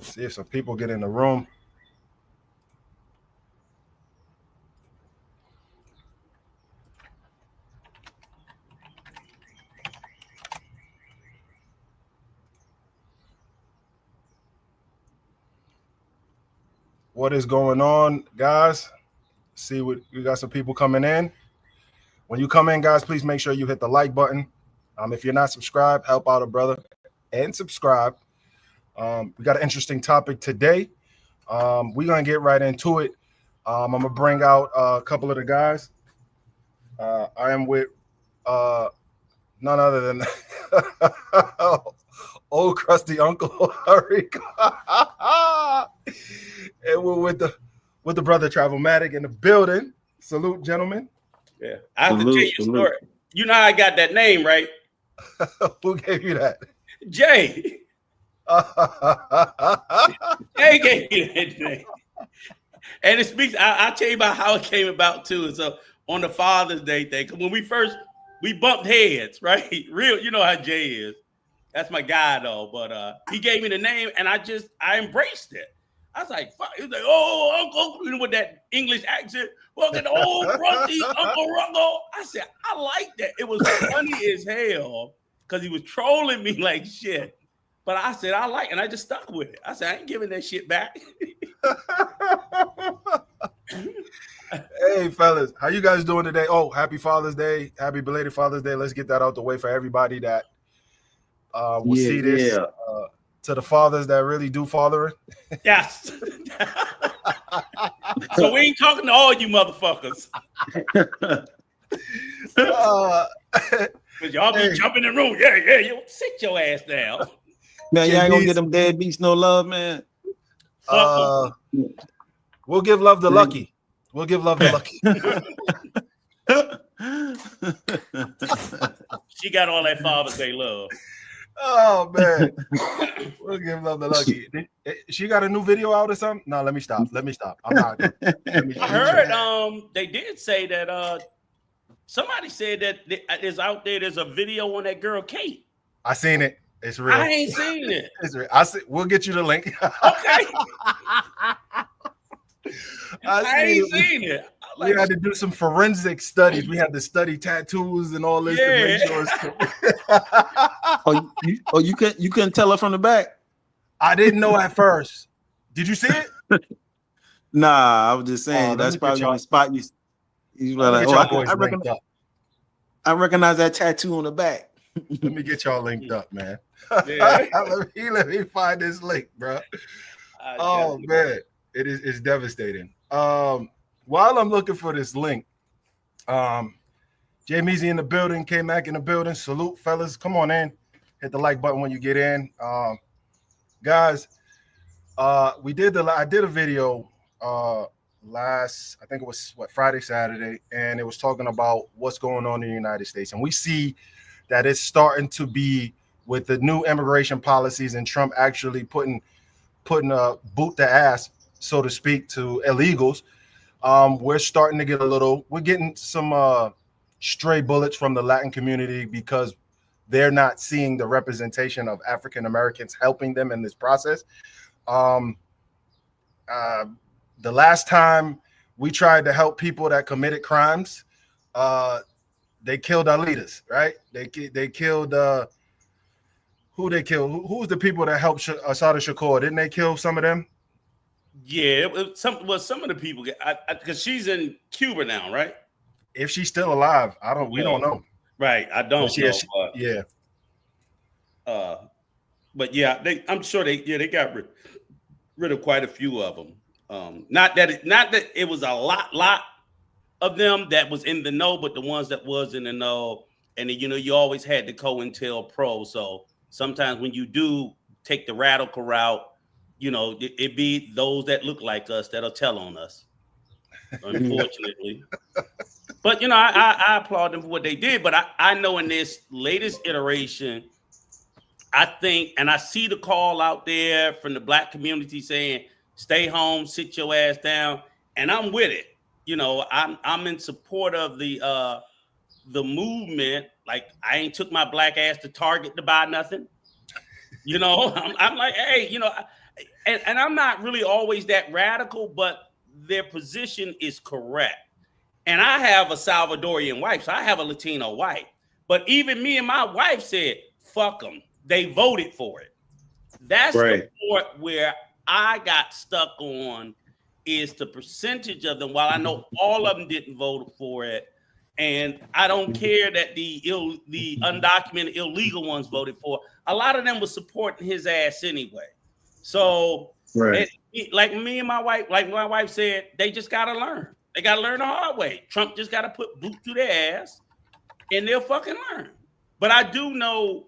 See if some people get in the room. What is going on, guys? See what we got. Some people coming in. When you come in, guys, please make sure you hit the like button. If you're not subscribed, help out a brother and subscribe. We got an interesting topic today. We're gonna get right into it. I'm gonna bring out a couple of the guys. I am with none other than old crusty Uncle Hurry. And we're with the brother Travelmatic in the building. Salute, gentlemen. Yeah, I have to tell you a story. You know how I got that name, right? Who gave you that? Jay. Jay gave you that name. And it speaks, I'll tell you about how it came about too. So on the Father's Day thing, when we bumped heads, right? Real, you know how Jay is. That's my guy though. But he gave me the name and I embraced it. I was like, fuck. He was like, oh, Uncle, you know, with that English accent. Welcome to old rusty Uncle Rungo. I said, I like that. It was funny as hell because he was trolling me like shit. But I said, I like it. And I just stuck with it. I said, I ain't giving that shit back. Hey, fellas, how you guys doing today? Oh, happy Father's Day. Happy belated Father's Day. Let's get that out the way for everybody that will see this. Yeah. To the fathers that really do fathering. Yes. So we ain't talking to all you motherfuckers. Cause y'all be jumping in the room. Yeah. You sit your ass down. Man, you ain't gonna get them deadbeats no love, man. We'll give love to Lucky. We'll give love to Lucky. She got all that Father's Day love. Oh man, we'll give love to Lucky. She got a new video out or something? No, let me stop. I'm not. I heard they did say that somebody said that is out there. There's a video on that girl Kate. I seen it. It's real. I ain't seen it. It's real. We'll get you the link. Okay. I ain't seen it. We had to do some forensic studies. We had to study tattoos and all this to make sure. You couldn't tell her from the back? I didn't know at first. Did you see it? Nah, I was just saying that's probably the spot you were like, I recognize that tattoo on the back. Let me get y'all linked up, man. Yeah. let me find this link, bro. Oh man, it's devastating. While I'm looking for this link, Jay Measy in the building, K-Mac in the building. Salute, fellas. Come on in. Hit the like button when you get in. Guys, I did a video last, I think it was Friday, Saturday, and it was talking about what's going on in the United States. And we see that it's starting to be with the new immigration policies and Trump actually putting a boot to ass, so to speak, to illegals. We're starting to get we're getting some stray bullets from the Latin community because they're not seeing the representation of African Americans helping them in this process. The last time we tried to help people that committed crimes, they killed our leaders, right? They killed who they killed? Who's the people that helped Assata Shakur? Didn't they kill some of them? Yeah, some of the people, because she's in Cuba now, right? If she's still alive, we don't know. Right, I don't know. Yeah. But yeah, I'm sure they got rid of quite a few of them. Not that it was a lot of them that was in the know, but the ones that was in the know, and then, you always had the COINTELPRO. So sometimes when you do take the radical route, it be those that look like us that'll tell on us, unfortunately. But, I applaud them for what they did. But I know in this latest iteration, I think, and I see the call out there from the Black community saying, stay home, sit your ass down. And I'm with it. I'm in support of the movement. Like, I ain't took my Black ass to Target to buy nothing. I'm like, hey, and I'm not really always that radical, but their position is correct. And I have a Salvadorian wife, so I have a Latino wife. But even me and my wife said, fuck them. They voted for it. That's the part where I got stuck on, is the percentage of them. While I know all of them didn't vote for it, and I don't care that the undocumented illegal ones voted for, a lot of them were supporting his ass anyway. So, like me and my wife, like my wife said, they just got to learn. They got to learn the hard way. Trump just got to put boot through their ass, and they'll fucking learn. But I do know,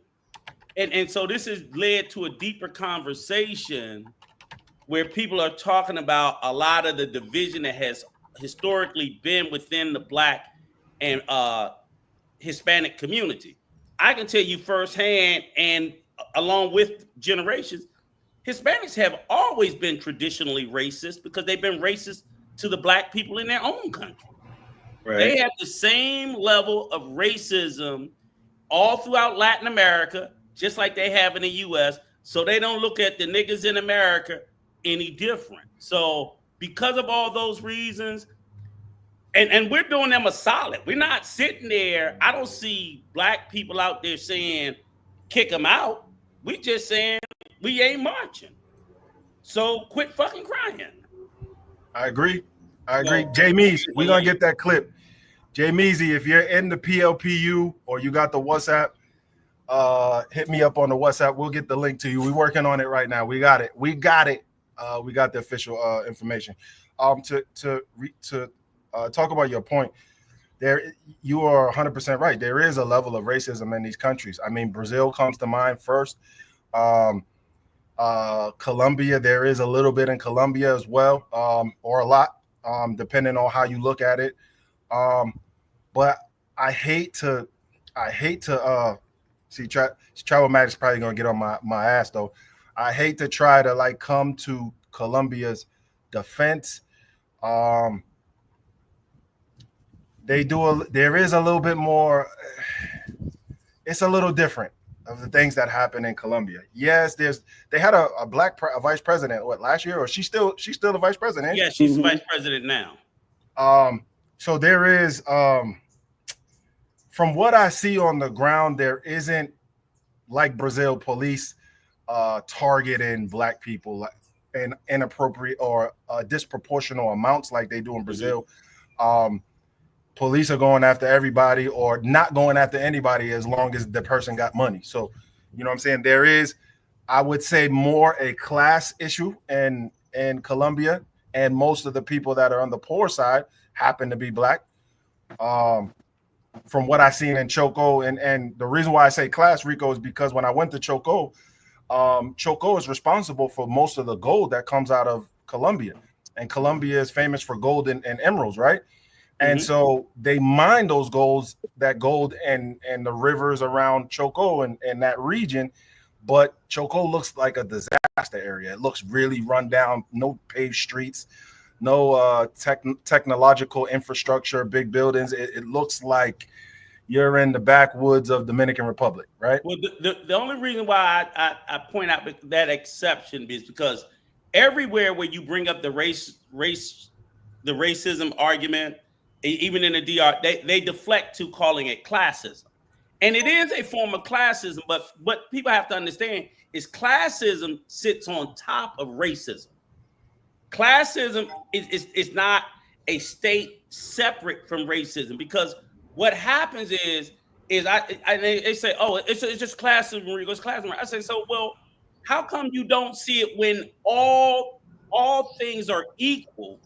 and so this has led to a deeper conversation where people are talking about a lot of the division that has historically been within the Black and Hispanic community. I can tell you firsthand, and along with generations, Hispanics have always been traditionally racist because they've been racist to the Black people in their own country. They have the same level of racism all throughout Latin America, just like they have in the U.S., so they don't look at the niggas in America any different. So because of all those reasons, and we're doing them a solid. We're not sitting there. I don't see Black people out there saying, kick them out. We just saying we ain't marching. So quit fucking crying. I agree. Jay Meese, we're going to get that clip. Jay Meese, if you're in the PLPU or you got the WhatsApp, hit me up on the WhatsApp. We'll get the link to you. We're working on it right now. We got it. We got the official information. To talk about your point, there you are 100% right. There is a level of racism in these countries. I mean, Brazil comes to mind first. Colombia, there is a little bit in Colombia as well, or a lot, depending on how you look at it. But I hate to see Travel Magic's probably gonna get on my ass though. I hate to try to like come to Colombia's defense. There is a little bit more. It's a little different of the things that happen in Colombia. Yes, they had a Black vice president last year, or she's still the vice president. Yeah, she's the vice president now. So there is, from what I see on the ground, there isn't like Brazil police targeting Black people in inappropriate or disproportional amounts like they do in Brazil. Police are going after everybody or not going after anybody as long as the person got money. So, you know what I'm saying? There is, I would say, more a class issue in Colombia, and most of the people that are on the poor side happen to be Black. From what I seen in Choco, and the reason why I say class, Rico, is because when I went to Choco, Choco is responsible for most of the gold that comes out of Colombia, and Colombia is famous for gold and emeralds, right? And so they mine those golds, that gold and the rivers around Choco and that region. But Choco looks like a disaster area. It looks really run down, no paved streets, no technological infrastructure, big buildings. It looks like you're in the backwoods of Dominican Republic, right? Well, the only reason why I point out that exception is because everywhere where you bring up the racism argument, even in the DR, they deflect to calling it classism. And it is a form of classism, but what people have to understand is classism sits on top of racism. Classism is not a state separate from racism, because what happens is they say, oh, it's just classism, it's classism. I say, so, well, how come you don't see it when all things are equal?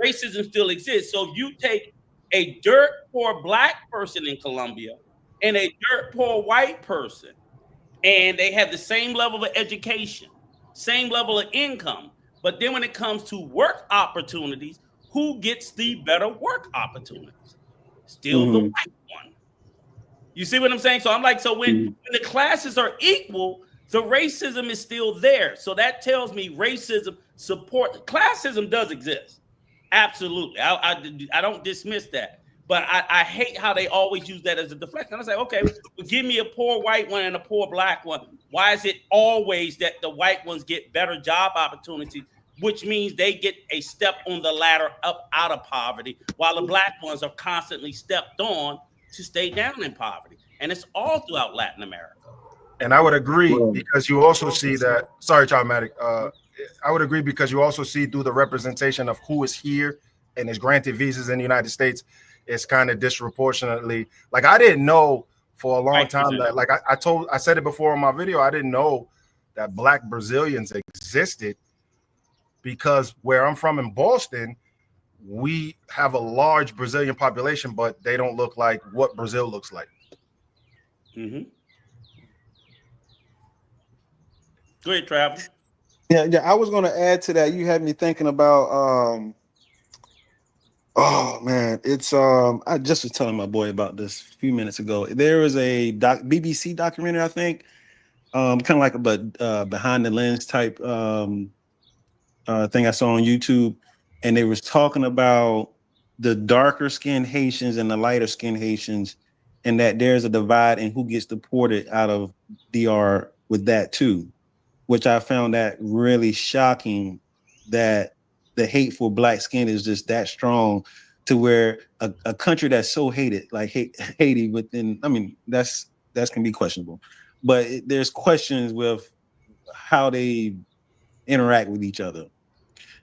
Racism still exists. So if you take a dirt poor Black person in Colombia and a dirt poor white person, and they have the same level of education, same level of income, but then when it comes to work opportunities, who gets the better work opportunities? Still the white one. You see what I'm saying? So I'm like, so when the classes are equal, the racism is still there. So that tells me racism classism does exist. Absolutely. I don't dismiss that. But I hate how they always use that as a deflection. I say, okay, well, give me a poor white one and a poor Black one. Why is it always that the white ones get better job opportunities, which means they get a step on the ladder up out of poverty, while the black ones are constantly stepped on to stay down in poverty? And it's all throughout Latin America. And I would agree because you also see that. Sorry, Childmatic. I would agree because you also see through the representation of who is here and is granted visas in the United States, it's kind of disproportionately. Like I didn't know for a long time that, like I said it before in my video, I didn't know that Black Brazilians existed, because where I'm from in Boston, we have a large Brazilian population, but they don't look like what Brazil looks like. Mm-hmm. Go ahead, Travis. Yeah. I was going to add to that. You had me thinking about. Oh man, it's I just was telling my boy about this a few minutes ago. There was a BBC documentary, I think, kind of like a behind the lens type thing I saw on YouTube, and they was talking about the darker skinned Haitians and the lighter skinned Haitians, and that there's a divide in who gets deported out of DR with that too, which I found that really shocking, that the hate for black skin is just that strong, to where a country that's so hated, like Haiti, within, I mean, that's can be questionable, but there's questions with how they interact with each other,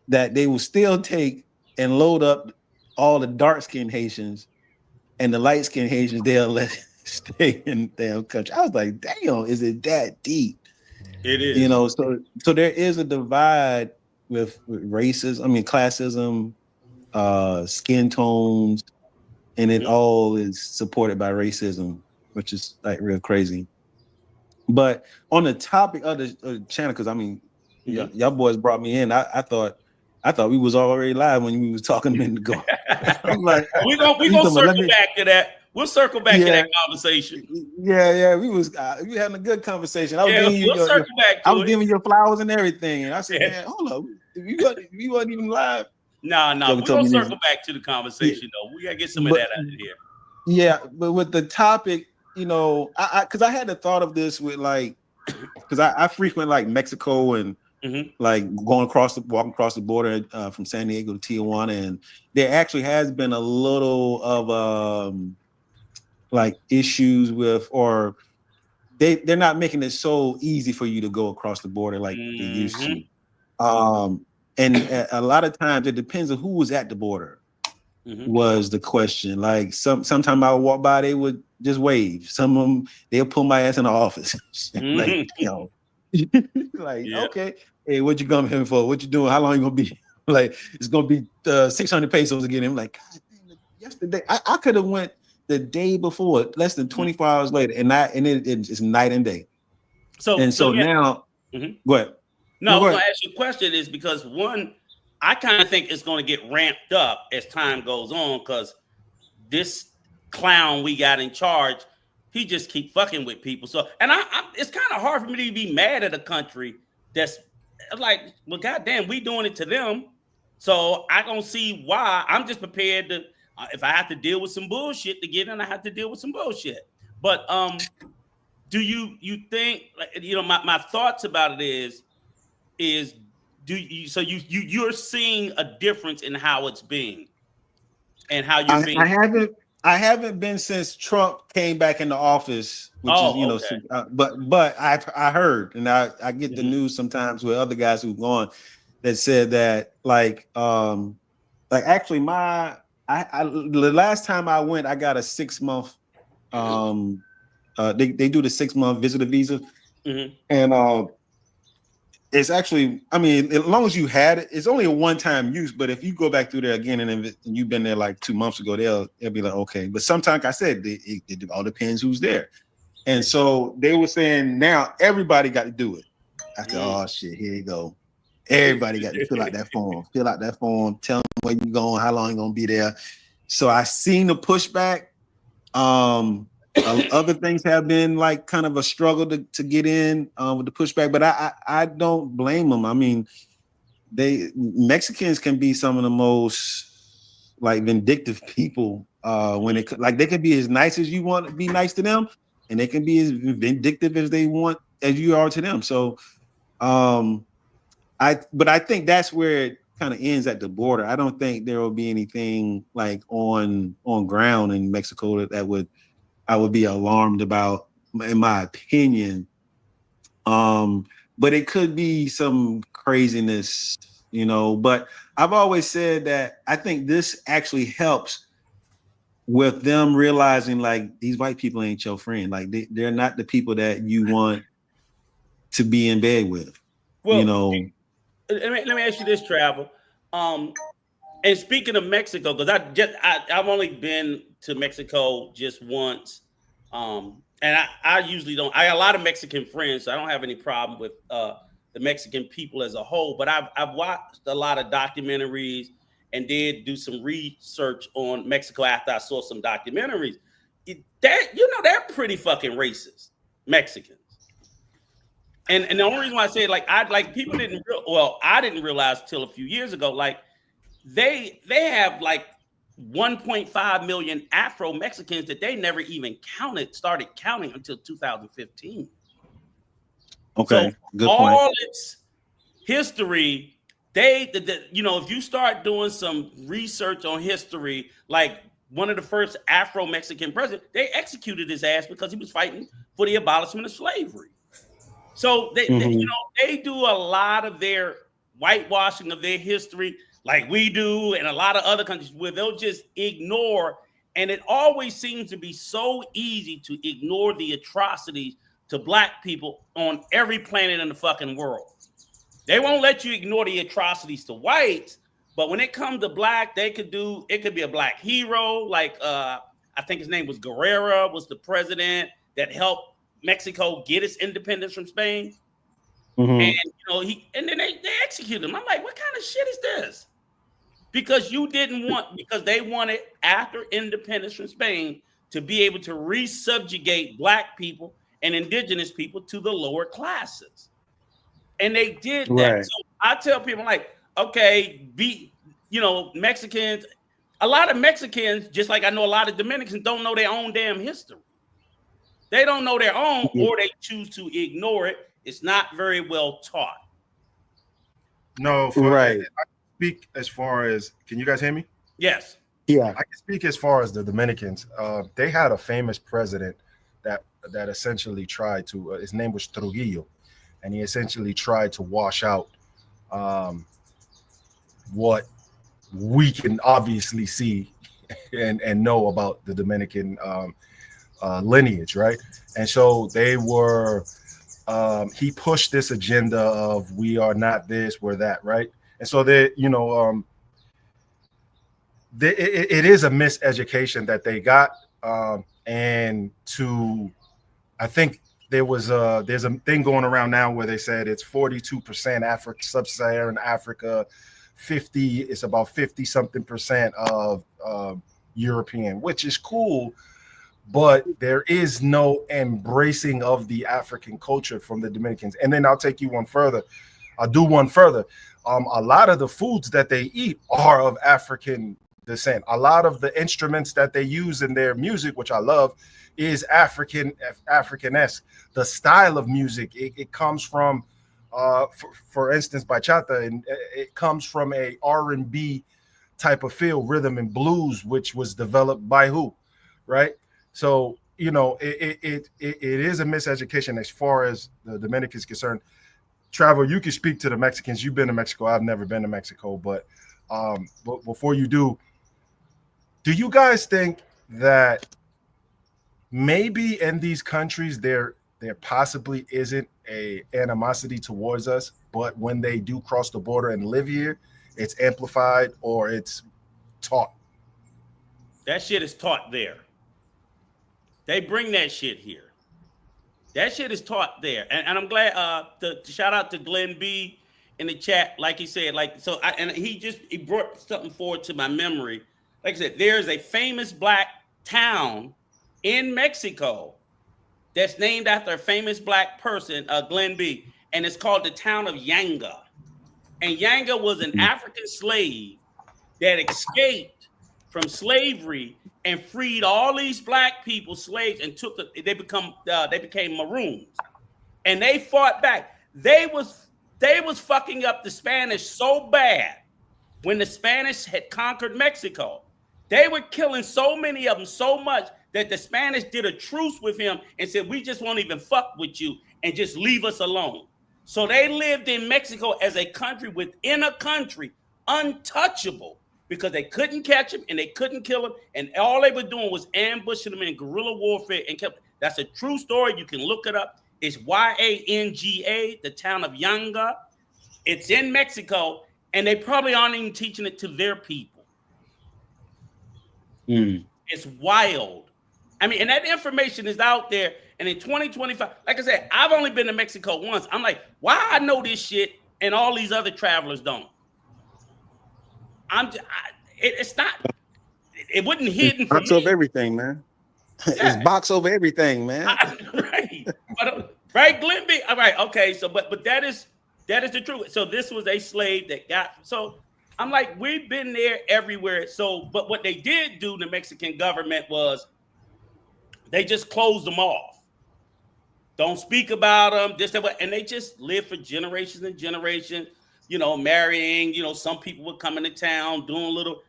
that they will still take and load up all the dark-skinned Haitians, and the light-skinned Haitians they'll let stay in their country. I was like, damn, is it that deep? It is. You know, so there is a divide with racism, I mean classism, skin tones, and it all is supported by racism, which is like real crazy. But on the topic of the channel, because I mean, y'all boys brought me in. I thought we was already live when we was talking a minute ago. I'm like, we're gonna circle back to that. We'll circle back to that conversation. Yeah, we having a good conversation. I was giving you your flowers and everything, and I said, man, hold up, we wasn't even live. No, we're gonna circle back to the conversation though. We gotta get some of that out of here. Yeah, but with the topic, you know, because I had the thought of this with like, because I frequent like Mexico and like walking across the border from San Diego to Tijuana, and there actually has been a little of like issues with, or they're not making it so easy for you to go across the border like they used to. And a lot of times it depends on who was at the border. Was the question. Like sometimes I would walk by, they would just wave. Some of them, they'll pull my ass in the office. Like, you know, like, okay, hey, what you coming here for? What you doing? How long you gonna be? Like, it's gonna be 600 pesos again. I'm like, God damn, yesterday I could have went the day before, less than 24 hours later, and it's night and day. So now, go ahead. No, I was gonna ask you a question, is because one, I kind of think it's going to get ramped up as time goes on, because this clown we got in charge, he just keep fucking with people. So, and it's kind of hard for me to be mad at a country that's like, well, goddamn, we doing it to them. So I don't see why. I'm just prepared to, if I have to deal with some bullshit to get in, I have to deal with some bullshit. But do you think, like, you know, my thoughts about it is you're seeing a difference in how it's being and how you're being. I haven't been since Trump came back into office, which is, you know, okay. But I heard, and I get the news sometimes with other guys who've gone that said that like actually the last time I went, I got a 6-month they do the 6-month visitor visa, and it's actually, I mean, as long as you had it, it's only a one-time use. But if you go back through there again and you've been there like 2 months ago, they'll be like, okay. But sometimes, like I said, it all depends who's there. And so they were saying now everybody got to do it. I said, oh shit, here you go. Everybody got to fill out that form. Tell them where you're going, how long you're gonna be there. So I seen the pushback. Other things have been like kind of a struggle to get in with the pushback, but I don't blame them. I mean, Mexicans can be some of the most like vindictive people when it, like, they can be as nice as you want to be nice to them, and they can be as vindictive as they want as you are to them. So I think that's where it kind of ends at the border. I don't think there will be anything like on ground in Mexico that I would be alarmed about, in my opinion. But it could be some craziness, But I've always said that I think this actually helps with them realizing like these white people ain't your friend. Like they're not the people that you want to be in bed with. Well, let me ask you this, Travel. And speaking of Mexico, because I've only been to Mexico just once. And I usually don't. I got a lot of Mexican friends, so I don't have any problem with the Mexican people as a whole. But I've watched a lot of documentaries and did do some research on Mexico after I saw some documentaries. They're pretty fucking racist, Mexicans. And the only reason why I say it, people I didn't realize till a few years ago, like they have like 1.5 million Afro Mexicans that they never even started counting until 2015. Okay, so good all point. its history, if you start doing some research on history, like one of the first Afro Mexican presidents, they executed his ass because he was fighting for the abolishment of slavery. So they do a lot of their whitewashing of their history, like we do, and a lot of other countries where they'll just ignore. And it always seems to be so easy to ignore the atrocities to black people on every planet in the fucking world. They won't let you ignore the atrocities to whites, but when it comes to black, it could be a black hero, like I think his name was Guerrero, was the president that helped Mexico get its independence from Spain. And then they executed him. I'm like, what kind of shit is this? Because they wanted, after independence from Spain, to be able to resubjugate black people and indigenous people to the lower classes. And they did that. Right. So I tell people, like, okay, Mexicans, a lot of Mexicans, just like I know a lot of Dominicans, don't know their own damn history. They don't know their own, or they choose to ignore it. It's not very well taught. No, right. I speak as far as, can you guys hear me? Yes. Yeah. I can speak as far as the Dominicans. They had a famous president that essentially tried to, his name was Trujillo, and he essentially tried to wash out what we can obviously see and know about the Dominican lineage, right? And so they were, he pushed this agenda of we are not this, we're that, right? And so it is a miseducation that they got, and I think there's a thing going around now where they said it's 42% Africa, sub-Saharan Africa, it's about 50 something percent of European, which is cool, but there is no embracing of the African culture from the Dominicans. And then I'll take you one further. I'll do one further. A lot of the foods that they eat are of African descent. A lot of the instruments that they use in their music, which I love, is African-esque. The style of music, it comes from, for instance, bachata, and it comes from a R&B type of feel, rhythm and blues, which was developed by who, right? So, it is a miseducation as far as the Dominican is concerned. Travel, you can speak to the Mexicans. You've been to Mexico. I've never been to Mexico, but before you do you guys think that maybe in these countries there possibly isn't a animosity towards us, but when they do cross the border and live here, it's amplified or it's taught? That shit is taught there. They bring that shit here. That shit is taught there. And I'm glad to shout out to Glenn B in the chat. Like he said, he brought something forward to my memory. Like I said, there's a famous black town in Mexico that's named after a famous black person, Glenn B. And it's called the town of Yanga. And Yanga was an African slave that escaped from slavery and freed all these black people, slaves, and they became Maroons. and they fought back. They was fucking up the Spanish so bad when the Spanish had conquered Mexico. They were killing so many of them so much that the Spanish did a truce with him and said, we just won't even fuck with you and just leave us alone. So they lived in Mexico as a country within a country, untouchable, because they couldn't catch him and they couldn't kill him. And all they were doing was ambushing him in guerrilla warfare and kept. That's a true story. You can look it up. It's Yanga, the town of Yanga. It's in Mexico, and they probably aren't even teaching it to their people. It's wild. I mean, and that information is out there. And in 2025, like I said, I've only been to Mexico once. I'm like, why I know this shit and all these other travelers don't? It's not. It wasn't hidden from me. Box over everything, man. Yeah. It's box over everything, man. Right, right, Glenby. All right, okay. So, but that is the truth. So this was a slave that got. So I'm like, we've been there everywhere. So, but what they did do, the Mexican government, was they just closed them off. Don't speak about them. This, that, and they just lived for generations and generations. You know, marrying. You know, some people would come into town doing a little.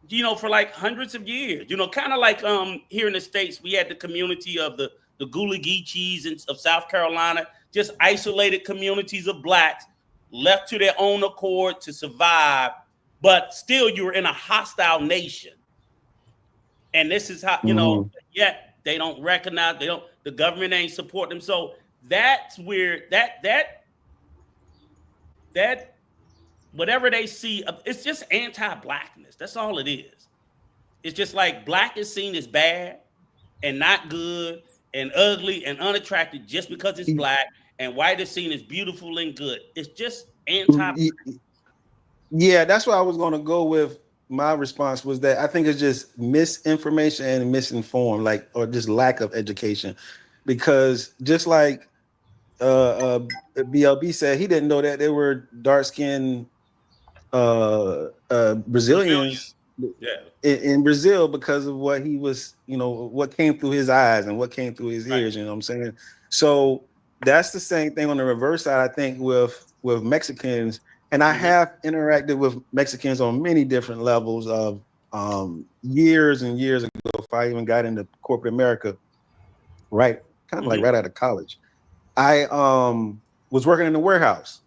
You know, for like hundreds of years. You know, kind of like here in the States, we had the community of the Gullah Geechees of South Carolina, just isolated communities of blacks left to their own accord to survive, but still you were in a hostile nation. And this is how, you know, yet they don't recognize, the government ain't support them. So that's where that whatever they see, it's just anti-blackness. That's all it is. It's just like black is seen as bad and not good and ugly and unattractive just because it's black, and white is seen as beautiful and good. It's just anti. Yeah, that's what I was going to go with. My response was that I think it's just misinformation and misinformed, like, or just lack of education, because just like BLB said, he didn't know that there were dark-skinned Brazilians in Brazil because of what he was, you know, what came through his eyes and what came through his ears. You know what I'm saying? So that's the same thing on the reverse side, I think, with Mexicans. And I have interacted with Mexicans on many different levels of years and years ago, if I even got into corporate America, right? Kind of like right out of college. I was working in the warehouse,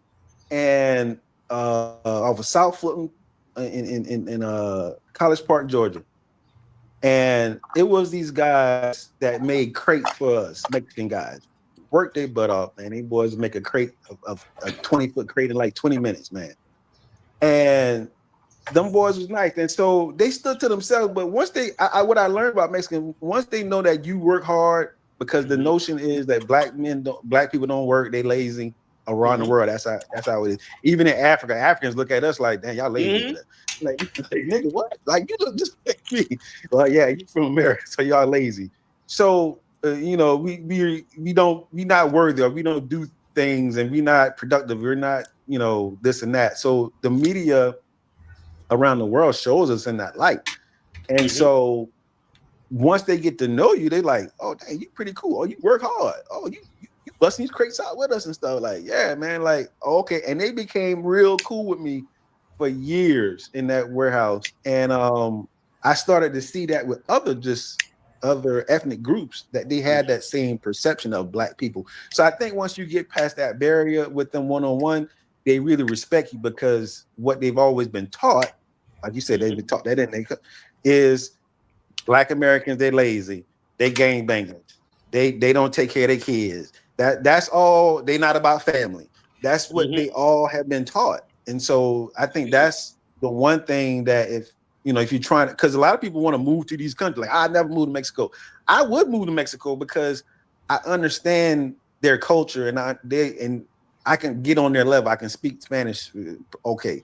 and off of South Fulton in College Park, Georgia. And it was these guys that made crates for us, Mexican guys. Worked their butt off, man. These boys make a crate of a 20-foot crate in like 20 minutes, man. And them boys was nice. And so they stood to themselves. But once what I learned about Mexicans, once they know that you work hard, because the notion is that black people don't work, they lazy around the world. That's how it is. Even in Africa, Africans look at us like, damn, y'all lazy. Like, nigga, what? Like, you look just like me. Like, yeah, you from America, so y'all lazy. So you know, we not worthy, or we don't do things, and we not productive. We're not, you know, this and that. So the media around the world shows us in that light. And so once they get to know you, they like, oh, dang, you pretty cool. Oh, you work hard. Oh, you busting these crates out with us and stuff. Like, yeah, man. Like, okay. And they became real cool with me for years in that warehouse. And I started to see that with other ethnic groups, that they had that same perception of black people. So I think once you get past that barrier with them one-on-one, they really respect you, because what they've always been taught, like you said, they've been taught that is black Americans, they're lazy, they gangbangers, they don't take care of their kids. That's all. They not about family. That's what they all have been taught. And so I think that's the one thing that if you're trying to, because a lot of people want to move to these countries. Like, I never moved to Mexico. I would move to Mexico because I understand their culture, and I can get on their level. I can speak Spanish, okay.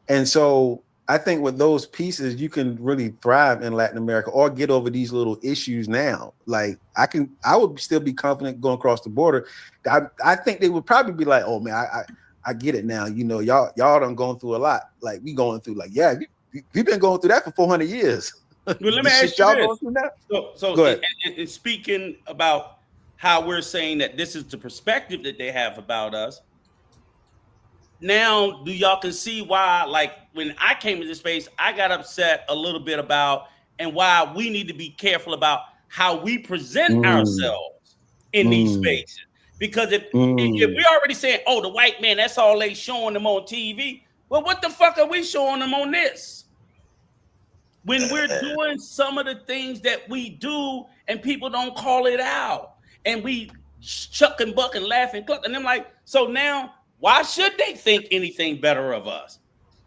And so I think with those pieces, you can really thrive in Latin America or get over these little issues now. Like, I would still be confident going across the border. I think they would probably be like, oh man, I get it now. You know, y'all done going through a lot. Like, we going through, like, yeah, we've been going through that for 400 years. Well, let me ask you this. So go ahead. And speaking about how we're saying that this is the perspective that they have about us. Now, do y'all can see why, like when I came into space, I got upset a little bit about and why we need to be careful about how we present ourselves in these spaces. Because if we already saying, oh, the white man, that's all they showing them on TV. Well, what the fuck are we showing them on this? When we're doing some of the things that we do and people don't call it out. And we chuck and buck and laugh and cluck. And I'm like, so now why should they think anything better of us?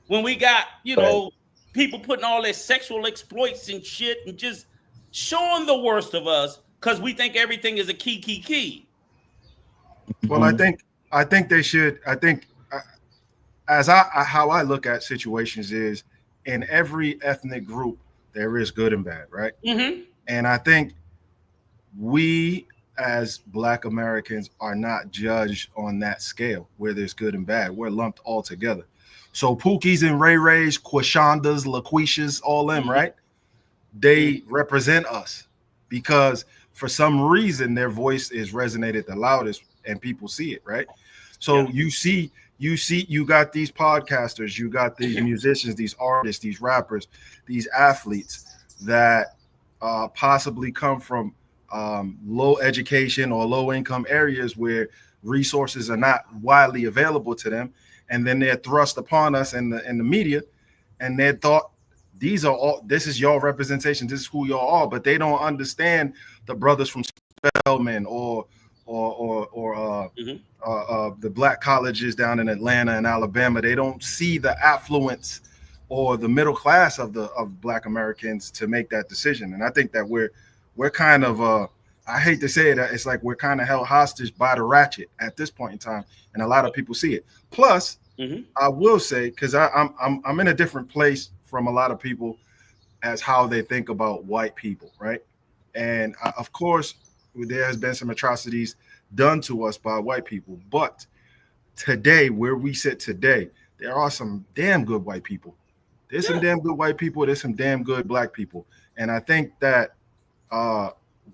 When we got, you know, people putting all their sexual exploits and shit and just showing the worst of us because we think everything is a key. Well, I think they should. I think how I look at situations is in every ethnic group there is good and bad, right? Mm-hmm. And I think we as Black Americans are not judged on that scale where there's good and bad. We're lumped all together. So Pookies and Ray Rays, Quashandas, LaQuishas, all them, right? They represent us because for some reason their voice is resonated the loudest and people see it, right? So you got these podcasters, you got these musicians, these artists, these rappers, these athletes that possibly come from low education or low income areas where resources are not widely available to them, and then they're thrust upon us in the media, and they're thought this is your representation, this is who y'all are, but they don't understand the brothers from Spelman or the Black colleges down in Atlanta and Alabama. They don't see the affluence or the middle class of Black Americans to make that decision. And I think that we're kind of I hate to say it, it's like we're kind of held hostage by the ratchet at this point in time, and a lot of people see it. Plus, I will say, because I'm in a different place from a lot of people as how they think about white people, right? And of course, there has been some atrocities done to us by white people, but today, where we sit today, there are some damn good white people. There's some damn good white people. There's some damn good Black people, and I think that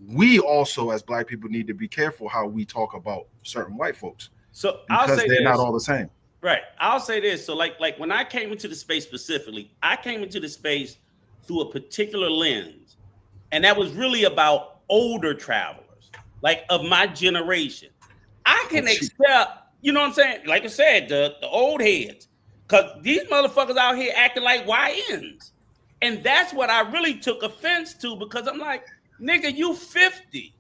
we also, as Black people, need to be careful how we talk about certain white folks. So because they're not all the same. Right. I'll say this. So like when I came into the space specifically, I came into the space through a particular lens. And that was really about older travelers, like of my generation. I can accept, you know what I'm saying? Like I said, the old heads. Because these motherfuckers out here acting like YNs. And that's what I really took offense to, because I'm like, nigga, you 50.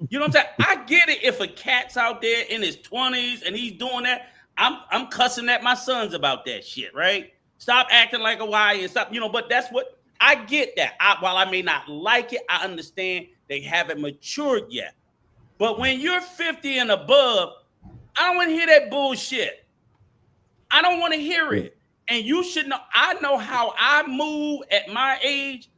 You know what I'm saying? I get it if a cat's out there in his 20s and he's doing that. I'm cussing at my sons about that shit, right? Stop acting like a YN. Stop, you know, but that's what I get that. While I may not like it, I understand they haven't matured yet. But when you're 50 and above, I don't want to hear that bullshit. I don't want to hear it. And you should know, I know how I move at my age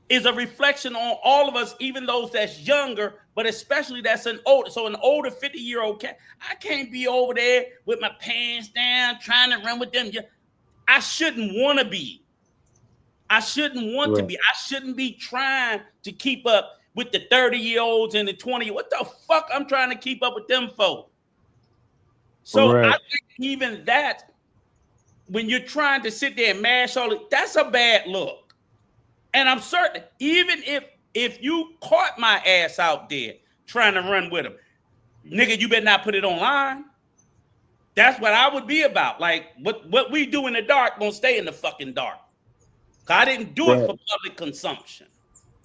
is a reflection on all of us, even those that's younger, but especially that's an older. So an older 50-year-old cat, I can't be over there with my pants down, trying to run with them. I shouldn't want to be. I shouldn't want to be. I shouldn't be trying to keep up with the 30-year-olds and the 20. What the fuck I'm trying to keep up with them for? So I think even that, when you're trying to sit there and mash all it, that's a bad look. And I'm certain, even if you caught my ass out there trying to run with him, nigga, you better not put it online. That's what I would be about. Like, what we do in the dark gonna stay in the fucking dark. Cause I didn't do it for public consumption.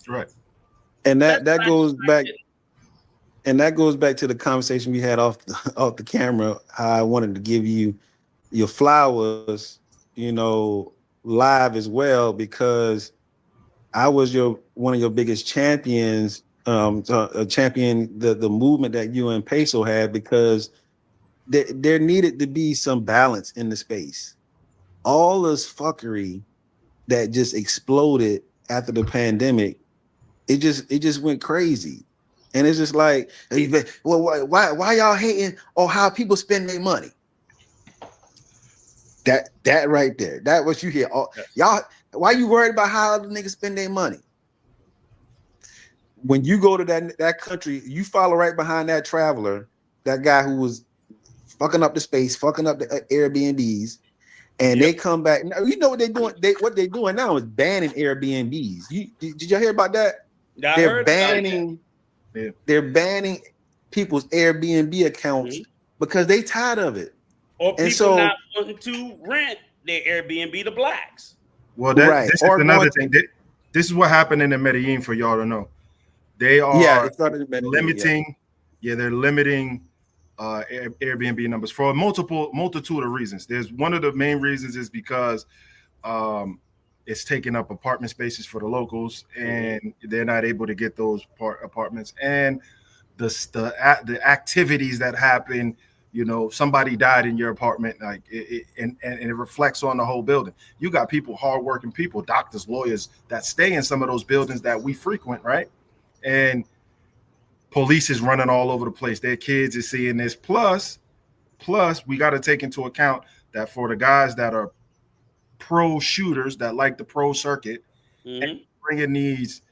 Right. And that goes back. And that goes back to the conversation we had off the camera. How I wanted to give you your flowers, you know, live as well, because I was one of your biggest champions, champion the movement that you and Peso had, because there needed to be some balance in the space. All this fuckery that just exploded after the pandemic, it just went crazy. And it's just like, well, why y'all hating on how people spend their money? That right there, that what you hear. Y'all, why you worried about how other niggas spend their money? when you go to that country, you follow right behind that traveler, that guy who was fucking up the space, fucking up the Airbnbs, and they come back. Now, you know what they're doing? What they're doing now is banning Airbnbs. Did y'all hear about that? Yeah, They're banning people's Airbnb accounts because they tired of it. Or people not wanting to rent their Airbnb to blacks. Well, this is another thing. This is what happened in the Medellin for y'all to know. They are limiting. Yeah, they're limiting Airbnb numbers for a multitude of reasons. There's one of the main reasons is because it's taking up apartment spaces for the locals, and they're not able to get those apartments. And the activities that happen, you know, somebody died in your apartment, like and it reflects on the whole building. You got people, hardworking people, doctors, lawyers that stay in some of those buildings that we frequent, right? And police is running all over the place. Their kids is seeing this. Plus, we got to take into account that for the guys that are pro shooters that like the pro circuit, and bringing these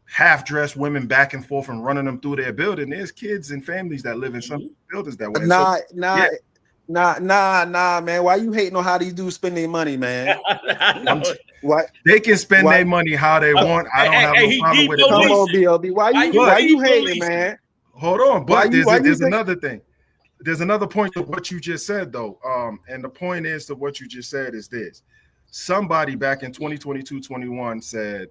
half-dressed women back and forth and running them through their building, there's kids and families that live in some buildings that way. Nah, man. Why you hating on how these dudes spend their money, man? What? They can spend their money how they want. I don't have no problem with it. Come on, BLB. Why you hating, man? Hold on, but there's another thing. There's another point to what you just said, though. And the point is to what you just said is this. Somebody back in 2022-21 said,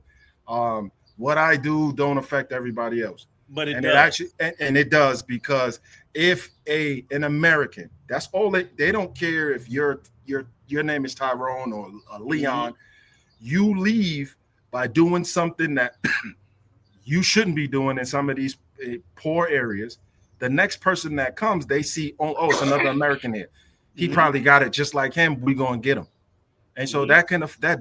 what I do don't affect everybody else. But it does. It does, because if an American, that's all they don't care if your name is Tyrone or Leon, you leave by doing something that you shouldn't be doing in some of these poor areas. The next person that comes, they see, oh, it's another American here. He probably got it just like him. We're gonna get him. And so that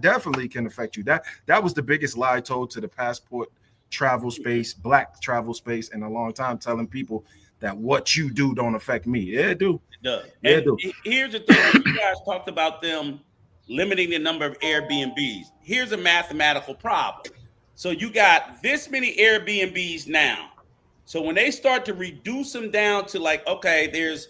definitely can affect you. That was the biggest lie told to the passport travel space, black travel space, in a long time, telling people that what you do don't affect me. Yeah, it do. It does. Yeah, it do. Here's the thing. You guys talked about them limiting the number of Airbnbs. Here's a mathematical problem. So you got this many Airbnbs now. So when they start to reduce them down to like, okay, there's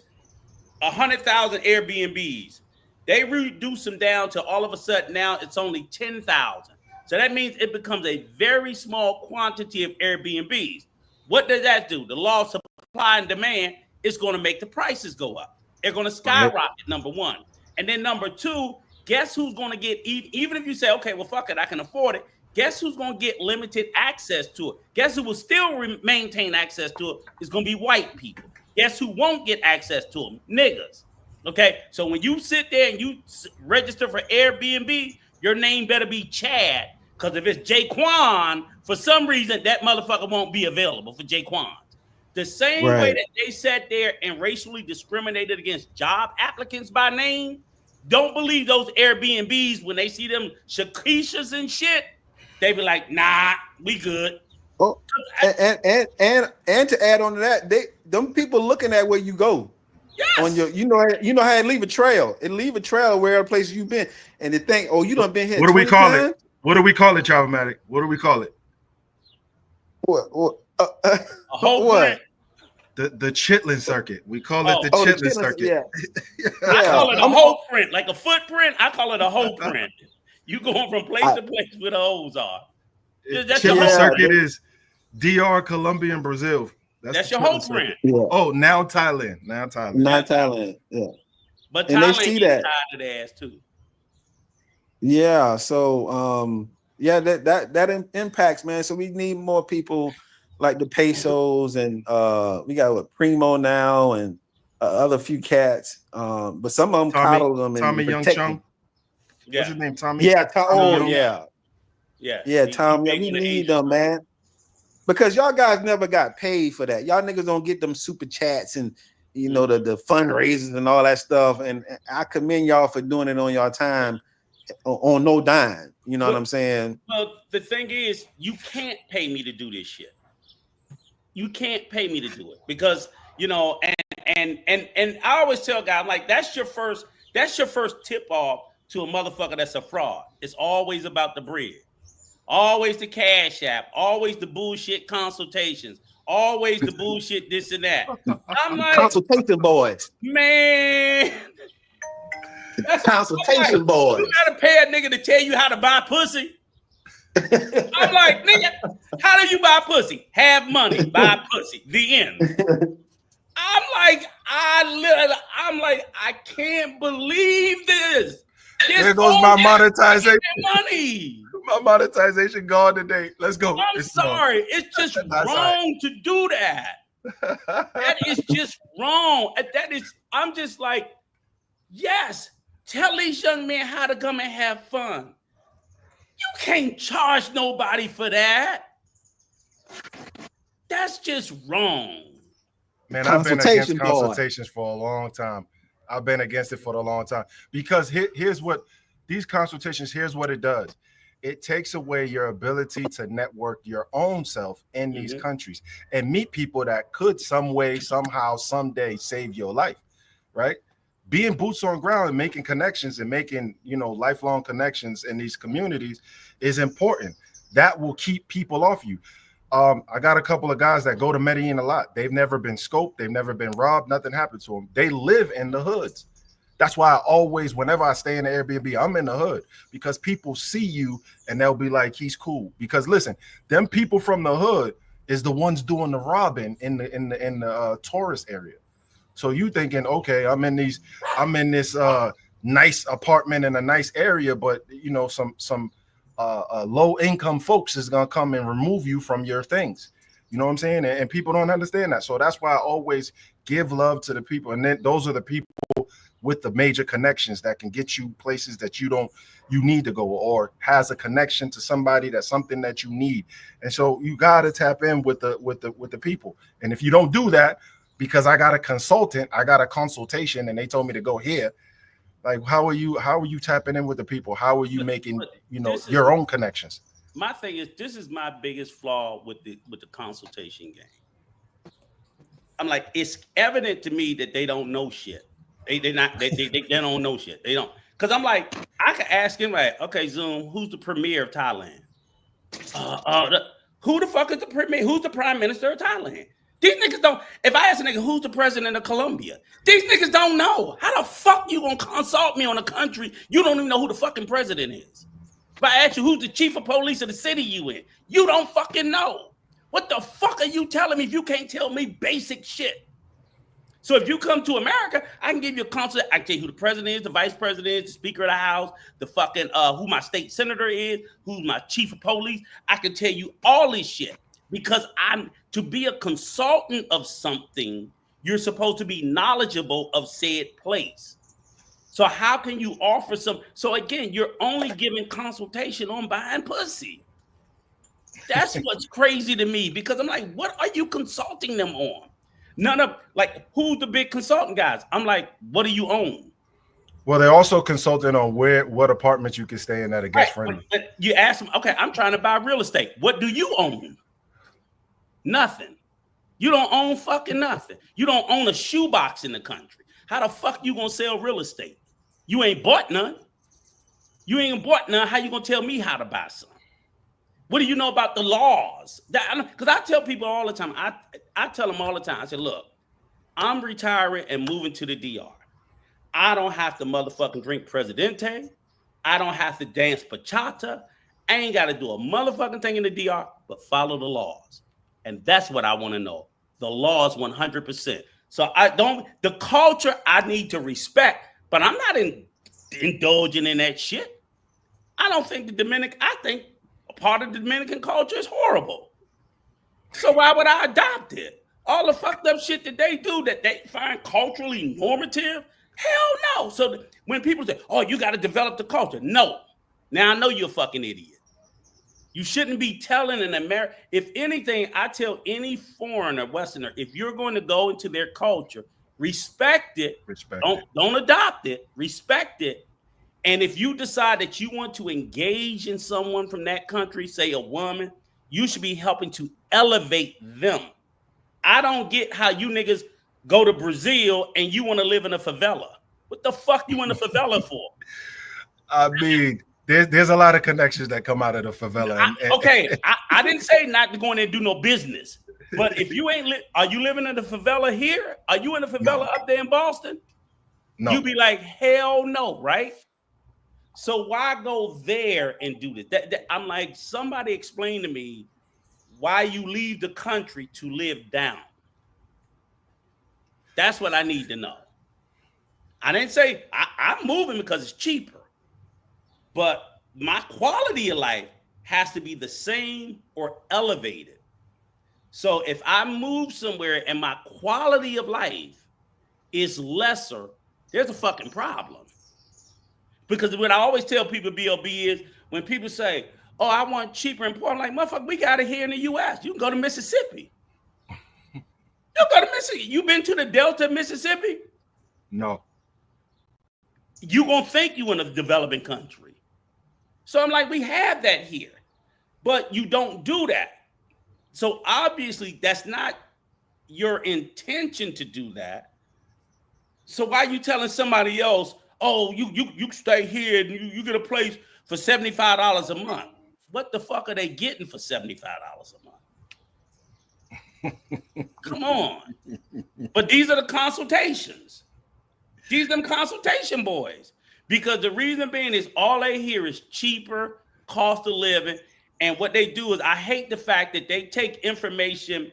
100,000 Airbnbs. They reduce them down to all of a sudden now it's only 10,000. So that means it becomes a very small quantity of Airbnbs. What does that do? The law of supply and demand is going to make the prices go up. They're going to skyrocket, number one. And then number two, guess who's going to get, even if you say, okay, well, fuck it, I can afford it. Guess who's going to get limited access to it? Guess who will still maintain access to it is going to be white people. Guess who won't get access to them? Niggas. Okay, so when you sit there and you register for Airbnb, your name better be Chad, because if it's Jaquan, for some reason that motherfucker won't be available for Jaquan. The same way that they sat there and racially discriminated against job applicants by name, don't believe those Airbnbs when they see them Shakishas and shit. They be like, nah, we good. Oh, and to add on to that, them people looking at where you go. Yes. On your, you know how it leave a trail. It leave a trail wherever places you've been, and they think, oh, you done been here. What do we call times? it? What do we call it, Travelmatic? What do we call it? What? A whole print. The chitlin circuit. We call it the chitlin circuit. Yeah. I call it a whole print, like a footprint. I call it a whole print. You going from place to place where the holes are. Chitlin circuit is DR, Colombia, and Brazil. That's your whole print. Yeah. Oh, now Thailand. Now Thailand. Yeah. But and Thailand they see that tied to the ass too. Yeah. So that impacts, man. So we need more people like the Pesos, and we got Primo now, and other few cats. But some of them coddle them and Tommy Young Chung. Yeah. What's his name? Tommy. Yeah. Tom. Yeah, we need them, man. Because y'all guys never got paid for that. Y'all niggas don't get them super chats and the fundraisers and all that stuff. And I commend y'all for doing it on y'all time on no dime. You know what I'm saying? Well, the thing is, you can't pay me to do this shit. You can't pay me to do it because and I always tell guys, I'm like, that's your first tip off to a motherfucker that's a fraud. It's always about the bread. always the Cash App, always the bullshit consultations, always the bullshit this and that. I'm like, Consultation boys. Man, that's Consultation boys. You gotta pay a nigga to tell you how to buy pussy. I'm like, nigga, how do you buy pussy? Have money, buy pussy. The end. I'm like, I can't believe this. There goes my monetization. Money. My monetization gone today. Let's go. I'm sorry. It's just wrong to do that. That is just wrong. I'm just like, yes, tell these young men how to come and have fun. You can't charge nobody for that. That's just wrong. Man, I've been against consultations for a long time. I've been against it for a long time because here's what these consultations, here's what it does. It takes away your ability to network your own self in these countries and meet people that could some way, somehow, someday save your life, right? Being boots on ground and making connections and making, lifelong connections in these communities is important. That will keep people off you. I got a couple of guys that go to Medellin a lot. They've never been scoped. They've never been robbed. Nothing happened to them. They live in the hoods. That's why I always, whenever I stay in the Airbnb, I'm in the hood because people see you and they'll be like, he's cool. Because listen, them people from the hood is the ones doing the robbing in the tourist area. So you thinking, okay, I'm in this nice apartment in a nice area, but some low income folks is gonna come and remove you from your things. You know what I'm saying? And people don't understand that. So that's why I always give love to the people. And then those are the people with the major connections that can get you places that you need to go, or has a connection to somebody that's something that you need. And so you got to tap in with the people. And if you don't do that, because I got a consultation and they told me to go here, like, how are you tapping in with the people? How are you making, your own connections? My thing is, this is my biggest flaw with the consultation game. I'm like, it's evident to me that they don't know shit. They don't know shit. They don't. Because I'm like, I could ask him, like, okay, Zoom, who's the premier of Thailand? Who the fuck is the premier? Who's the prime minister of Thailand? These niggas don't. If I ask a nigga who's the president of Colombia, these niggas don't know. How the fuck you gonna consult me on a country you don't even know who the fucking president is? If I ask you who's the chief of police of the city you in, you don't fucking know. What the fuck are you telling me if you can't tell me basic shit? So if you come to America, I can give you a consult. I can tell you who the president is, the vice president is, the speaker of the house, the fucking who my state senator is, who's my chief of police. I can tell you all this shit because to be a consultant of something, you're supposed to be knowledgeable of said place. So how can you offer some? So again, you're only giving consultation on buying pussy. That's what's crazy to me because I'm like, what are you consulting them on? None of, like, who's the big consultant guys? I'm like, what do you own? Well, they're also consulting on what apartments you can stay in that are guest friendly. You ask them, okay, I'm trying to buy real estate. What do you own? Nothing. You don't own fucking nothing. You don't own a shoebox in the country. How the fuck you gonna sell real estate? You ain't bought none. You ain't bought none. How you gonna tell me how to buy some? What do you know about the laws? Because I tell people all the time, I tell them all the time, I said, look, I'm retiring and moving to the DR. I don't have to motherfucking drink Presidente. I don't have to dance bachata. I ain't got to do a motherfucking thing in the DR, but follow the laws. And that's what I want to know. The laws 100%. So the culture I need to respect, but I'm not indulging in that shit. I think part of the Dominican culture is horrible. So why would I adopt it? All the fucked up shit that they do that they find culturally normative? Hell no. So when people say, oh, you got to develop the culture. No. Now I know you're a fucking idiot. You shouldn't be telling an American. If anything, I tell any foreigner, Westerner, if you're going to go into their culture, respect it. Don't adopt it. Respect it. And if you decide that you want to engage in someone from that country, say a woman, you should be helping to elevate them. I don't get how you niggas go to Brazil and you want to live in a favela. What the fuck you in a favela for? I mean, there's a lot of connections that come out of the favela. I didn't say not to go in there and do no business. But if you ain't are you living in the favela here? Are you in the favela up there in Boston? No. You be like, hell no, right? So why go there and do this? I'm like, somebody explain to me why you leave the country to live down. That's what I need to know. I didn't say I'm moving because it's cheaper, but my quality of life has to be the same or elevated. So if I move somewhere and my quality of life is lesser, there's a fucking problem. Because what I always tell people, BLB, is when people say, oh, I want cheaper and poor, I'm like, motherfucker, we got it here in the U.S. You can go to Mississippi. You go to Mississippi. You been to the Delta of Mississippi? No. You gonna think you in a developing country. So I'm like, we have that here, but you don't do that. So obviously that's not your intention to do that. So why are you telling somebody else, oh, you stay here and you get a place for $75 a month? What the fuck are they getting for $75 a month? Come on. But these are the consultations. These are them consultation boys. Because the reason being is all they hear is cheaper, cost of living. And what they do is, I hate the fact that they take information.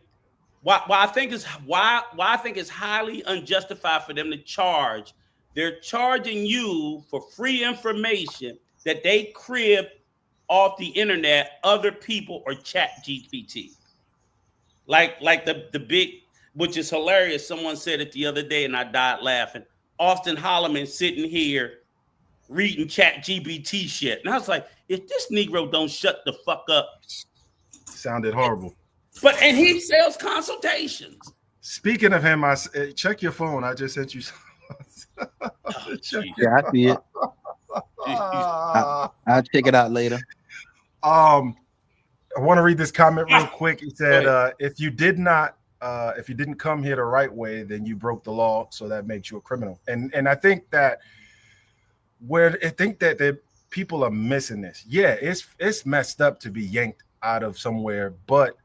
Why I think it's highly unjustified for them to charge. They're charging you for free information that they crib off the internet, other people, or Chat GPT. Like the big, which is hilarious. Someone said it the other day, and I died laughing. Austin Holloman sitting here reading Chat GPT shit, and I was like, if this Negro don't shut the fuck up. Sounded horrible. And he sells consultations. Speaking of him, check your phone. I just sent you. Yeah, I see it. I'll check it out later. I want to read this comment real quick. He said, if you didn't come here the right way, then you broke the law, so that makes you a criminal. And I think that the people are missing this. Yeah, it's messed up to be yanked out of somewhere, but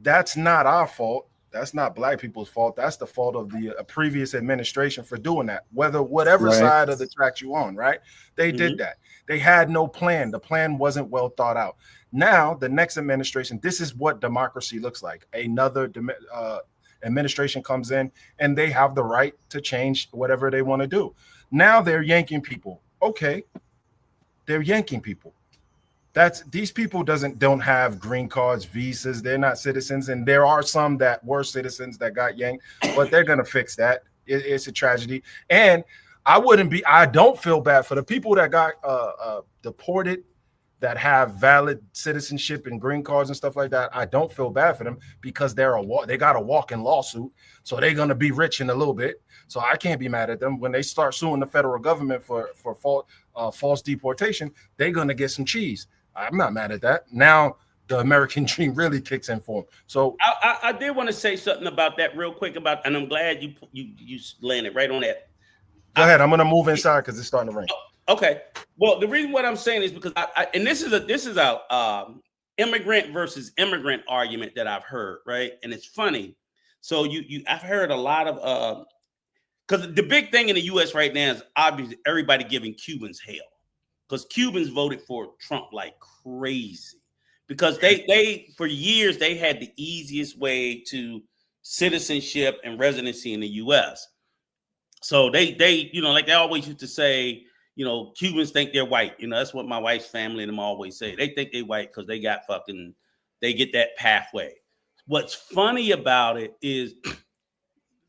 that's not our fault. That's not Black people's fault. That's the fault of the previous administration for doing that. Whatever side of the tracks you on, right? They did that. They had no plan. The plan wasn't well thought out. Now, the next administration, this is what democracy looks like. Another administration comes in, and they have the right to change whatever they want to do. Now they're yanking people. Okay, they're yanking people. These people don't have green cards, visas. They're not citizens, and there are some that were citizens that got yanked, but they're gonna fix that. It's a tragedy, and I don't feel bad for the people that got deported, that have valid citizenship and green cards and stuff like that. I don't feel bad for them because they got a walk-in lawsuit, so they're gonna be rich in a little bit. So I can't be mad at them when they start suing the federal government for false deportation. They're gonna get some cheese. I'm not mad at that. Now the American dream really kicks in for them. So I did want to say something about that real quick and I'm glad you landed right on that. Go ahead. I'm gonna move inside because it's starting to rain. Okay. Well, the reason what I'm saying is because this is a immigrant versus immigrant argument that I've heard, right? And it's funny. So I've heard a lot of because the big thing in the U.S. right now is obviously everybody giving Cubans hell because Cubans voted for Trump like crazy because they for years they had the easiest way to citizenship and residency in the U.S. So they like they always used to say, Cubans think they're white. That's what my wife's family and them always say. They think they're white because they get that pathway. What's funny about it is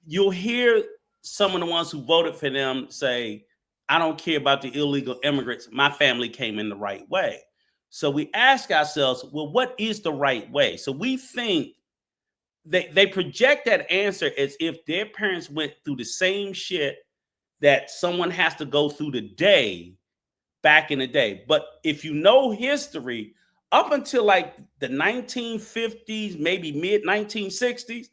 you'll hear some of the ones who voted for them say, I don't care about the illegal immigrants. My family came in the right way. So we ask ourselves, well, what is the right way? So we think they project that answer as if their parents went through the same shit that someone has to go through today, back in the day. But if you know history, up until like the 1950s, maybe mid 1960s,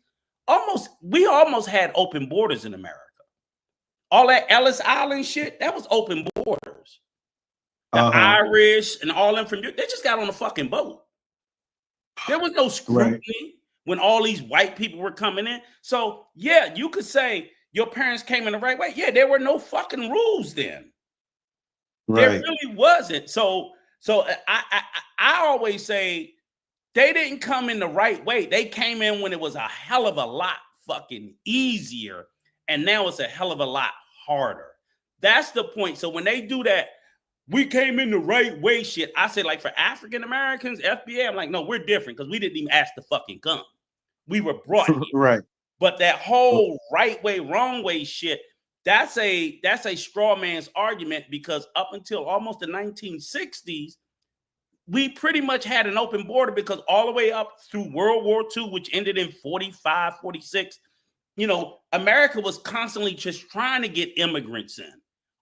we almost had open borders in America. All that Ellis Island shit, that was open borders. the Irish, and all them from Europe, they just got on a fucking boat. There was no scrutiny when all these white people were coming in. So yeah, you could say your parents came in the right way. Yeah, there were no fucking rules then. There really wasn't. So I always say they didn't come in the right way. They came in when it was a hell of a lot fucking easier, and now it's a hell of a lot harder. That's the point. So when they do that, we came in the right way shit, I say, like, for African Americans, FBA, I'm like, no, we're different because we didn't even ask to fucking come. We were brought here. Right. But that whole right way, wrong way shit, that's a straw man's argument, because up until almost the 1960s, we pretty much had an open border, because all the way up through World War II, which ended in 45, 46, you know, America was constantly just trying to get immigrants in.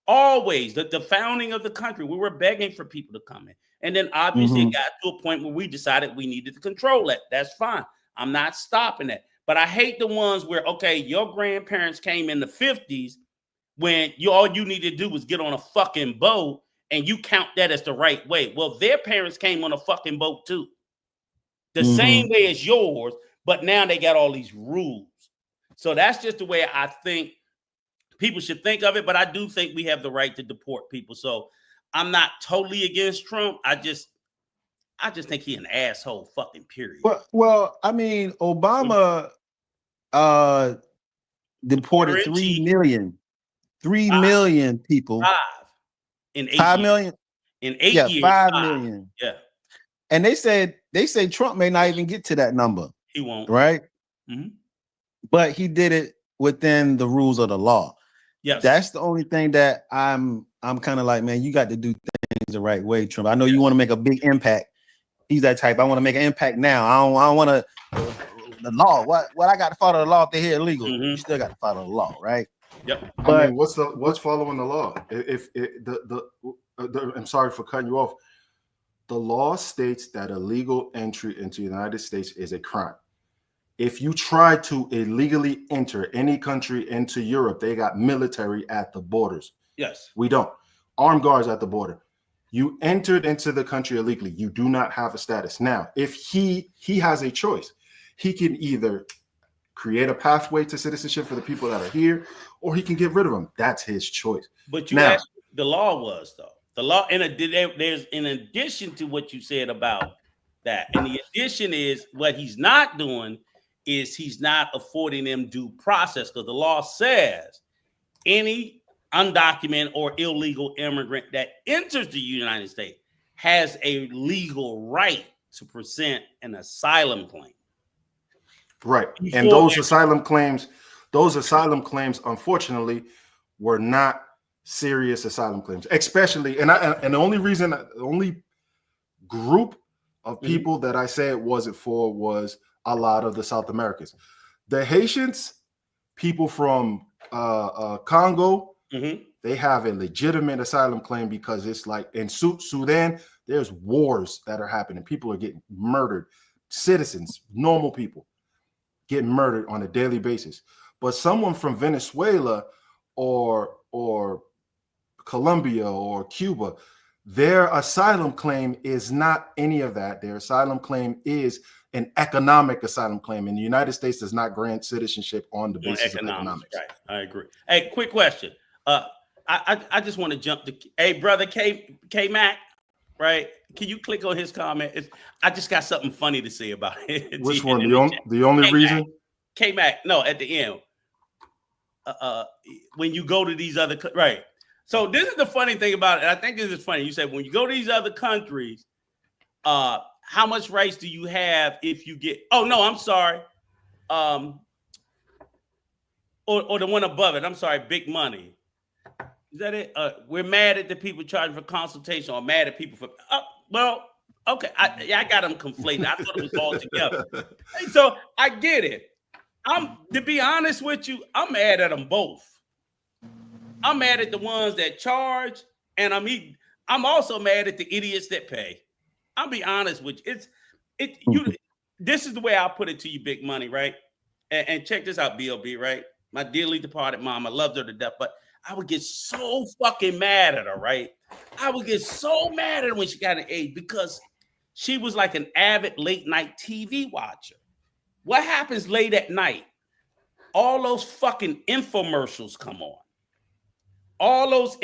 Always, the founding of the country, we were begging for people to come in. And then obviously it got to a point where we decided we needed to control that. That's fine. I'm not stopping that. But I hate the ones where, okay, your grandparents came in the 50s when all you needed to do was get on a fucking boat, and you count that as the right way. Well, their parents came on a fucking boat too. The same way as yours, but now they got all these rules. So that's just the way I think people should think of it. But I do think we have the right to deport people. So I'm not totally against Trump. I just think he's an asshole fucking period. Well, I mean, Obama deported 3 million. 3 million people. 5 in 8 5 years. million? In 8 years. 5 million. Yeah. And they say Trump may not even get to that number. He won't. Right? Mm-hmm. But he did it within the rules of the law. Yes. That's the only thing that I'm kind of like, man, you got to do things the right way, Trump. I know you want to make a big impact. He's that type. I want to make an impact now. I don't want to the law. What I got to follow the law if they're here illegal. You still got to follow the law, right? Yep. But I mean, what's following the law? If I'm sorry for cutting you off. The law states that illegal entry into the United States is a crime. If you try to illegally enter any country into Europe, they got military at the borders. Yes. We don't. Armed guards at the border. You entered into the country illegally. You do not have a status. Now, if he has a choice, he can either create a pathway to citizenship for the people that are here, or he can get rid of them. That's his choice. But you asked what the law was, though. The law, there's in addition to what you said about that, and the addition is what he's not doing is he's not affording them due process, because the law says any undocumented or illegal immigrant that enters the United States has a legal right to present an asylum claim. Right. And those asylum claims, unfortunately, were not serious asylum claims, especially, and the only group of people that I say it wasn't for was a lot of the South Americans. The Haitians, people from Congo, they have a legitimate asylum claim, because it's like in Sudan, there's wars that are happening. People are getting murdered. Citizens, normal people, getting murdered on a daily basis. But someone from Venezuela or Colombia or Cuba, their asylum claim is not any of that. Their asylum claim is an economic asylum claim, and the United States does not grant citizenship on the basis of economics. Right, I agree. Hey, quick question. I just want to jump to, hey, brother K Mac, right? Can you click on his comment? I just got something funny to say about it. Which one? The only reason? K Mac, no, at the end. When you go to these other, right? So this is the funny thing about it. I think this is funny. You said when you go to these other countries, how much rights do you have if you get? Oh no, I'm sorry. Or the one above it. I'm sorry, Big Money. Is that it? We're mad at the people charging for consultation, or mad at people for. Well, okay, I got them conflated. I thought it was all together. So I get it. To be honest with you, I'm mad at them both. I'm mad at the ones that charge, and I'm also mad at the idiots that pay. I'll be honest with you. This is the way I'll put it to you, Big Money, right? And check this out, BLB, right? My dearly departed mom, I loved her to death, but I would get so fucking mad at her, right? I would get so mad at her when she got an age because she was like an avid late night TV watcher. What happens late at night? All those fucking infomercials come on. All those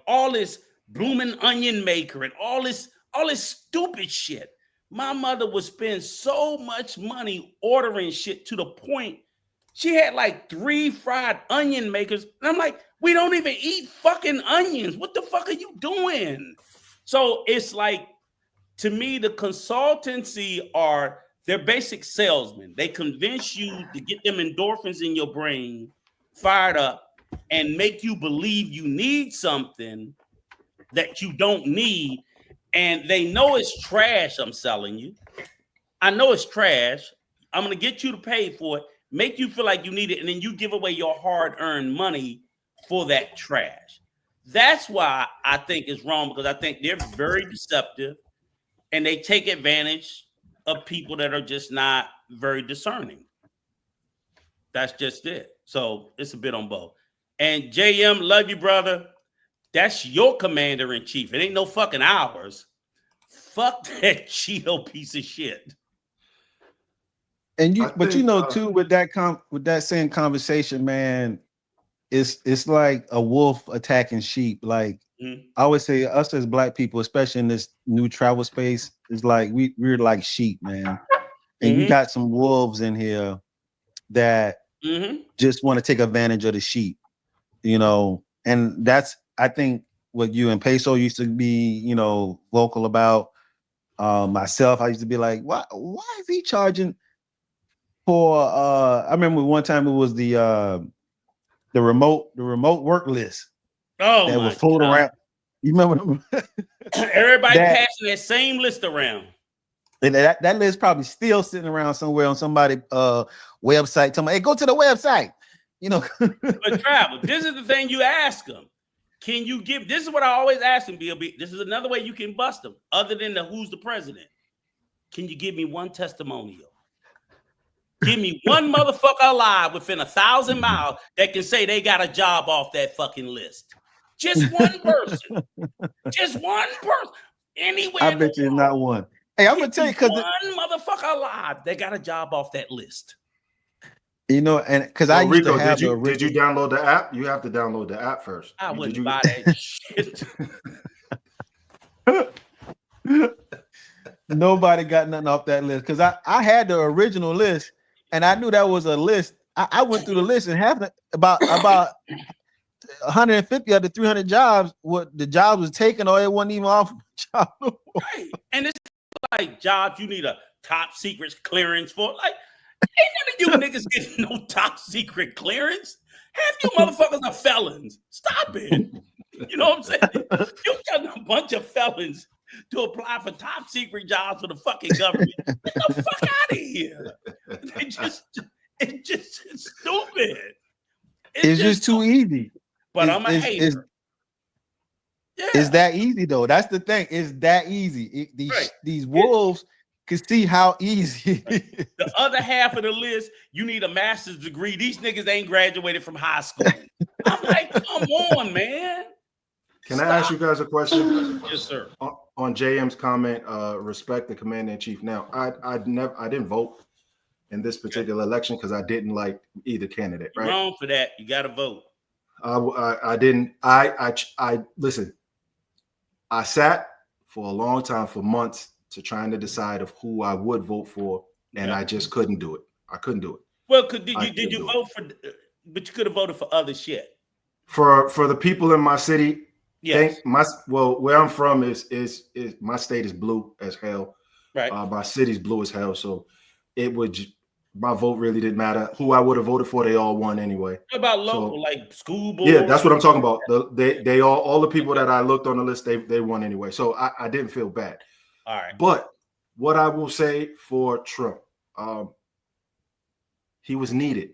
all this blooming onion maker and all this stupid shit. My mother would spend so much money ordering shit to the point she had like 3 fried onion makers. And I'm like, we don't even eat fucking onions. What the fuck are you doing? So it's like, to me, the consultancy are they're basic salesmen. They convince you to get them endorphins in your brain fired up and make you believe you need something that you don't need. And they know it's trash. I'm selling you. I know it's trash. I'm going to get you to pay for it, make you feel like you need it, and then you give away your hard-earned money for that trash. That's why I think it's wrong, because I think they're very deceptive and they take advantage of people that are just not very discerning. That's just it. So it's a bit on both. And JM, love you, brother. That's your commander-in-chief. It ain't no fucking ours. Fuck that Cheeto piece of shit. And too, with that same conversation, man, it's like a wolf attacking sheep. Like I always say, us as Black people, especially in this new travel space, is like we're like sheep, man. And you got some wolves in here that just want to take advantage of the sheep, and that's, I think, what you and Peso used to be, vocal about. Myself, I used to be like, why is he charging for I remember one time it was the remote work list that would float around. You remember everybody passing that same list around? And that list probably still sitting around somewhere on somebody's website. Tell me, hey, go to the website. But travel. This is the thing you ask them. Can you give? This is what I always ask them, BLB. This is another way you can bust them, other than the who's the president. Can you give me one testimonial? Give me one motherfucker alive within 1,000 miles that can say they got a job off that fucking list. Just one person. Just one person. Anywhere. I bet you not one. Hey, I'm gonna tell you, because one motherfucker alive, they got a job off that list. And because I used to have did you download the app? You have to download the app first. I wouldn't buy that shit. Nobody got nothing off that list, because I had the original list, and I knew that was a list. I went through the list, and about 150 of the 300 jobs, what the jobs was taken, or it wasn't even off the job. Right. And it's like jobs you need a top secret clearance for. Like, ain't none of you niggas getting no top secret clearance. Half you motherfuckers are felons. Stop it. You know what I'm saying? You got a bunch of felons to apply for top secret jobs for the fucking government. Get the fuck out of here. It's stupid. It's just too easy. But I'm a hater. It's that easy, though. That's the thing. It's that easy. These wolves can see how easy. The other half of the list, you need a master's degree. These niggas ain't graduated from high school. I'm like, come on, man. Can I ask you guys a question? Yes, sir. On JM's comment, respect the commander-in-chief. Now, I didn't vote in this particular election because I didn't like either candidate. Right? You're wrong for that. You got to vote. I didn't. I listen. I sat for a long time, for months, to trying to decide of who I would vote for, and I just couldn't do it. I couldn't do it. Well, did you vote for? But you could have voted for other shit. For the people in my city. Yes. Where I'm from is my state is blue as hell. Right. My city's blue as hell. So my vote really didn't matter. Who I would have voted for, they all won anyway. What about local, like school board? Yeah, that's what I'm talking about. They all the people that I looked on the list, they won anyway. So I didn't feel bad. All right. But what I will say for Trump, he was needed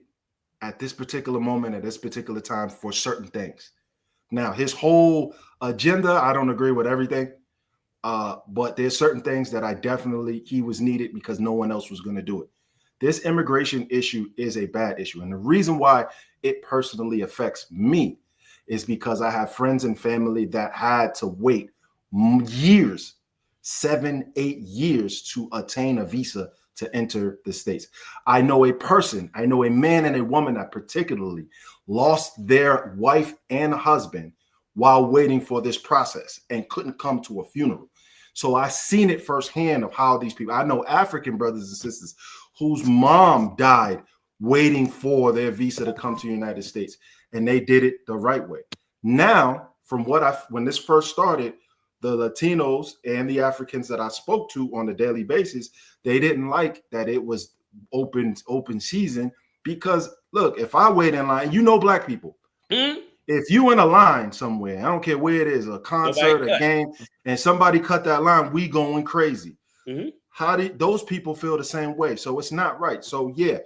at this particular moment, at this particular time, for certain things. Now, his whole agenda, I don't agree with everything, but there's certain things that he was needed because no one else was going to do it. This immigration issue is a bad issue. And the reason why it personally affects me is because I have friends and family that had to wait years, 7, 8 years to attain a visa to enter the States. I know a man and a woman that particularly lost their wife and husband while waiting for this process and couldn't come to a funeral. So I seen it firsthand of how these people, I know African brothers and sisters whose mom died waiting for their visa to come to the United States, and they did it the right way. Now, from when this first started, the Latinos and the Africans that I spoke to on a daily basis, they didn't like that it was open season, because look, if I wait in line, Black people, if you in a line somewhere, I don't care where it is, a concert, a game, and somebody cut that line, we going crazy. How do those people feel the same way? So it's not right. So yeah,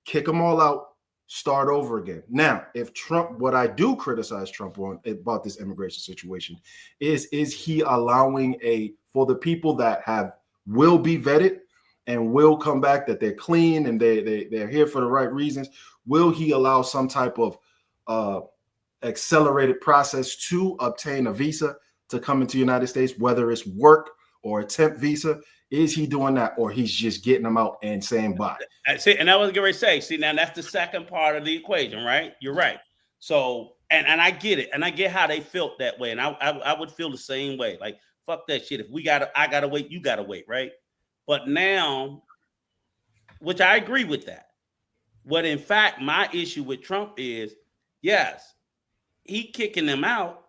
kick them all out, start over again. Now, if Trump, what I do criticize Trump on about this immigration situation is he allowing for the people that will be vetted and will come back, that they're clean and they're here for the right reasons, will he allow some type of accelerated process to obtain a visa to come into the United States, whether it's work or a temp visa? Is he doing that, or he's just getting them out and saying bye? See, and I was going to say, now that's the second part of the equation, right? You're right. So, and I get it, and I get how they felt that way, and I would feel the same way. Like, fuck that shit. If I gotta wait, you gotta wait, right? But now, which I agree with that. What in fact my issue with Trump is, yes, he kicking them out,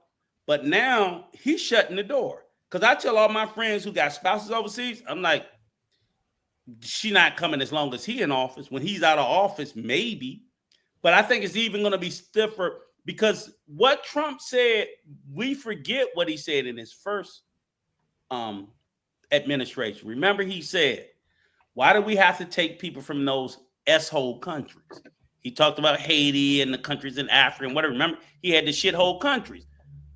but now he's shutting the door. Because I tell all my friends who got spouses overseas, I'm like, she not coming as long as he in office. When he's out of office, maybe. But I think it's even going to be stiffer, because what Trump said, we forget what he said in his first administration. Remember, he said, why do we have to take people from those S-hole countries? He talked about Haiti and the countries in Africa and whatever. Remember, he had the shithole countries.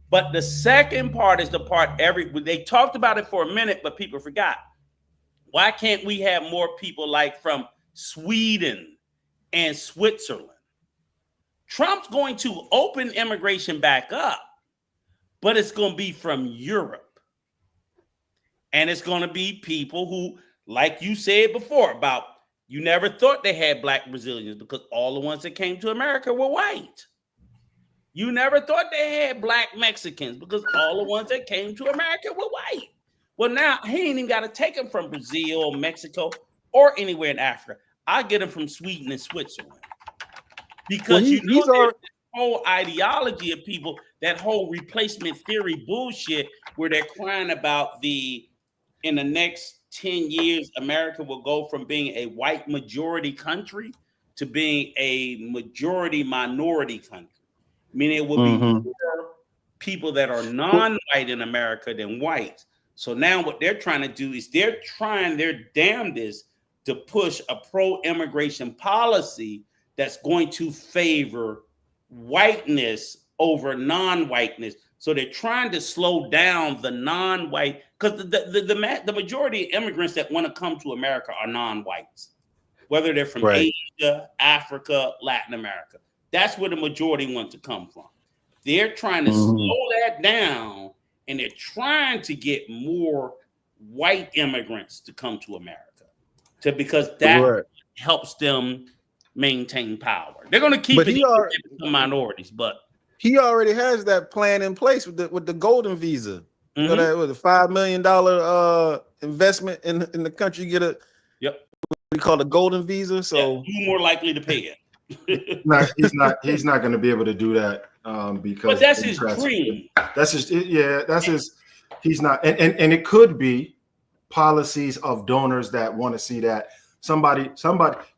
But the second part is the part they talked about it for a minute, but people forgot. Why can't we have more people like from Sweden and Switzerland? Trump's going to open immigration back up, but it's going to be from Europe. And it's going to be people who, like you said before, about you never thought they had Black Brazilians because all the ones that came to America were white. You never thought they had Black Mexicans because all the ones that came to America were white. Well, now he ain't even got to take them from Brazil, Mexico, or anywhere in Africa. I get them from Sweden and Switzerland. Because there's this whole ideology of people, that whole replacement theory bullshit, where they're crying about in the next 10 years, America will go from being a white majority country to being a majority minority country. Meaning it will be more people that are non-white in America than whites. So now what they're trying to do is they're trying their damnedest to push a pro-immigration policy that's going to favor whiteness over non-whiteness. So they're trying to slow down the non-white, because the majority of immigrants that want to come to America are non-whites, whether they're from Asia, Africa, Latin America. That's where the majority want to come from. They're trying to slow that down, and they're trying to get more white immigrants to come to America, because that helps them maintain power. They're going to keep the minorities, but he already has that plan in place with the golden visa. You know, that with a $5 million investment in the country, you get what we call a golden visa. So you're more likely to pay it. He's not going to be able to do that because. But that's his dream. That's his. Yeah, that's his. He's not, and it could be policies of donors that want to see that somebody.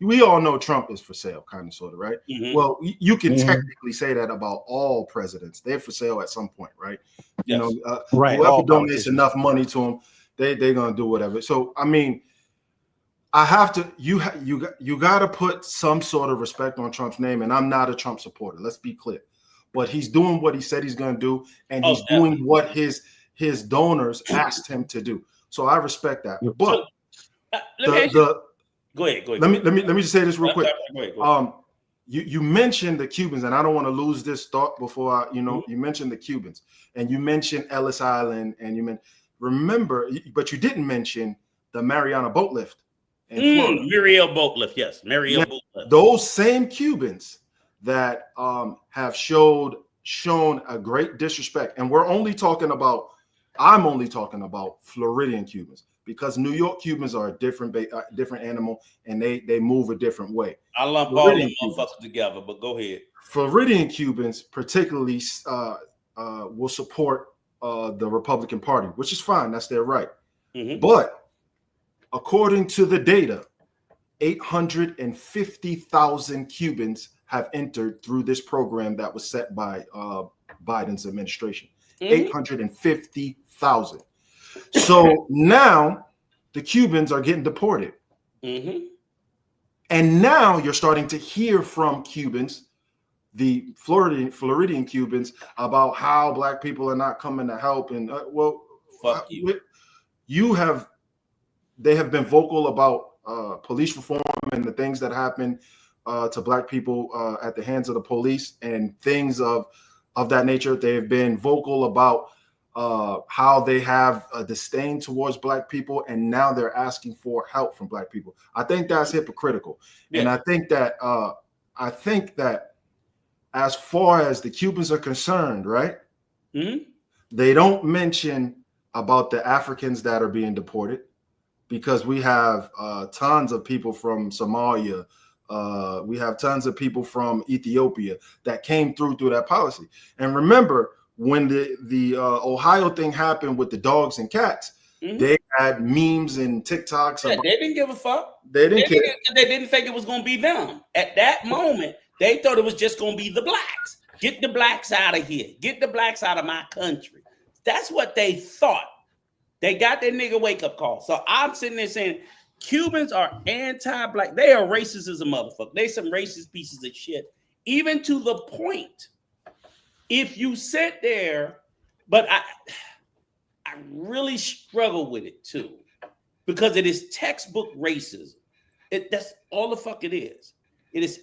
We all know Trump is for sale, kind of, sort of, right? Well, you can technically say that about all presidents. They're for sale at some point, right? You know, whoever donates enough money to them, they're gonna do whatever. So I mean, I have to. You got to put some sort of respect on Trump's name, and I'm not a Trump supporter. Let's be clear, but he's doing what he said he's going to do, and he's doing what his donors asked him to do. So I respect that. But go ahead. Let me just say this real quick. you mentioned the Cubans, and I don't want to lose this thought before you mentioned the Cubans, and you mentioned Ellis Island, and remember, but you didn't mention the Mariana boat lift in Florida. Mariel boat lift, yes, Mariel boat lift. Those same Cubans that have shown a great disrespect, and I'm only talking about Floridian Cubans, because New York Cubans are a different animal, and they move a different way. I lump all them motherfuckers together, but go ahead. Floridian Cubans particularly will support the Republican Party, which is fine. That's their right. Mm-hmm. But according to the data, 850,000 Cubans have entered through this program that was set by Biden's administration. 850,000. So now the Cubans are getting deported. Mm-hmm. And now you're starting to hear from Cubans, the Floridian Cubans, about how Black people are not coming to help. And fuck you. They have been vocal about police reform and the things that happen to Black people at the hands of the police and things of that nature. They have been vocal about how they have a disdain towards Black people, and now they're asking for help from Black people. I think that's hypocritical. Yeah. And I think that as far as the Cubans are concerned, right? Mm-hmm. They don't mention about the Africans that are being deported, because we have tons of people from Somalia. We have tons of people from Ethiopia that came through that policy. And remember, when the Ohio thing happened with the dogs and cats, mm-hmm. they had memes and TikToks. Yeah, they didn't give a fuck. They didn't care. They didn't think it was going to be them. At that moment, they thought it was just going to be the Blacks. Get the Blacks out of here. Get the Blacks out of my country. That's what they thought. They got their nigga wake-up call. So I'm sitting there saying, Cubans are anti-Black. They are racist as a motherfucker. They some racist pieces of shit. Even to the point, if you sit there, but I really struggle with it too, because it is textbook racism. That's all the fuck it is. It is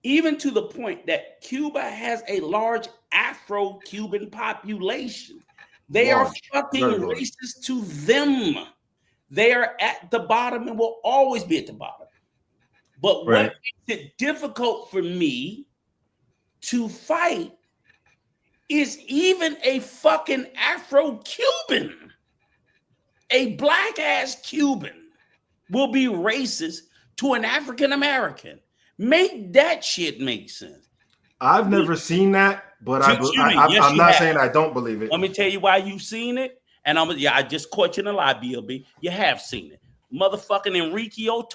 even to the point that Cuba has a large Afro-Cuban population. They are fucking racist to them. They are at the bottom and will always be at the bottom. But what makes it difficult for me to fight is even a fucking Afro-Cuban, a black-ass Cuban, will be racist to an African-American. Make that shit make sense. I've never seen that, but I'm not saying I don't believe it. Let me tell you why you've seen it. And I just caught you in a lie, BLB. You have seen it. Motherfucking Enriqueo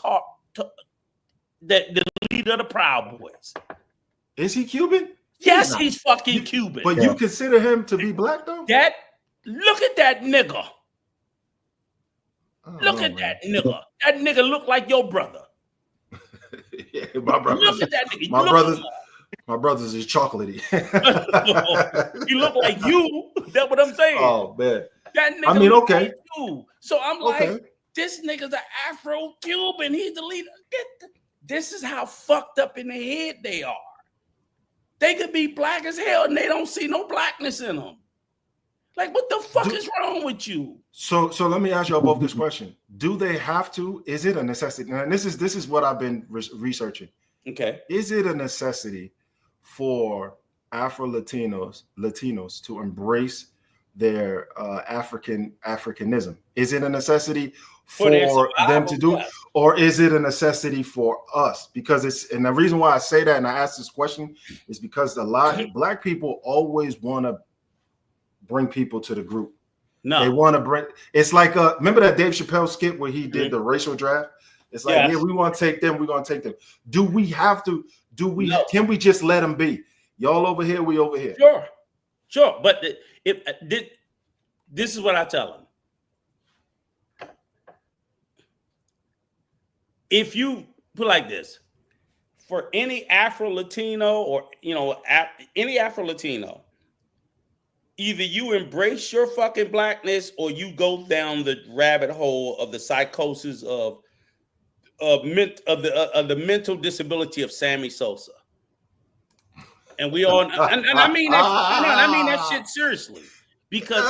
the leader of the Proud Boys. Is he Cuban? Yes, he's fucking Cuban. But you consider him to be Black, though? Look at that nigga. Look at that nigga. That nigga look like your brother. Yeah, my brother. Look at that nigga. My brothers is chocolatey. He look like you. That's what I'm saying. Oh, man. That nigga okay. Like you. So I'm like, this nigga's an Afro-Cuban. He's the leader. This is how fucked up in the head they are. They could be black as hell and they don't see no blackness in them. Like, what the fuck is wrong with you? So let me ask y'all both this question. Do they have to? Is it a necessity? And this is what I've been researching. Okay. Is it a necessity for Latinos to embrace their Africanism? Is it a necessity for them to do, or is it a necessity for us? Because and the reason why I say that and I ask this question is because a lot of Black people always want to bring people to the group. No, they want to bring. It's like remember that Dave Chappelle skit where he did the racial draft? It's like, yeah, we want to take them. We're going to take them. Do we have to? No. Can we just let them be? Y'all over here, we over here. Sure. But this is what I tell them. If you put like this, for any Afro-Latino or, any Afro-Latino, either you embrace your fucking blackness or you go down the rabbit hole of the psychosis of the mental disability of Sammy Sosa. And we all, and I mean that, no, I mean that shit seriously, because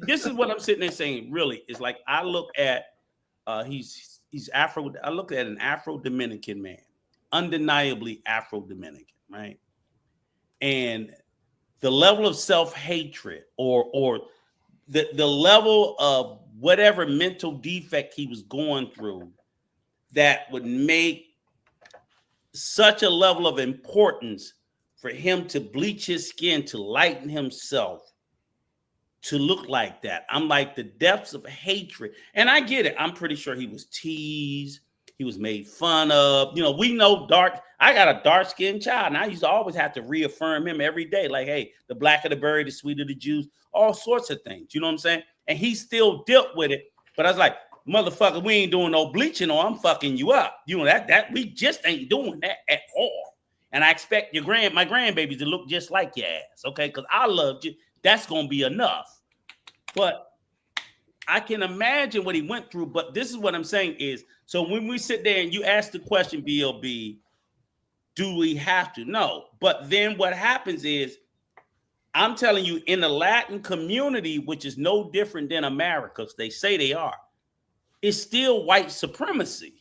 this is what I'm sitting there saying. Really, is like I look at, he's Afro. I look at an Afro Dominican man, undeniably Afro Dominican, right? And the level of self hatred, or the level of whatever mental defect he was going through, that would make such a level of importance for him to bleach his skin, to lighten himself, to look like that. I'm like, the depths of hatred. And I get it. I'm pretty sure he was teased. He was made fun of. You know, we know I got a dark-skinned child, and I used to always have to reaffirm him every day. Like, hey, the blacker the berry, the sweeter the juice, all sorts of things. You know what I'm saying? And he still dealt with it. But I was like, motherfucker, we ain't doing no bleaching, or I'm fucking you up. You know, that we just ain't doing that at all. And I expect my grandbabies to look just like your ass, okay? Because I loved you. That's gonna be enough. But I can imagine what he went through. But this is what I'm saying is, so when we sit there and you ask the question, BLB, do we have to? No. But then what happens is, I'm telling you, in the Latin community, which is no different than America, they say they are, it's still white supremacy.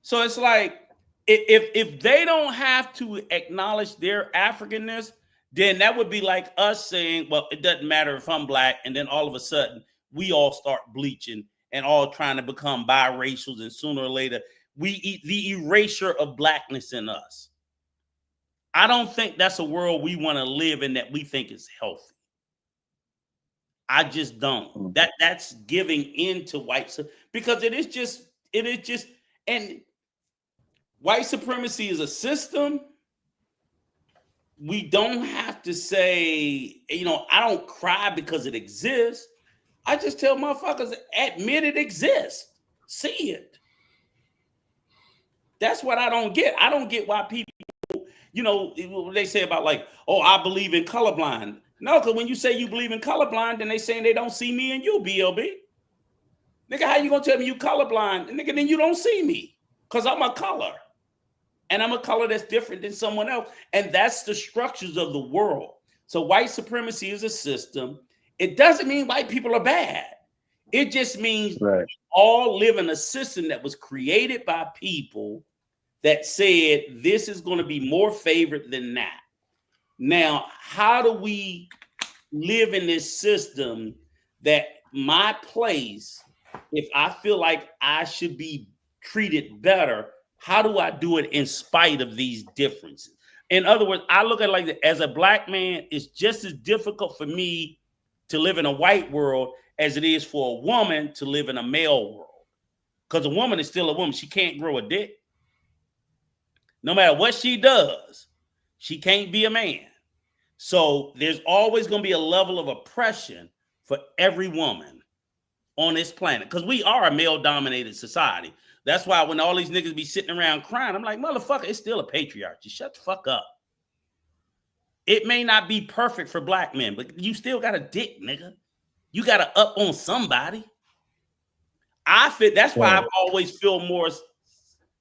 So it's like, if they don't have to acknowledge their Africanness, then that would be like us saying, well, it doesn't matter if I'm black, and then all of a sudden we all start bleaching and all trying to become biracials, and sooner or later we eat the erasure of blackness in us. I don't think that's a world we want to live in, that we think is healthy. I just don't. That's giving in to because it is just, and white supremacy is a system. We don't have to say, you know, I don't cry because it exists. I just tell motherfuckers, admit it exists. See it. That's what I don't get. I don't get why people, you know, they say about like, oh, I believe in colorblind. No, because when you say you believe in colorblind, then they saying they don't see me and you, BLB. Nigga, how you gonna tell me you colorblind? Nigga, then you don't see me, because I'm a color. And I'm a color that's different than someone else. And that's the structures of the world. So white supremacy is a system. It doesn't mean white people are bad. It just means we all live in a system that was created by people that said this is going to be more favored than that. Now, how do we live in this system that my place, if I feel like I should be treated better, how do I do it in spite of these differences? In other words, I look at it like that. As a black man, it's just as difficult for me to live in a white world as it is for a woman to live in a male world. Because a woman is still a woman. She can't grow a dick. No matter what she does, she can't be a man. So there's always going to be a level of oppression for every woman on this planet, because we are a male-dominated society. That's why when all these niggas be sitting around crying, I'm like, motherfucker, it's still a patriarchy. Shut the fuck up. It may not be perfect for black men, but you still got a dick, nigga. You got to up on somebody. That's why I always feel more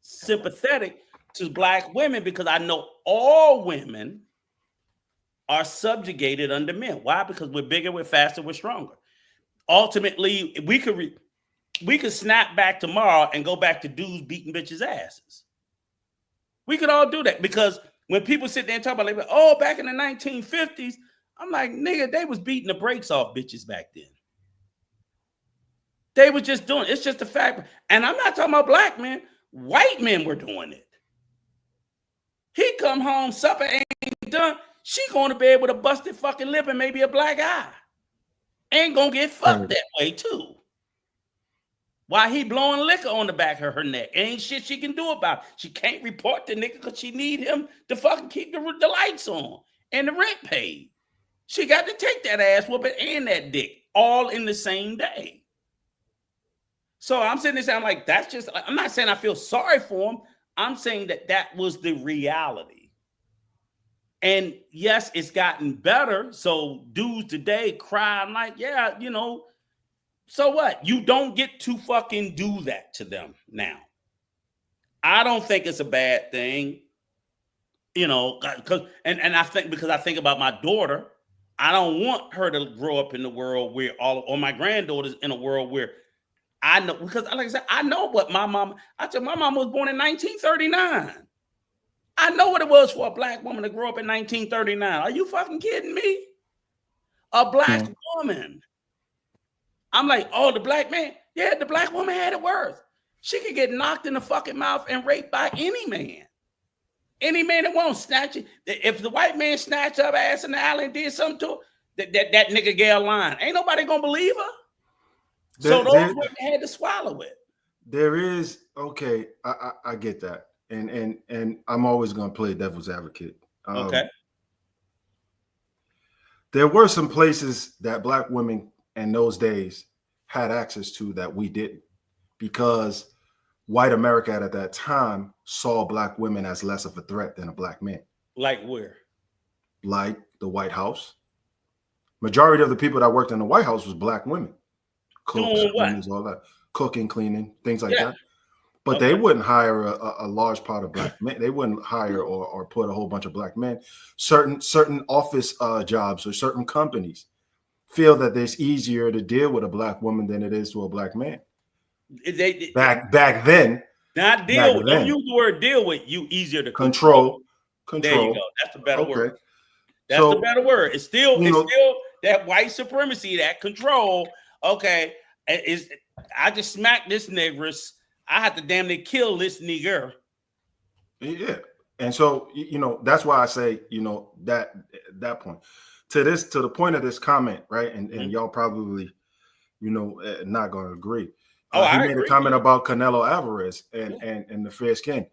sympathetic to black women, because I know all women are subjugated under men. Why? Because we're bigger, we're faster, we're stronger. Ultimately, we could snap back tomorrow and go back to dudes beating bitches' asses. We could all do that, because when people sit there and talk about, like, oh, back in the 1950s, I'm like, nigga, they was beating the brakes off bitches back then. They were just doing it. It's just a fact. And I'm not talking about black men. White men were doing it. He come home, supper ain't done. She going to bed with a busted fucking lip and maybe a black eye. Ain't gonna get fucked that way too. While he blowing liquor on the back of her neck. Ain't shit she can do about it. She can't report the nigga because she need him to fucking keep the lights on and the rent paid. She got to take that ass whooping and that dick all in the same day. So I'm sitting there saying, like, that's just, I'm not saying I feel sorry for him. I'm saying that was the reality. And yes, it's gotten better. So dudes today cry. I'm like, yeah, you know, so what? You don't get to fucking do that to them now. I don't think it's a bad thing. You know, because and I think because I think about my daughter, I don't want her to grow up in the world where or my granddaughters in a world where I know, because like I said, I know what my mom. I said my mom was born in 1939. I know what it was for a black woman to grow up in 1939. Are you fucking kidding me? A black woman. I'm like, oh, the black man. Yeah, the black woman had it worse. She could get knocked in the fucking mouth and raped by any man. Any man that won't snatch it. If the white man snatched her ass in the alley and did something to her, that nigga gave a line. Ain't nobody gonna believe her. So those women had to swallow it. There is, okay, I get that. And I'm always gonna play devil's advocate. Okay. There were some places that black women in those days had access to that we didn't, because white America at that time saw black women as less of a threat than a black man. Like where? Like the White House. Majority of the people that worked in the White House was black women. Cooks, cleaners, all that. Cooking, cleaning, things like that. But they wouldn't hire a large part of black men. They wouldn't hire or put a whole bunch of black men. Certain office jobs or certain companies feel that it's easier to deal with a black woman than it is to a black man. Back then. Not deal with. Don't use the word deal with. You easier to control. There you go. That's the better word. That's the better word. It's still that white supremacy, that control. Okay, I just smacked this negress. I have to damn near kill this nigger. Yeah, and so that's why I say that point to the point of this comment, right? And y'all probably not going to agree. He made a comment about Canelo Alvarez and the fair skin.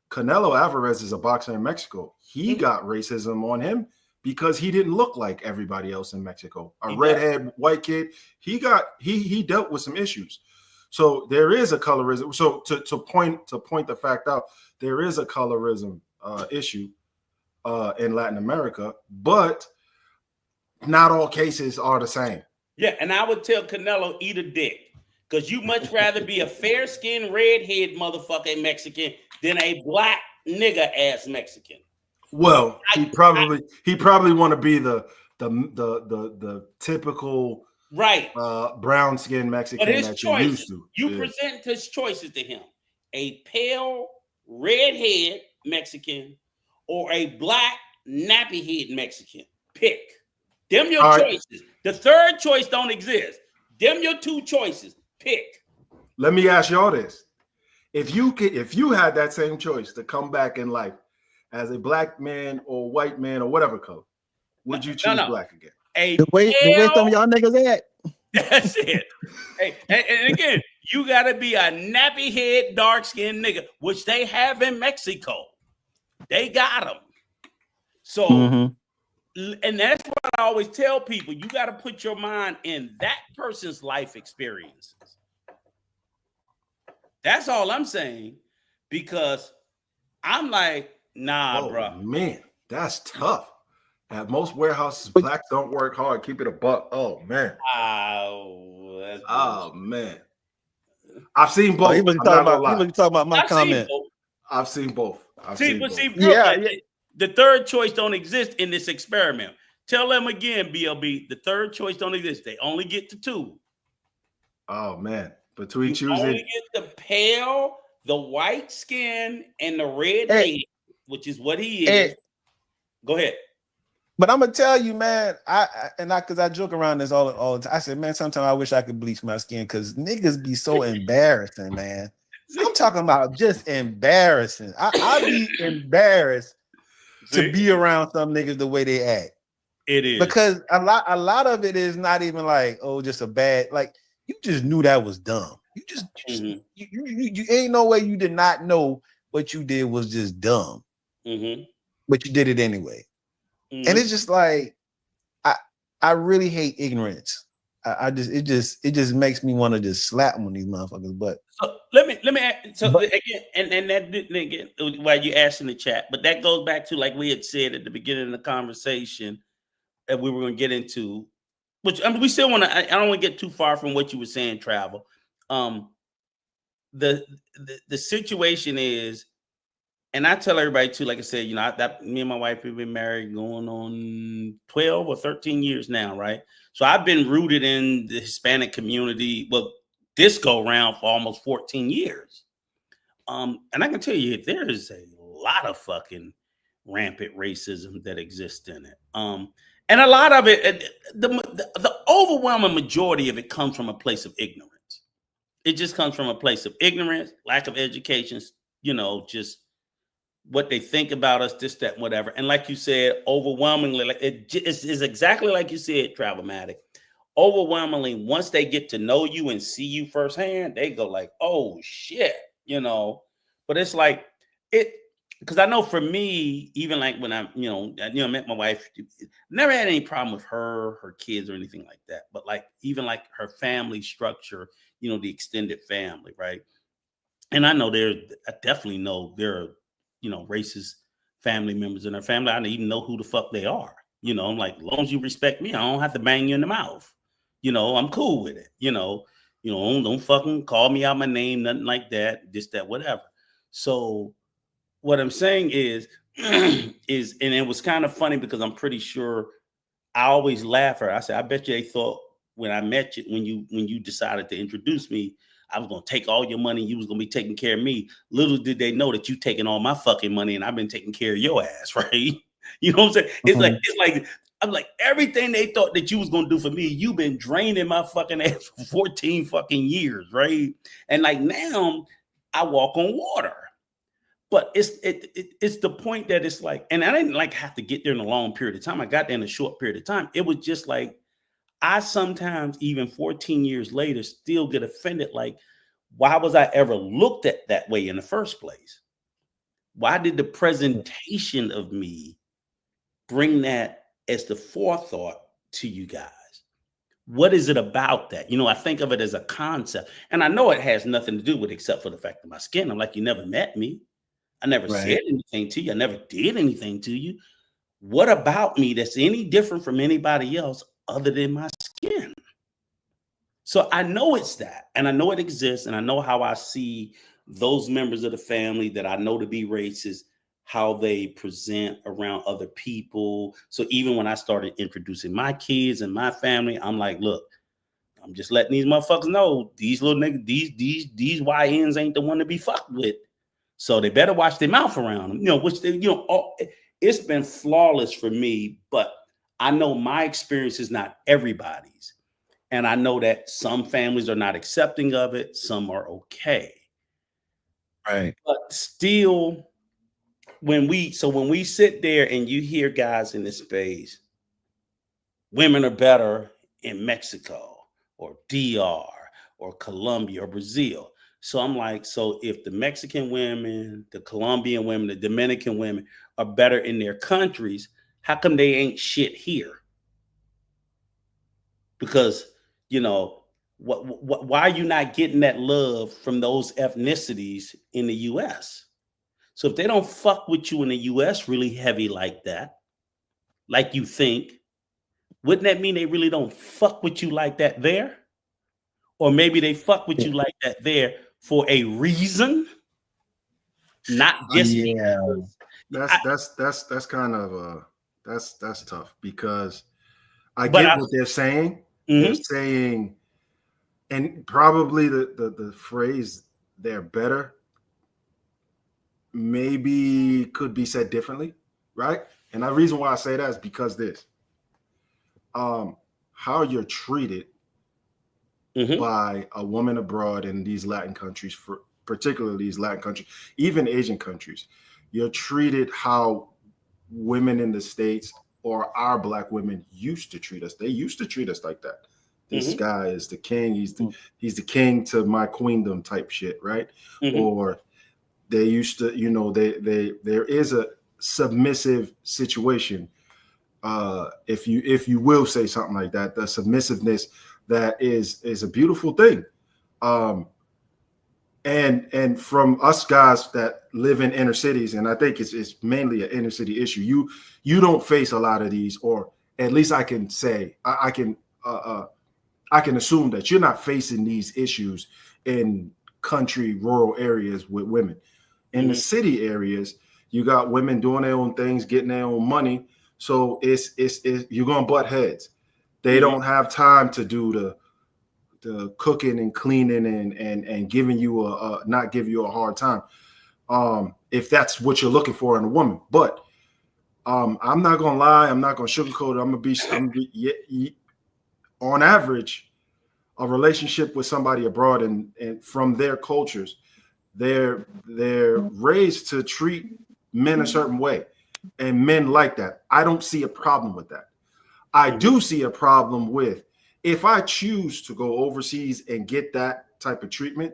Canelo Alvarez is a boxer in Mexico. He got racism on him because he didn't look like everybody else in Mexico. A redhead white kid. He dealt with some issues. So there is a colorism. So to point the fact out, there is a colorism issue in Latin America, but not all cases are the same. Yeah, and I would tell Canelo, eat a dick. Because you much rather be a fair-skinned, red-head motherfucking Mexican than a black nigga-ass Mexican. Well, he probably want to be the typical brown-skinned Mexican that you're used to. You present his choices to him: a pale redhead Mexican or a black nappy-head Mexican. Pick. Them your choices. Right. The third choice don't exist. Them your two choices. Pick. Let me ask y'all this: if you had that same choice to come back in life as a black man or white man or whatever color, would you choose black again? The way some of y'all niggas at. That's it. Hey, and again, you gotta be a nappy head, dark skinned nigga, which they have in Mexico. They got them. So, and that's what I always tell people: you got to put your mind in that person's life experiences. That's all I'm saying, because I'm like, nah, bro. Man, that's tough. At most warehouses, blacks don't work hard. Keep it a buck. Oh man. Oh man. I've seen both. He was talking about my comment. I've seen both. The third choice don't exist in this experiment. Tell them again, BLB. The third choice don't exist. They only get to two. Oh man. Between choosing, only get the pale, the white skin, and the red head, which is what he is. Go ahead. But I'm gonna tell you, man. Because I joke around this all the time. I said, man, sometimes I wish I could bleach my skin because niggas be so embarrassing, man. I'm talking about just embarrassing. I be embarrassed to be around some niggas the way they act. It is because a lot of it is not even like just a bad like. You just knew that was dumb. You just you ain't no way you did not know what you did was just dumb. But you did it anyway. And it's just like I really hate ignorance. It just makes me want to just slap them on these motherfuckers. But so let me again, and that didn't again while you asked in the chat, but that goes back to like we had said at the beginning of the conversation that we were going to get into. Which I mean, we still want to. I don't want to get too far from what you were saying, Travel. The situation is And I tell everybody too, like I said, you know, that me and my wife have been married going on 12 or 13 years now, right? So I've been rooted in the Hispanic community, well, this go round for almost 14 years. And I can tell you, there is a lot of fucking rampant racism that exists in it. And a lot of it, the overwhelming majority of it comes from a place of ignorance. It just comes from a place of ignorance, lack of education, you know, just what they think about us, this, that, whatever. And like you said, overwhelmingly, like it's exactly like you said, Travelmatic. Overwhelmingly, once they get to know you and see you firsthand, they go like, "Oh shit," you know. But it's like it, because I know for me, even like when I, met my wife, never had any problem with her kids or anything like that. But like even like her family structure, you know, the extended family, right? And I definitely know there are, you know, racist family members in her family. I don't even know who the fuck they are. You know, I'm like, as long as you respect me, I don't have to bang you in the mouth. You know, I'm cool with it. Don't fucking call me out my name, nothing like that, this, that, whatever. So what I'm saying is, and it was kind of funny because I'm pretty sure I always laugh at her. I said, I bet you they thought when I met you, when you decided to introduce me, I was gonna take all your money. You was gonna be taking care of me. Little did they know that you taking all my fucking money, and I've been taking care of your ass, right? You know what I'm saying? It's like I'm like everything they thought that you was gonna do for me. You've been draining my fucking ass for 14 fucking years, right? And like now, I walk on water. But it's the point that it's like, and I didn't like have to get there in a long period of time. I got there in a short period of time. It was just like I sometimes, even 14 years later, still get offended. Like, why was I ever looked at that way in the first place? Why did the presentation of me bring that as the forethought to you guys? What is it about that? You know, I think of it as a concept, and I know it has nothing to do with except for the fact of my skin. I'm like, you never met me. I never said anything to you. I never did anything to you. What about me that's any different from anybody else other than my skin? So I know it's that, and I know it exists, and I know how I see those members of the family that I know to be racist, how they present around other people. So even when I started introducing my kids and my family, I'm like, look, I'm just letting these motherfuckers know these little niggas, these YNs ain't the one to be fucked with. So they better watch their mouth around them, you know, which they, it's been flawless for me, but I know my experience is not everybody's. And I know that some families are not accepting of it, some are okay. Right. But still, when we sit there and you hear guys in this space, women are better in Mexico or DR or Colombia or Brazil. So I'm like, so if the Mexican women, the Colombian women, the Dominican women are better in their countries, how come they ain't shit here? Because, why are you not getting that love from those ethnicities in the US? So if they don't fuck with you in the US really heavy like that, like you think, wouldn't that mean they really don't fuck with you like that there? Or maybe they fuck with you like that there for a reason, not just because. That's kind of that's tough because I get what they're saying. Mm-hmm. They're saying, and probably the phrase "they're better" maybe could be said differently, right? And the reason why I say that is because how you're treated by a woman abroad in these Latin countries, particularly these Latin countries, even Asian countries, you're treated how women in the States or our Black women used to treat us. They used to treat us like that. This guy is the king. He's the king to my queendom type shit, right? Or they used to, there is a submissive situation. If you will say something like that, the submissiveness that is a beautiful thing. And from us guys that live in inner cities, and I think it's mainly an inner city issue. You don't face a lot of these, or at least I can say I can assume that you're not facing these issues in country rural areas with women. In the city areas, you got women doing their own things, getting their own money. So it's you're gonna butt heads. They don't have time to do the cooking and cleaning and giving you not give you a hard time. If that's what you're looking for in a woman. But I'm not gonna lie, I'm not gonna sugarcoat it. I'm gonna be on average, a relationship with somebody abroad and from their cultures, they're raised to treat men a certain way, and men like that. I don't see a problem with that. I do see a problem with if I choose to go overseas and get that type of treatment,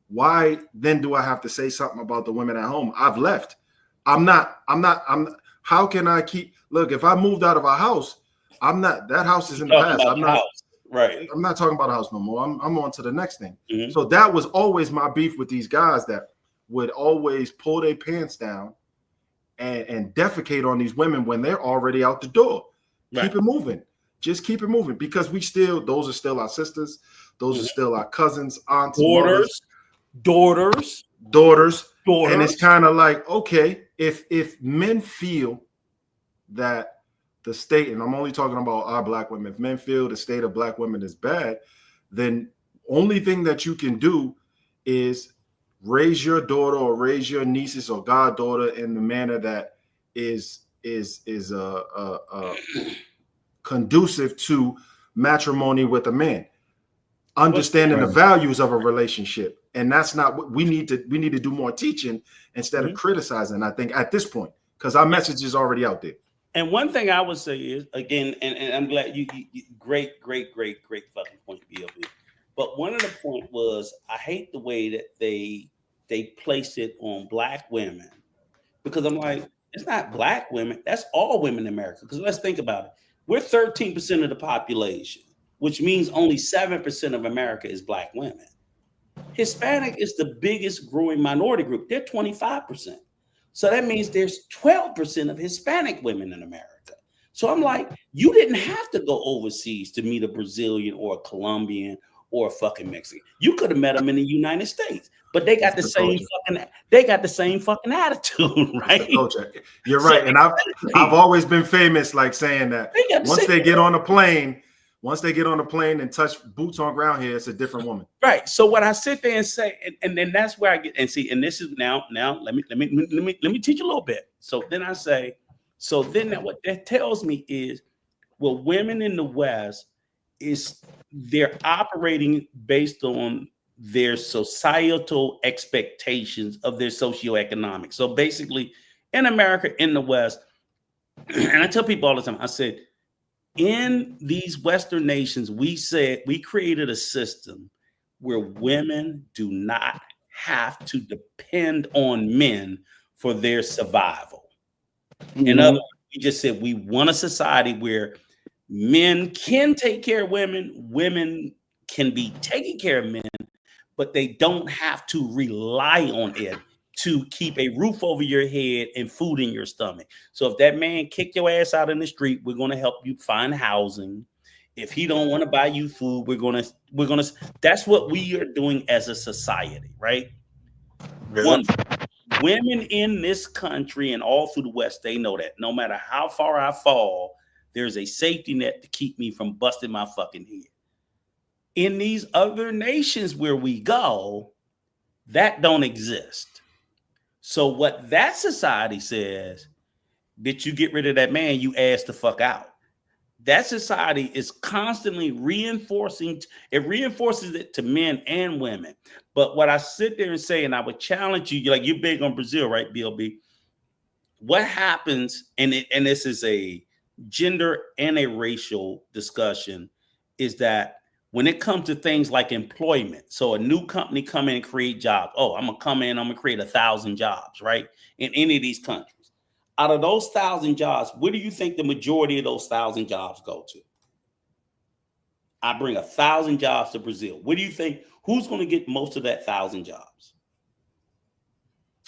why then do I have to say something about the women at home? I've left. I'm not, how can I look, if I moved out of a house, that house is in the past. I'm not, right. I'm not talking about a house no more. I'm on to the next thing. So that was always my beef with these guys that would always pull their pants down and defecate on these women when they're already out the door. Right. Keep it moving. Just keep it moving, because those are still our sisters. Those are still our cousins, aunts, daughters. And it's kind of like, okay, if men feel that the state, and I'm only talking about our black women, if men feel the state of black women is bad, then only thing that you can do is raise your daughter or raise your nieces or goddaughter in the manner that is conducive to matrimony with a man, understanding the values of a relationship. And that's not what we need to do more teaching instead of criticizing, I think, at this point, because our message is already out there. And one thing I would say is, again, and I'm glad you great fucking point, BLB. But one of the point was, I hate the way that they placed it on black women, because I'm like, it's not black women, that's all women in America. Because let's think about it. We're 13% of the population, which means only 7% of America is black women. Hispanic is the biggest growing minority group. They're 25%. So that means there's 12% of Hispanic women in America. So I'm like, you didn't have to go overseas to meet a Brazilian or a Colombian or a fucking Mexican. You could have met them in the United States, but they got the same fucking attitude, right? You're right. And I've always been famous like saying that once they get on a plane and touch boots on ground here, it's a different woman. Right. So what I sit there and say, and then that's where I get and see, and this is now let me teach you a little bit. So then I say, what that tells me is, well, women in the West they're operating based on their societal expectations of their socioeconomic. So basically, in America, in the West, and I tell people all the time, I said, in these Western nations, we created a system where women do not have to depend on men for their survival. In other words, we just said we want a society where men can take care of women, women can be taking care of men, but they don't have to rely on it to keep a roof over your head and food in your stomach. So if that man kick your ass out in the street, we're going to help you find housing. If he don't want to buy you food, we're going to, that's what we are doing as a society, right? Women in this country and all through the West, they know that no matter how far I fall, there's a safety net to keep me from busting my fucking head. In these other nations where we go, that don't exist. So what that society says, that you get rid of that man, you ass the fuck out. That society is constantly reinforcing, it reinforces it to men and women. But what I sit there and say, and I would challenge you, like you're big on Brazil, right, BLB? What happens, and this is a gender and a racial discussion, is that when it comes to things like employment, so a new company come in and create jobs. Oh, I'm gonna come in, I'm gonna create 1,000 jobs, right? In any of these countries. Out of those 1,000 jobs, where do you think the majority of those 1,000 jobs go to? I bring 1,000 jobs to Brazil. What do you think? Who's going to get most of that 1,000 jobs?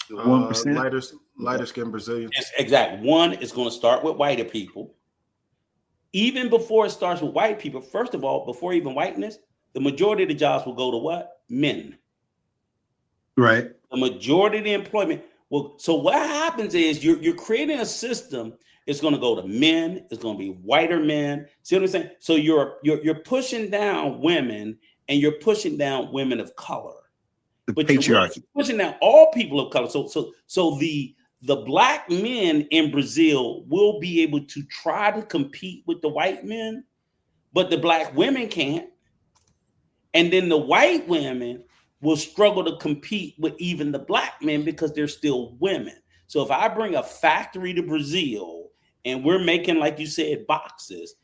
1%. Lighter skinned Brazilians. Exactly. One is going to start with whiter people. Even before it starts with white people, first of all, before even whiteness, the majority of the jobs will go to what? Men. Right. The majority of the employment. Well, so what happens is you're creating a system. It's going to go to men. It's going to be whiter men. See what I'm saying? So you're pushing down women, and you're pushing down women of color. The But you're really patriarchy. pushing down all people of color. So the black men in Brazil will be able to try to compete with the white men, but the black women can't. And then the white women will struggle to compete with even the black men because they're still women. So if I bring a factory to Brazil and we're making, like you said, boxes,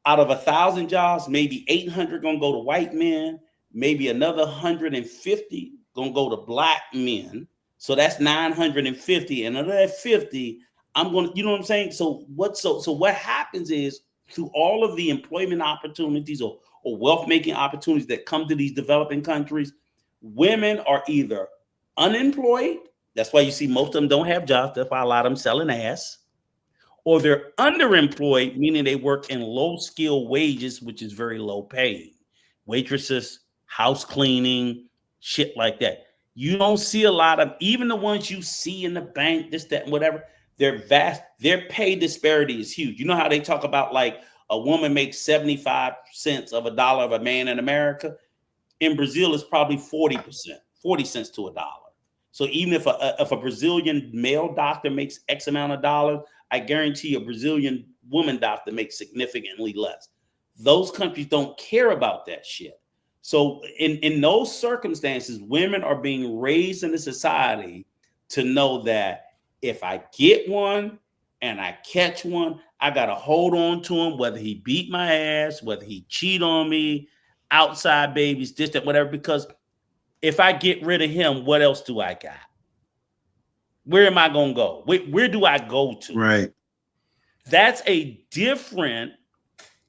out of 1,000 jobs, maybe 800 gonna go to white men, maybe another 150 gonna go to black men. So that's 950, and another 50, I'm gonna, you know what I'm saying? So what happens is, through all of the employment opportunities or wealth making opportunities that come to these developing countries, women are either unemployed. That's why you see most of them don't have jobs. That's why a lot of them selling ass. Or they're underemployed, meaning they work in low skill wages, which is very low paid. Waitresses, house cleaning, shit like that. You don't see a lot of, even the ones you see in the bank, this, that, and whatever, their pay disparity is huge. You know how they talk about, like, a woman makes 75 cents of a dollar of a man in America? In Brazil, it's probably 40%, 40 cents to a dollar. So even if a Brazilian male doctor makes X amount of dollars, I guarantee a Brazilian woman doctor makes significantly less. Those countries don't care about that shit. So in those circumstances, women are being raised in a society to know that if I get one and I catch one, I got to hold on to him, whether he beat my ass, whether he cheat on me, outside babies, this, that, whatever, because if I get rid of him, what else do I got? Where am I going to go? Where do I go to? Right. That's a different,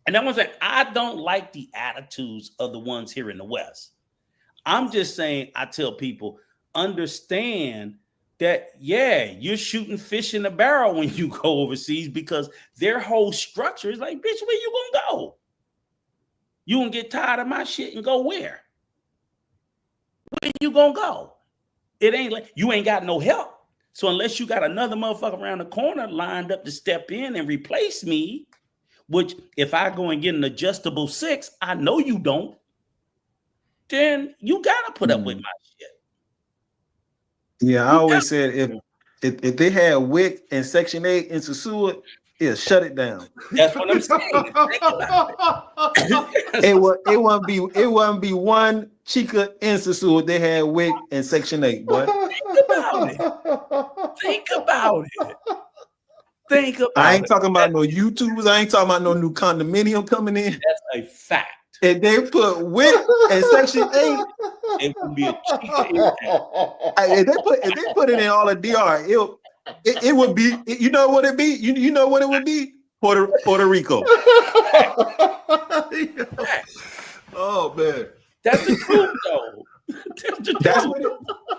and that was like, I don't like the attitudes of the ones here in the West. I'm just saying, I tell people, understand that, yeah, you're shooting fish in a barrel when you go overseas, because their whole structure is like, bitch, where you gonna go? You gonna get tired of my shit and go where? Where you gonna go? It ain't like you ain't got no help. So unless you got another motherfucker around the corner lined up to step in and replace me, which if I go and get an adjustable 6, I know you don't, then you gotta put up with my shit. Yeah, I always said if they had WIC and Section 8 in Sasua, yeah, shut it down. That's what I'm saying. Think about it. It wouldn't be one chica in Sasua. They had WIC and Section 8, boy. Think about it. I ain't talking about no YouTubers. I ain't talking about no new condominium coming in. That's a fact. If they put WIC and Section 8, it would be a chica. If they put it in all of DR, it would be, you know what it be? You know what it would be? Puerto Rico. Oh man. That's the truth though.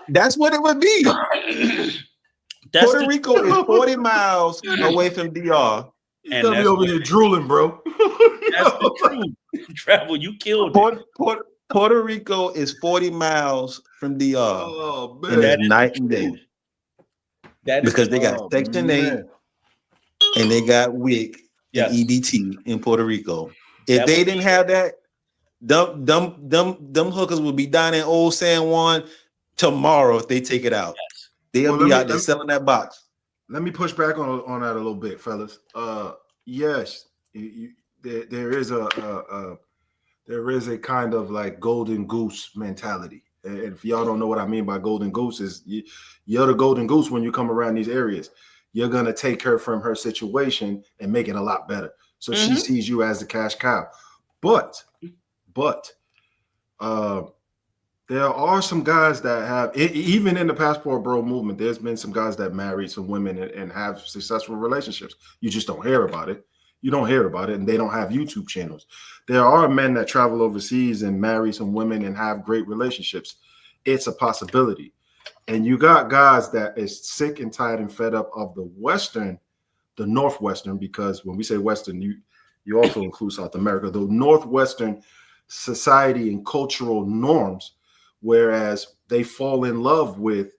That's what it would be. Puerto Rico is 40 miles away from DR. You gotta be over here drooling, bro. That's the truth. Travel, you killed it. Puerto Rico is 40 miles from DR. Oh man. And that's night and day. Because they got Section 8 and they got WIC and EBT in Puerto Rico. If they didn't have that, them hookers would be down in Old San Juan tomorrow if they take it out. Yes. They'll be out there selling that box. Let me push back on that a little bit, fellas. Yes, there is a kind of like golden goose mentality. And if y'all don't know what I mean by golden goose, is you're the golden goose when you come around these areas. You're gonna take her from her situation and make it a lot better. So she sees you as the cash cow. But there are some guys that have, even in the Passport Bro movement, there's been some guys that married some women and have successful relationships. You just don't hear about it. You don't hear about it, and they don't have YouTube channels. There are men that travel overseas and marry some women and have great relationships. It's a possibility. And you got guys that is sick and tired and fed up of the Northwestern, because when we say Western, you also include South America, the Northwestern society and cultural norms, whereas they fall in love with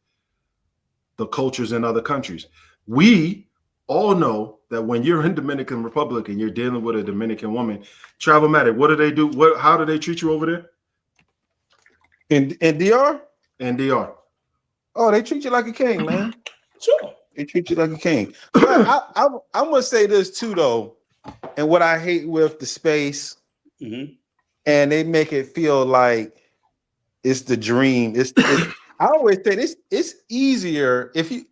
the cultures in other countries. We all know that when you're in Dominican Republic and you're dealing with a Dominican woman, Travelmatic, what do they do? How do they treat you over there? In DR? In DR. Oh, they treat you like a king, man. Sure. They treat you like a king. But I must say this too, though, and what I hate with the space, and they make it feel like it's the dream. It's I always say it's easier if you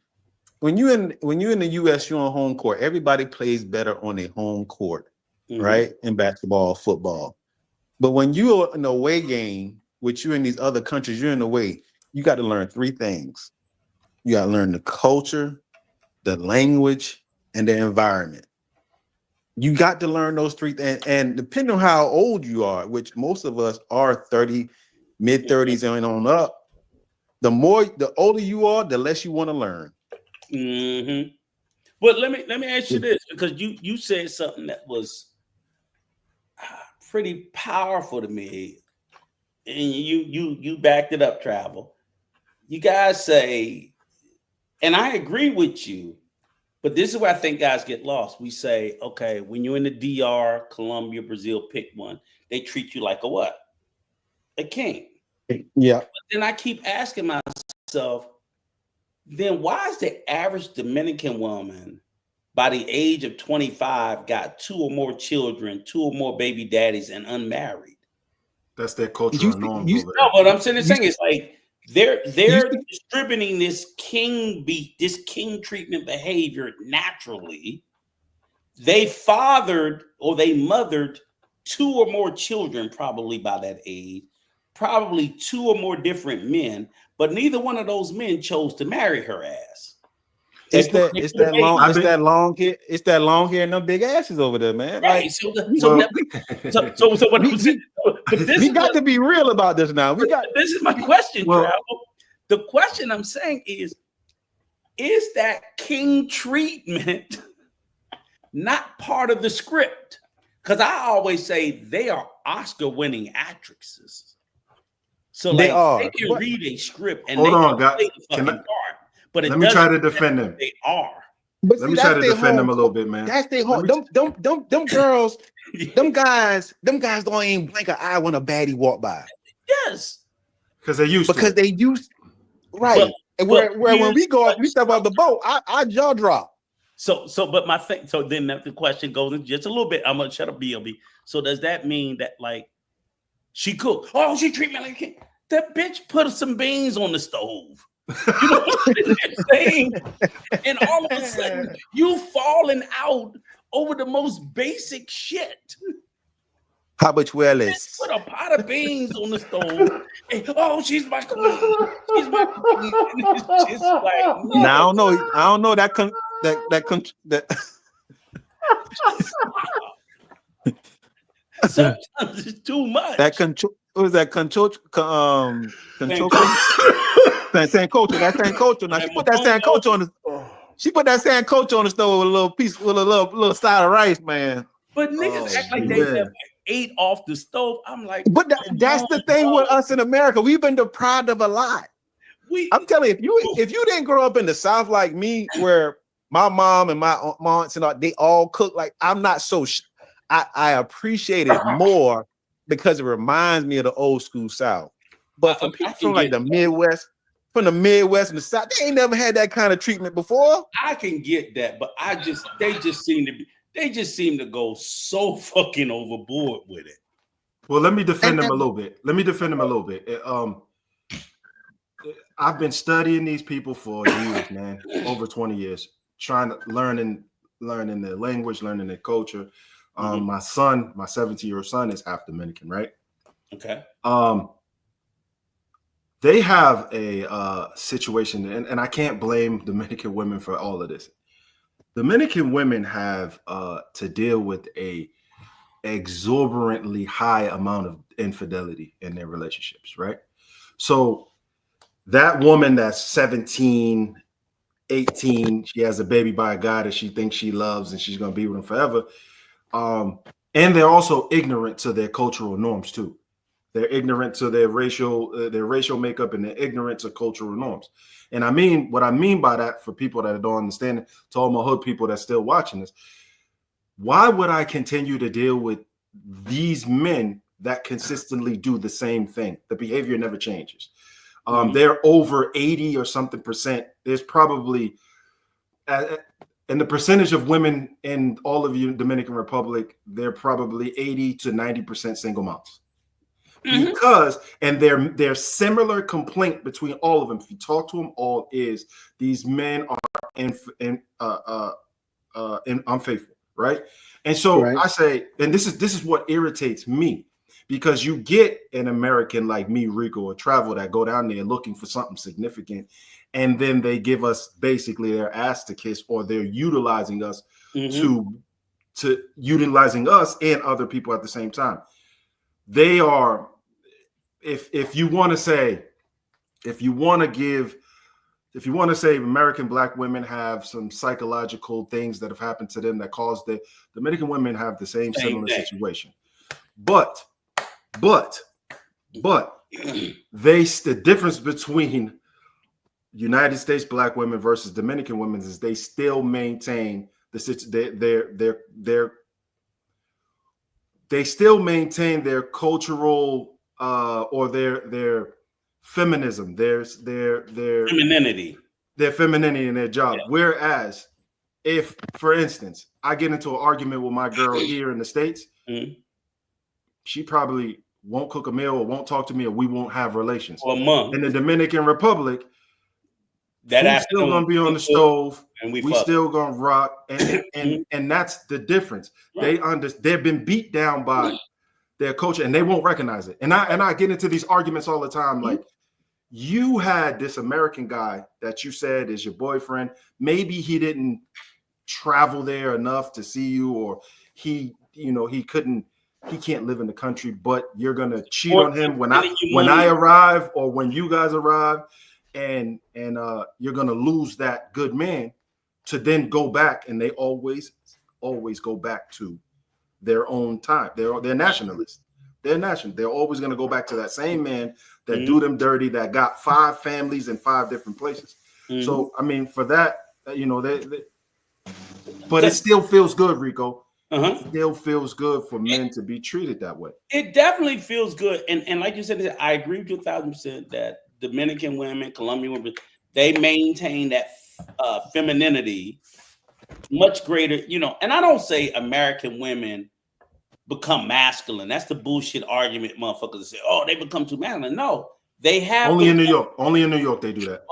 when you're in the US, you're on home court. Everybody plays better on a home court, right? In basketball, football. But when you're in the away game, which you're in these other countries, you're in the way, you got to learn three things. You got to learn the culture, the language, and the environment. You got to learn those three things. And depending on how old you are, which most of us are 30, mid-30s and on up, the older you are, the less you want to learn. But let me ask you this, because you said something that was pretty powerful to me, and you backed it up, Travel. You guys say, and I agree with you, but this is where I think guys get lost. We say, okay, when you're in the DR, Colombia, Brazil, pick one, they treat you like a what? A king. Yeah. But then I keep asking myself, then why is the average Dominican woman by the age of 25 got 2 or more children, 2 or more baby daddies, and unmarried? That's their cultural norms over there. No, but I'm saying it's like they're distributing this king treatment behavior naturally. They fathered or they mothered 2 or more children probably by that age, probably 2 or more different men, but neither one of those men chose to marry her ass. It's that long hair and them big asses over there, man. Right. Like, So what I'm saying, we got to be real about this now. This is my question, Travel. The question I'm saying is that king treatment not part of the script? Because I always say they are Oscar-winning actresses. So they can read a script and hold on, guys. But let me try to defend them. They are. But let me try to defend them a little bit, man. That's their home. Them girls, them guys don't even blink an eye when a baddie walk by. Yes. Because they used right. Where when we go up, we step out the boat, our jaw drop. But my thing, so then the question goes in just a little bit. I'm gonna shut up, BLB. So does that mean that like she cooked? Oh, she treat me like a king. That bitch put some beans on the stove. You know what I'm saying? And all of a sudden, you falling out over the most basic shit. Habichuelas. Put a pot of beans on the stove. And, she's my queen. She's my queen. And it's just like, no. Now I don't know that. Sometimes it's too much. That control. What was that control? Control. Sancocho. That Sancocho. Now she put that Sancocho on the. She put that Sancocho on the stove with a little piece, with a little side of rice, man. But niggas act like they never ate off the stove. I'm like, but that's the thing with us in America. We've been deprived of a lot. I'm telling you, if you didn't grow up in the South like me, where my mom and my aunts and all, they all cook, like I'm not so. I appreciate it more because it reminds me of the old school South. But for people from like the Midwest, and the South, they ain't never had that kind of treatment before. I can get that, but they just seem to go so fucking overboard with it. Well, let me defend them a little bit. I've been studying these people for years, man, over 20 years, trying to learning their language, learning their culture. My 17-year-old son is half Dominican, right? Okay. They have a situation, and I can't blame Dominican women for all of this. Dominican women have to deal with a exorbitantly high amount of infidelity in their relationships, right? So that woman that's 17, 18, she has a baby by a guy that she thinks she loves and she's going to be with him forever. And they're also ignorant to their cultural norms too. They're ignorant to their racial makeup, and they're ignorant to cultural norms. And I mean, what I mean by that, for people that don't understand it, to all my hood people that's still watching this, why would I continue to deal with these men that consistently do the same thing? The behavior never changes. They're over 80 or something percent. There's probably, and the percentage of women in all of you Dominican Republic, they're probably 80 to 90% single moms. Because, and their similar complaint between all of them, if you talk to them all, is these men are unfaithful, right? And so I say, and this is what irritates me, because you get an American like me, Rico, or Travel, that go down there looking for something significant, and then they give us basically their ass to kiss, or they're utilizing us to utilizing us and other people at the same time. They are, if you want to say American Black women have some psychological things that have happened to them that caused the Dominican women have the same similar situation. But the difference between United States Black women versus Dominican women is they still maintain they still maintain their cultural or their feminism, their femininity in their job. Yeah. Whereas if, for instance, I get into an argument with my girl here in the States, she probably won't cook a meal or won't talk to me, or we won't have relations. For a month. In the Dominican Republic, food's still gonna be on the stove, and we still gonna rock, and that's the difference. Right. They've been beat down by their culture, and they won't recognize it. And I get into these arguments all the time, like, you had this American guy that you said is your boyfriend. Maybe he didn't travel there enough to see you, or he can't live in the country, but you're gonna cheat on him when I arrive, or when you guys arrive, and you're gonna lose that good man to then go back, and they always go back to their own time. They're nationalists. They're national. They're always gonna go back to that same man that do them dirty, that got 5 families in 5 different places. So I mean, for that, but it still feels good, Rico. It still feels good for men to be treated that way. It definitely feels good, and like you said, I agree with you 1,000% that Dominican women, Colombian women, they maintain that femininity much greater, and I don't say American women become masculine. That's the bullshit argument motherfuckers say, oh, they become too masculine. No, they have only in New York they do that.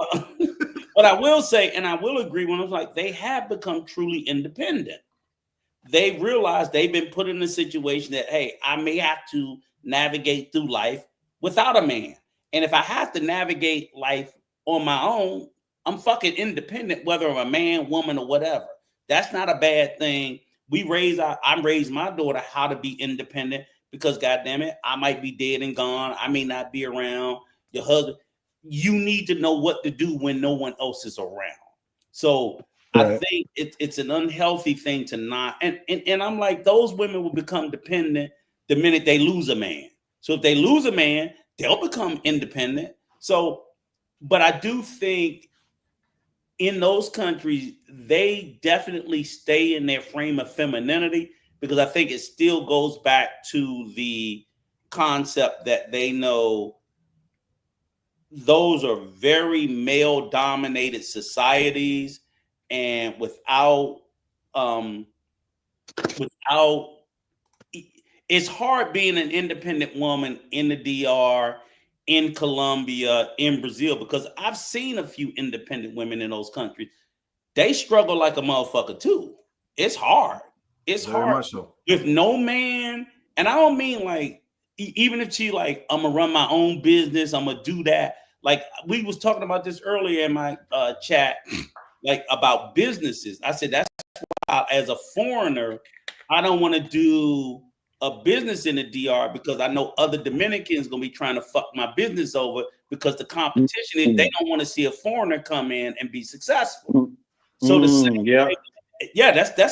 But I will say, and I will agree, when I was like, they have become truly independent. They realize they've been put in a situation that, hey, I may have to navigate through life without a man. And if I have to navigate life on my own, I'm fucking independent, whether I'm a man, woman, or whatever. That's not a bad thing. I raised my daughter how to be independent, because goddamn it, I might be dead and gone. I may not be around. Your husband, you need to know what to do when no one else is around. So I think it's an unhealthy thing to not, and I'm like, those women will become dependent the minute they lose a man. So if they lose a man, they'll become independent. So, but I do think in those countries, they definitely stay in their frame of femininity, because I think it still goes back to the concept that they know those are very male-dominated societies, and without it's hard being an independent woman in the DR, in Colombia, in Brazil, because I've seen a few independent women in those countries. They struggle like a motherfucker too. It's hard. It's very hard so. With no man. And I don't mean like, even if she like, I'm gonna run my own business, I'm gonna do that. Like we was talking about this earlier in my chat, like about businesses. I said, that's why as a foreigner, I don't want to do a business in the DR, because I know other Dominicans gonna be trying to fuck my business over, because the competition is they don't want to see a foreigner come in and be successful. So that's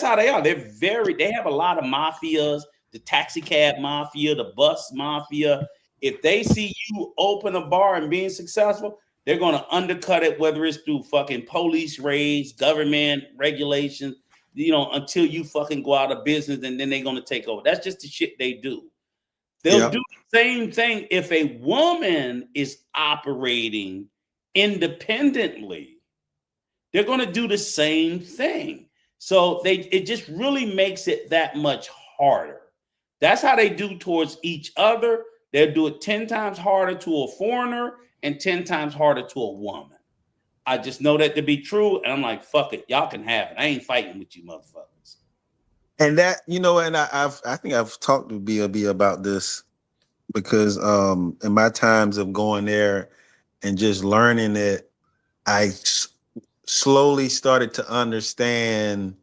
how they are. They have a lot of mafias, the taxi cab mafia, the bus mafia. If they see you open a bar and being successful, they're going to undercut it, whether it's through fucking police raids, government regulations, until you fucking go out of business, and then they're going to take over. That's just the shit they do. They'll do the same thing if a woman is operating independently. They're going to do the same thing. So it just really makes it that much harder. That's how they do towards each other. They'll do it 10 times harder to a foreigner and 10 times harder to a woman. I just know that to be true. And I'm like, fuck it. Y'all can have it. I ain't fighting with you motherfuckers. And that, and I think I've talked to B.O.B. about this because in my times of going there and just learning it, I slowly started to understand,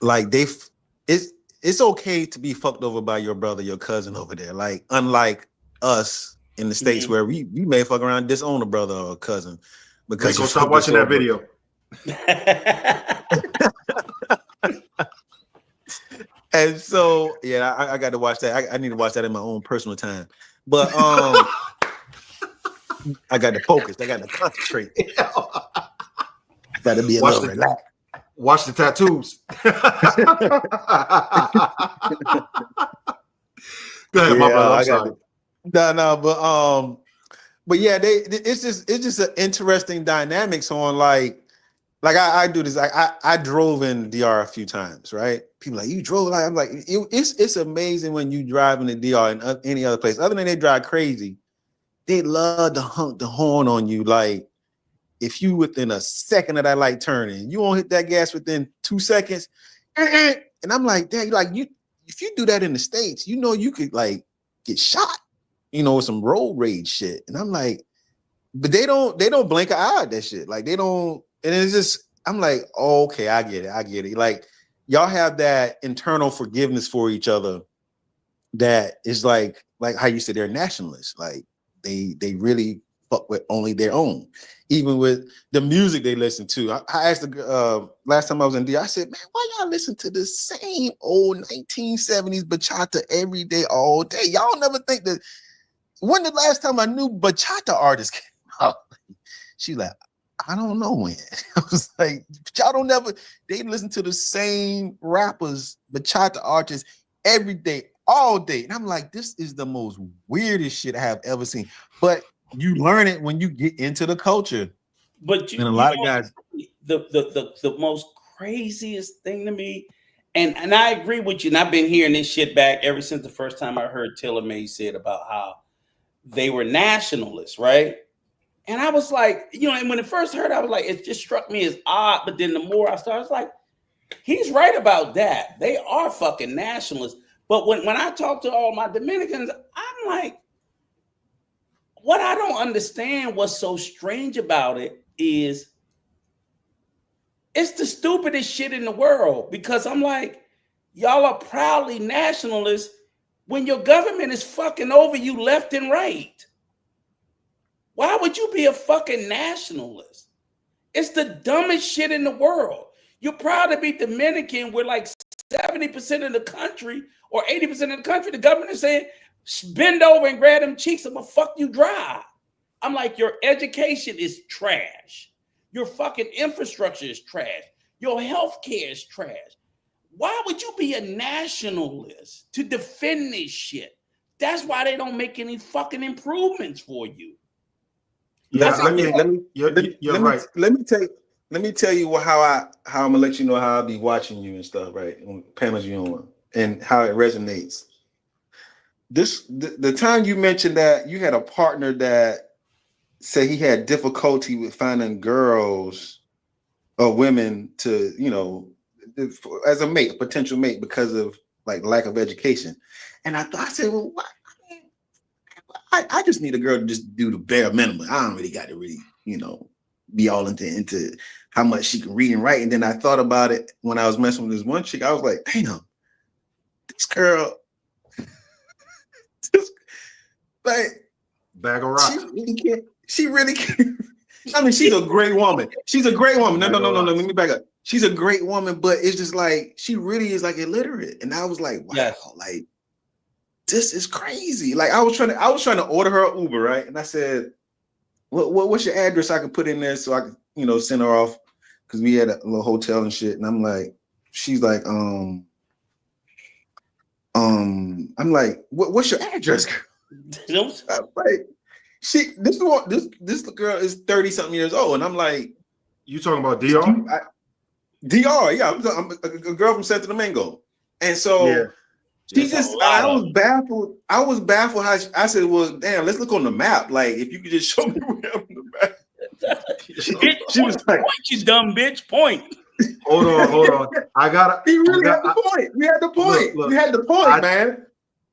like, it's okay to be fucked over by your brother, your cousin over there. Like, unlike us in the States where we may fuck around and disown a brother or a cousin because you stop watching that video. And so, yeah, I got to watch that. I need to watch that in my own personal time. But I got to focus. I got to concentrate. Got to be a little relaxed. Watch the tattoos. Go ahead, my brother. I'm sorry. But yeah, it's just an interesting dynamics on like I do this. I drove in DR a few times, right? People like, you drove, like, I'm like, it's amazing when you drive in the DR and any other place. Other than they drive crazy, they love to honk the horn on you. Like, if you within a second of that light turning, you won't hit that gas within 2 seconds. And I'm like, dang, like, if you do that in the States, you could like get shot, with some road rage shit. And I'm like, but they don't blink an eye at that shit. Like, they don't. And it's just, I'm like, oh, okay, I get it. Like, y'all have that internal forgiveness for each other that is like how you said they're nationalists. Like, they really fuck with only their own. Even with the music they listen to. I asked the last time I was in D, I said, man, why y'all listen to the same old 1970s bachata every day, all day? Y'all never think that, when the last time a new bachata artist came out? She's like, I don't know when. I was like, y'all don't never, they listen to the same rappers, bachata artists every day, all day. And I'm like, this is the most weirdest shit I have ever seen. But you learn it when you get into the culture. But and a lot of guys, the most craziest thing to me, and I agree with you, and I've been hearing this shit back ever since the first time I heard Taylor May said about how they were nationalists, right? And I was like, and when I first heard, I was like, it just struck me as odd. But then the more I started, I was like, he's right about that. They are fucking nationalists. But when I talk to all my Dominicans, I'm like, what I don't understand, what's so strange about it is it's the stupidest shit in the world, because I'm like, y'all are proudly nationalists when your government is fucking over you left and right. Why would you be a fucking nationalist? It's the dumbest shit in the world. You're proud to be Dominican where like 70% of the country or 80% of the country, the government is saying, bend over and grab them cheeks, I'm gonna fuck you dry. I'm like, your education is trash. Your fucking infrastructure is trash. Your health care is trash. Why would you be a nationalist to defend this shit? That's why they don't make any fucking improvements for you. Yeah, Let me tell you how I'm gonna let you know how I'll be watching you and stuff, right? On panels you on, and how it resonates. The time you mentioned that you had a partner that said he had difficulty with finding girls or women to, as a mate, potential mate, because of like lack of education. And I said, well, what? I just need a girl to just do the bare minimum. I don't really got to really, be all into how much she can read and write. And then I thought about it when I was messing with this one chick. I was like, damn, this girl, like, bag of rocks. She really can't. I mean, she's a great woman. She's a great woman. No. Let me back up. She's a great woman, but it's just like, she really is like illiterate. And I was like, wow, yes. Like, this is crazy. Like I was trying to order her an Uber, right? And I said, what's your address I can put in there so I can, send her off? Because we had a little hotel and shit. And I'm like, she's like, I'm like, what's your address? I'm like, this girl is 30-something years old. And I'm like, you talking about DR? DR, yeah. I'm a girl from Santo Domingo. And so yeah. she I was baffled. I was baffled how I said, well, damn, let's look on the map. Like, if you could just show me where on the map. She was like, point, you dumb bitch, point. Hold on. I gotta. He really had the point. We had the point. Look, we had the point, man.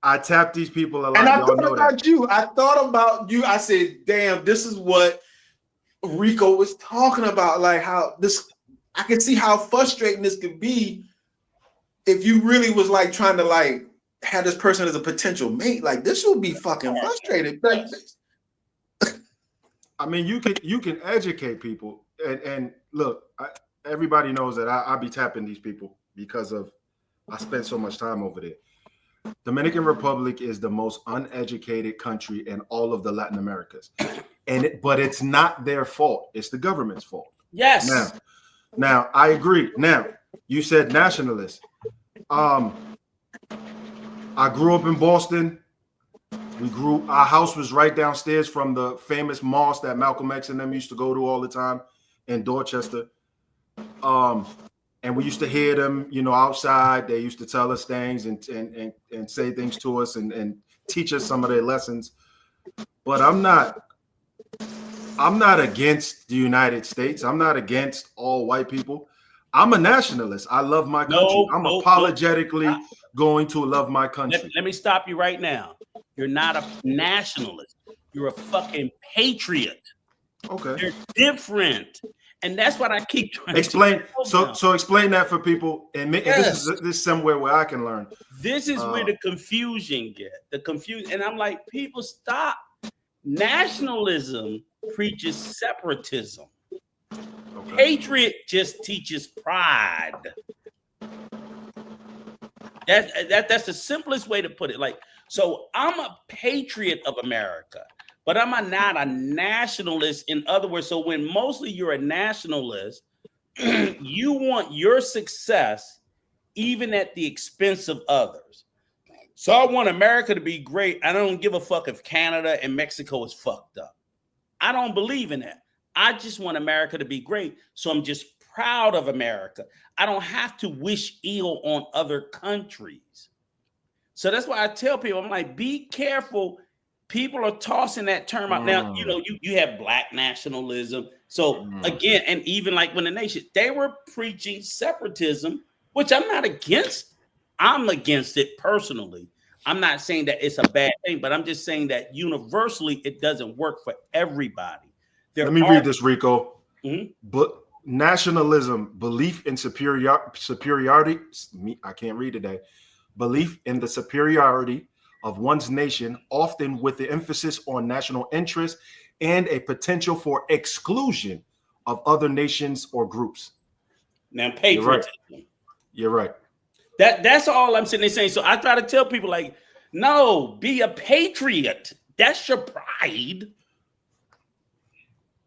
I tap these people a lot. And I thought about you. I thought about you. I said, damn, this is what Rico was talking about. Like how this, I can see how frustrating this could be if you really was like trying to like have this person as a potential mate. Like this would be fucking frustrating. I mean, you can educate people, and look, everybody knows that I be tapping these people because I spent so much time over there. Dominican Republic is the most uneducated country in all of the Latin Americas, but it's not their fault. It's the government's fault. Yes. Now I agree. Now you said nationalist. I grew up in Boston. Our house was right downstairs from the famous mosque that Malcolm X and them used to go to all the time in Dorchester. And we used to hear them, outside. They used to tell us things and say things to us and teach us some of their lessons. But I'm not against the United States. I'm not against all white people. I'm a nationalist. I love my country. I'm apologetically going to love my country. Let me stop you right now. You're not a nationalist. You're a fucking patriot. Okay. You're different. And that's what I keep trying to explain. So explain that for people. And this is somewhere where I can learn. This is where the confusion and I'm like, people stop. Nationalism preaches separatism. Okay. Patriot just teaches pride. That's the simplest way to put it. Like, so I'm a patriot of America, but I'm not a nationalist. In other words, so when mostly you're a nationalist, you want your success even at the expense of others. So I want America to be great. I don't give a fuck if Canada and Mexico is fucked up. I don't believe in that. I just want America to be great. So I'm just proud of America. I don't have to wish ill on other countries. So that's why I tell people, I'm like, be careful. People are tossing that term out. Now, you have black nationalism. So again, and even like when the nation, they were preaching separatism, which I'm not against. I'm against it personally. I'm not saying that it's a bad thing, but I'm just saying that universally, it doesn't work for everybody. Let me read this, Rico. But nationalism, belief in superiority. I can't read today. Belief in the superiority of one's nation, often with the emphasis on national interest and a potential for exclusion of other nations or groups. Now, patriotism. You're right. That's all I'm sitting there saying. So I try to tell people, like, no, be a patriot. That's your pride.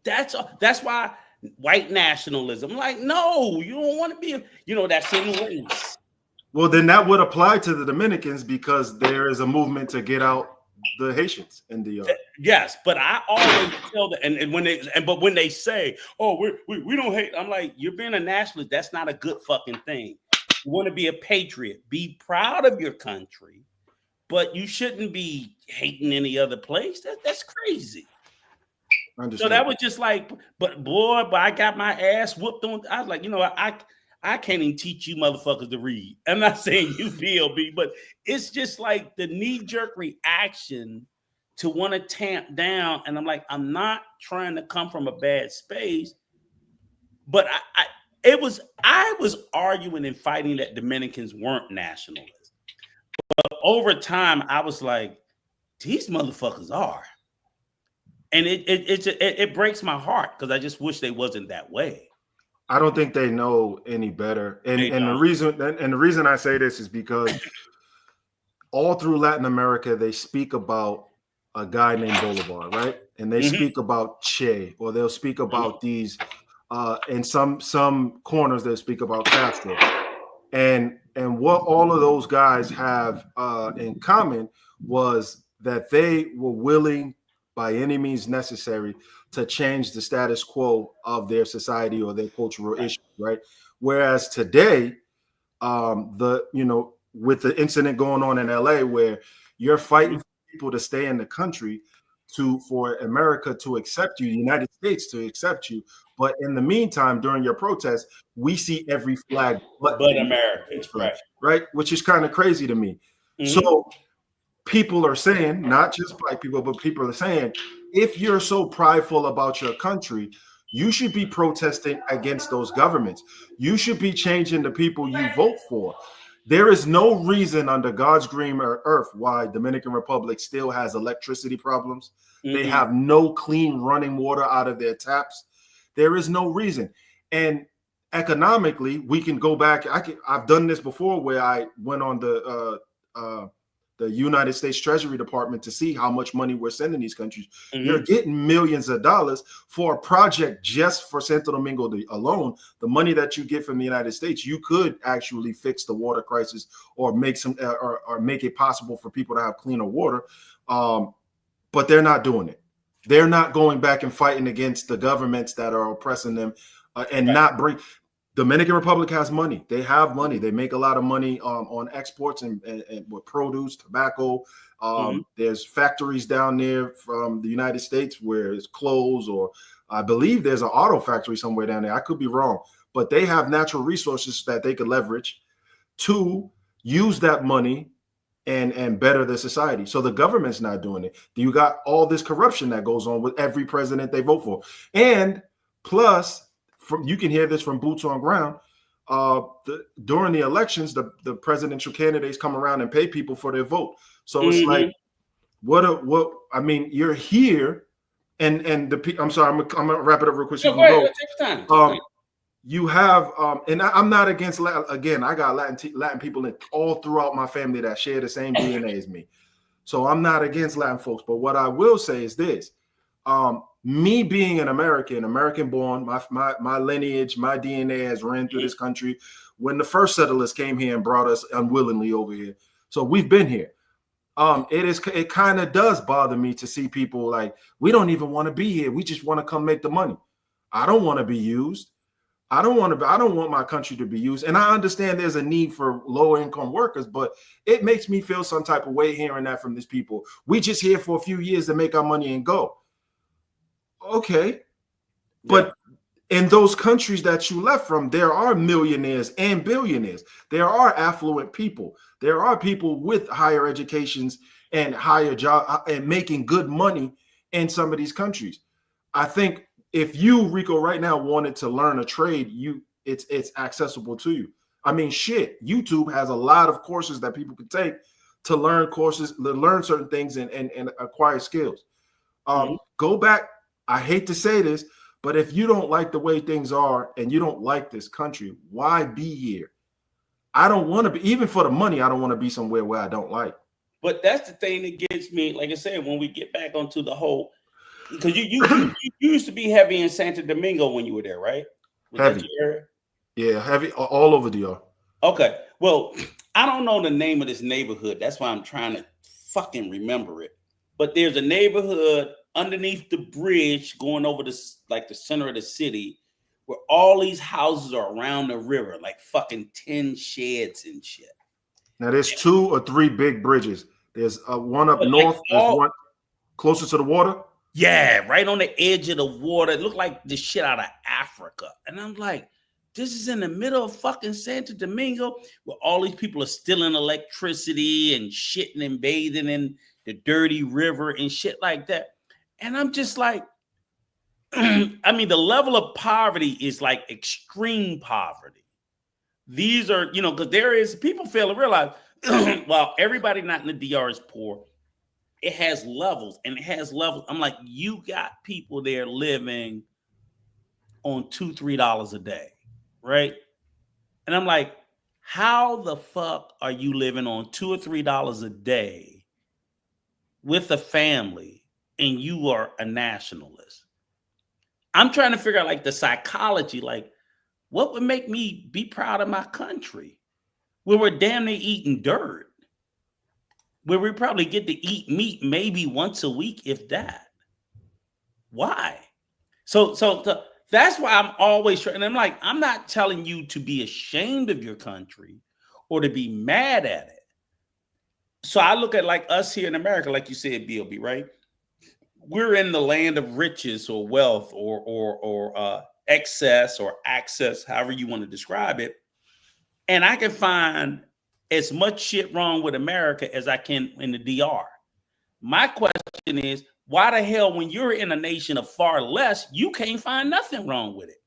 That's why white nationalism. Like, no, you don't want to be, that's in race. Well, then that would apply to the Dominicans because there is a movement to get out the Haitians in the yes, but I always tell them, but when they say, oh, we don't hate, I'm like, you're being a nationalist. That's not a good fucking thing. You want to be a patriot. Be proud of your country, but you shouldn't be hating any other place. That's crazy. So that was just like, but I got my ass whooped on. I was like, I can't even teach you motherfuckers to read. I'm not saying you BLB, but it's just like the knee-jerk reaction to want to tamp down. And I'm like, I'm not trying to come from a bad space, but I was arguing and fighting that Dominicans weren't nationalists. But over time, I was like, these motherfuckers are. And it breaks my heart because I just wish they wasn't that way. I don't think they know any better. And the reason I say this is because all through Latin America, they speak about a guy named Bolivar, right? And they speak about Che, or they'll speak about these. In some corners, they'll speak about Castro, and what all of those guys have in common was that they were willing, by any means necessary, to change the status quo of their society or their cultural issues, right? Whereas today, with the incident going on in LA, where you're fighting for people to stay in the country, for America to accept you, the United States to accept you, but in the meantime, during your protest, we see every flag but But the American, flag, right? Which is kind of crazy to me. So people are saying, not just black people, but people are saying, if you're so prideful about your country, you should be protesting against those governments. You should be changing the people you vote for. There is no reason under God's green earth why Dominican Republic still has electricity problems. They have no clean running water out of their taps. There is no reason. And economically, we can go back. I've done this before, where I went on the United States Treasury Department to see how much money we're sending these countries. You're getting millions of dollars for a project just for Santo Domingo alone. The money that you get from the United States, you could actually fix the water crisis, or make or make it possible for people to have cleaner water. But they're not doing it. They're not going back and fighting against the governments that are oppressing them, not bring. Dominican Republic has money. They have money. They make a lot of money on exports and with produce, tobacco. There's factories down there from the United States where it's clothes, or I believe there's an auto factory somewhere down there. I could be wrong, but they have natural resources that they could leverage to use that money and better the society. So the government's not doing it. You got all this corruption that goes on with every president they vote for. And plus, you can hear this from boots on ground. During the elections, the presidential candidates come around and pay people for their vote. So it's like, I mean, you're here, and I'm sorry, I'm gonna wrap it up real quick. So you have, and I'm not against again. I got Latin people all throughout my family that share the same DNA as me. So I'm not against Latin folks. But what I will say is this: me being an American born, my lineage, my DNA has ran through this country when the first settlers came here and brought us unwillingly over here. So we've been here. It kind of does bother me to see people like, we don't even want to be here. We just want to come make the money. I don't want to be used. I don't want my country to be used. And I understand there's a need for lower income workers, but it makes me feel some type of way hearing that from these people. We just here for a few years to make our money and go. Okay. But in those countries that you left from, there are millionaires and billionaires. There are affluent people. There are people with higher educations and higher job and making good money in some of these countries. I think if you, Rico, right now wanted to learn a trade, it's accessible to you. I mean, shit, YouTube has a lot of courses that people can take to learn certain things and acquire skills. Go back. I hate to say this, but if you don't like the way things are and you don't like this country, why be here? I don't want to be, even for the money, I don't want to be somewhere where I don't like. But that's the thing that gets me, like I said, when we get back onto the whole, because you used to be heavy in Santo Domingo when you were there, right? Was heavy. Yeah, heavy all over DR. Okay. Well, I don't know the name of this neighborhood. That's why I'm trying to fucking remember it. But there's a neighborhood underneath the bridge going over the center of the city where all these houses are around the river, like fucking 10 sheds and shit. Now there's 2 or 3 big bridges. There's one up north. There's one closer to the water. Yeah, right on the edge of the water. It looked like the shit out of Africa. And I'm like, this is in the middle of fucking Santo Domingo where all these people are stealing electricity and shitting and bathing in the dirty river and shit like that. And I'm just like, I mean, the level of poverty is like extreme poverty. These are, because people fail to realize, while everybody not in the DR is poor, it has levels and it has levels. I'm like, you got people there living on $2-3 a day, right? And I'm like, how the fuck are you living on $2 or $3 a day with a family and you are a nationalist? I'm trying to figure out like the psychology, like what would make me be proud of my country where we're damn near eating dirt, where we probably get to eat meat maybe once a week, if that. Why? So that's why I'm always trying. And I'm like, I'm not telling you to be ashamed of your country or to be mad at it. So I look at like us here in America, like you said, BLB, right? We're in the land of riches or wealth or excess or access, however you want to describe it. And I can find as much shit wrong with America as I can in the DR. My question is, why the hell, when you're in a nation of far less, you can't find nothing wrong with it?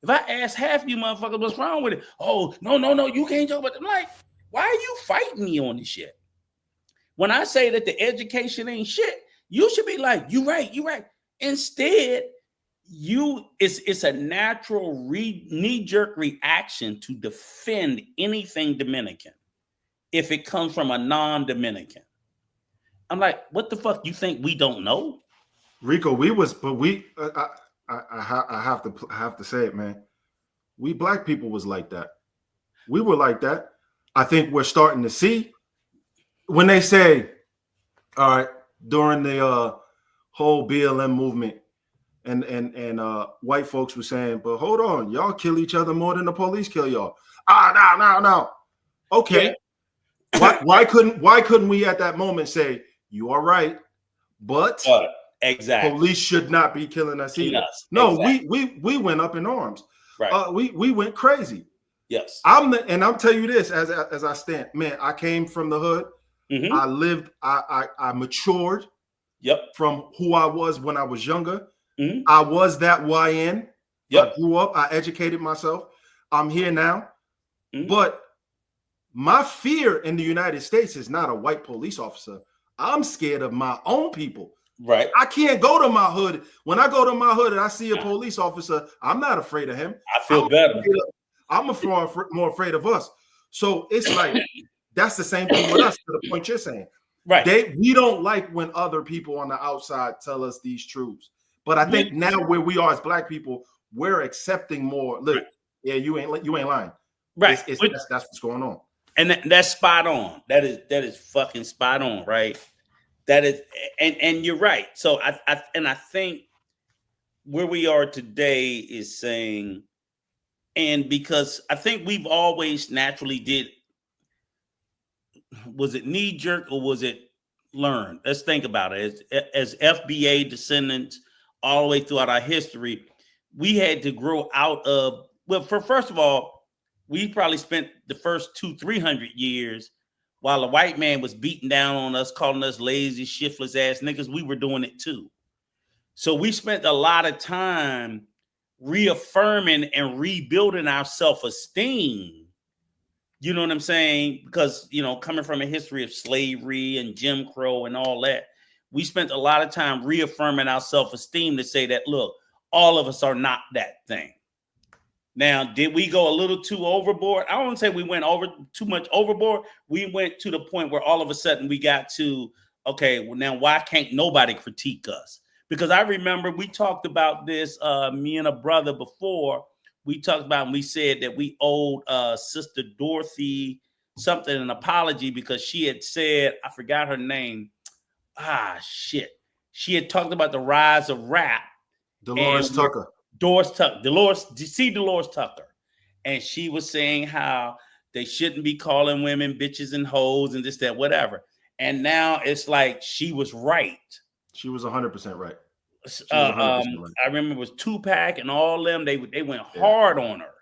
If I ask half you motherfuckers what's wrong with it, oh, no, you can't joke about it. I'm like, why are you fighting me on this shit? When I say that the education ain't shit, you should be like, you right. Instead, it's a natural knee-jerk reaction to defend anything Dominican if it comes from a non-Dominican. I'm like, what the fuck? You think we don't know? Rico, I have to say it, man. We black people was like that. We were like that. I think we're starting to see when they say, all right, during the whole BLM movement, and white folks were saying, but hold on, y'all kill each other more than the police kill y'all. No. Okay. Yeah. Why couldn't we at that moment say, you are right, but exactly, police should not be killing us either? No, exactly. we went up in arms. Right. We went crazy. Yes. I'm telling you this as I stand, man. I came from the hood. Mm-hmm. I lived. I matured. Yep. From who I was when I was younger. Mm-hmm. I was that YN. Yep. I grew up. I educated myself. I'm here now. Mm-hmm. But my fear in the United States is not a white police officer. I'm scared of my own people. Right. I can't go to my hood. When I go to my hood and I see a police officer, I'm not afraid of him. I feel better. I'm more afraid of us. So it's like, that's the same thing with us, to the point you're saying. Right. We don't like when other people on the outside tell us these truths. But I think now where we are as black people, we're accepting more. Look, yeah, you ain't lying. Right. That's what's going on. And that's spot on. That is fucking spot on, right? That is, and you're right. So I think where we are today is saying, and because I think we've always naturally did, was it knee jerk or was it learned? Let's think about it. As FBA descendants all the way throughout our history, we had to grow out of, well, first of all, we probably spent the first 200-300 years while the white man was beating down on us, calling us lazy, shiftless ass niggas. We were doing it too. So we spent a lot of time reaffirming and rebuilding our self-esteem. You know what I'm saying? Because, coming from a history of slavery and Jim Crow and all that, we spent a lot of time reaffirming our self-esteem to say that, look, all of us are not that thing. Now, did we go a little too overboard? I don't say we went too much overboard. We went to the point where all of a sudden we got to, okay, well, now why can't nobody critique us? Because I remember we talked about this, me and a brother before. We talked about, and we said that we owed Sister Dorothy something, an apology, because she had said, I forgot her name. Shit. She had talked about the rise of rap. Dolores Tucker. Dolores Tucker. And she was saying how they shouldn't be calling women bitches and hoes and this, that, whatever. And now it's like she was right. She was 100% right. I remember it was Tupac and all them. They went hard on her.